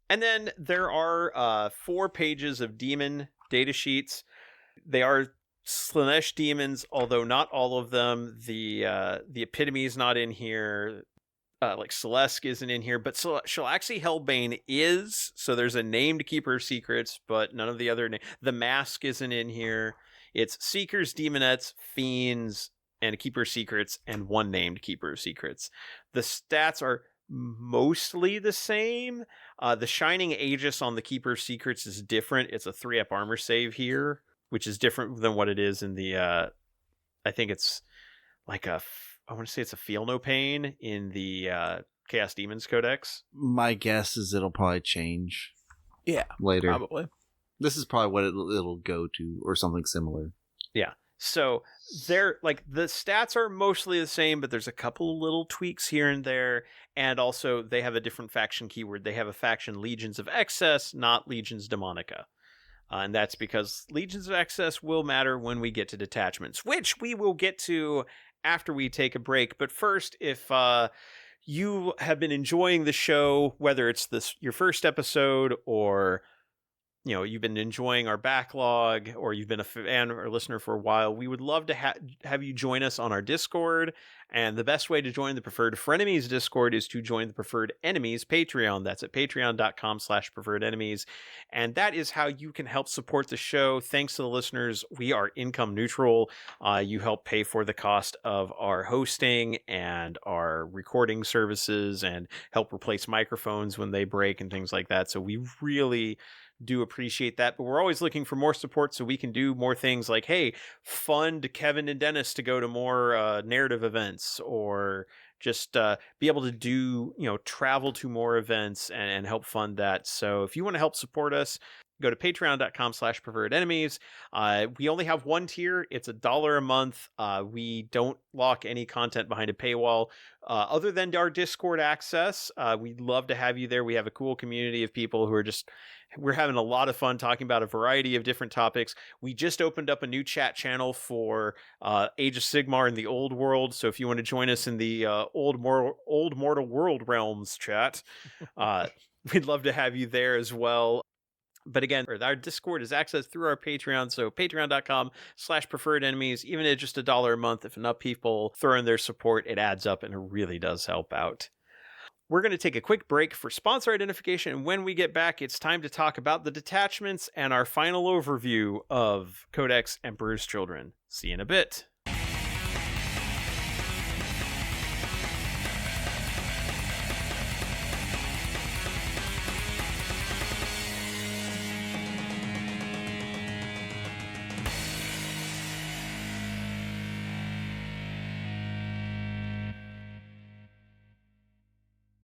And then there are 4 pages of demon data sheets. They are Slaanesh demons, although not all of them. The epitome is not in here. Like Celesk isn't in here, but Shalaxi Hellbane is. So there's a named Keeper of Secrets, but none of the other The Mask isn't in here. It's Seekers, Demonettes, Fiends, and Keeper of Secrets, and one named Keeper of Secrets. The stats are mostly the same. The Shining Aegis on the Keeper of Secrets is different. It's a 3-up armor save here, which is different than what it is in the I think it's like I want to say it's a Feel No Pain in the Chaos Demons Codex. My guess is it'll probably change. Yeah, later. Probably. This is probably what it'll go to, or something similar. Yeah. So they're like, the stats are mostly the same, but there's a couple little tweaks here and there. And also they have a different faction keyword. They have a faction Legions of Excess, not Legions Demonica. And that's because Legions of Excess will matter when we get to detachments, which we will get to after we take a break. But first, if you have been enjoying the show, whether it's your first episode, or you've been enjoying our backlog, or you've been a fan or listener for a while, we would love to have you join us on our Discord. And the best way to join the Preferred Frenemies Discord is to join the Preferred Enemies Patreon. That's at patreon.com/preferred enemies. And that is how you can help support the show. Thanks to the listeners, we are income neutral. You help pay for the cost of our hosting and our recording services, and help replace microphones when they break and things like that. So we really do appreciate that, but we're always looking for more support so we can do more things like, hey, fund Kevin and Dennis to go to more narrative events, or just be able to do, travel to more events and help fund that. So if you want to help support us, go to patreon.com/preferred enemies. We only have one tier. It's $1 a month. We don't lock any content behind a paywall other than our Discord access. We'd love to have you there. We have a cool community of people who are we're having a lot of fun talking about a variety of different topics. We just opened up a new chat channel for Age of Sigmar in the Old World. So if you want to join us in the Old Mortal World Realms chat, we'd love to have you there as well. But again, our Discord is accessed through our Patreon, so patreon.com/preferred enemies. Even at just $1 a month, if enough people throw in their support, it adds up and it really does help out. We're going to take a quick break for sponsor identification, and when we get back, it's time to talk about the detachments and our final overview of Codex Emperor's Children. See you in a bit.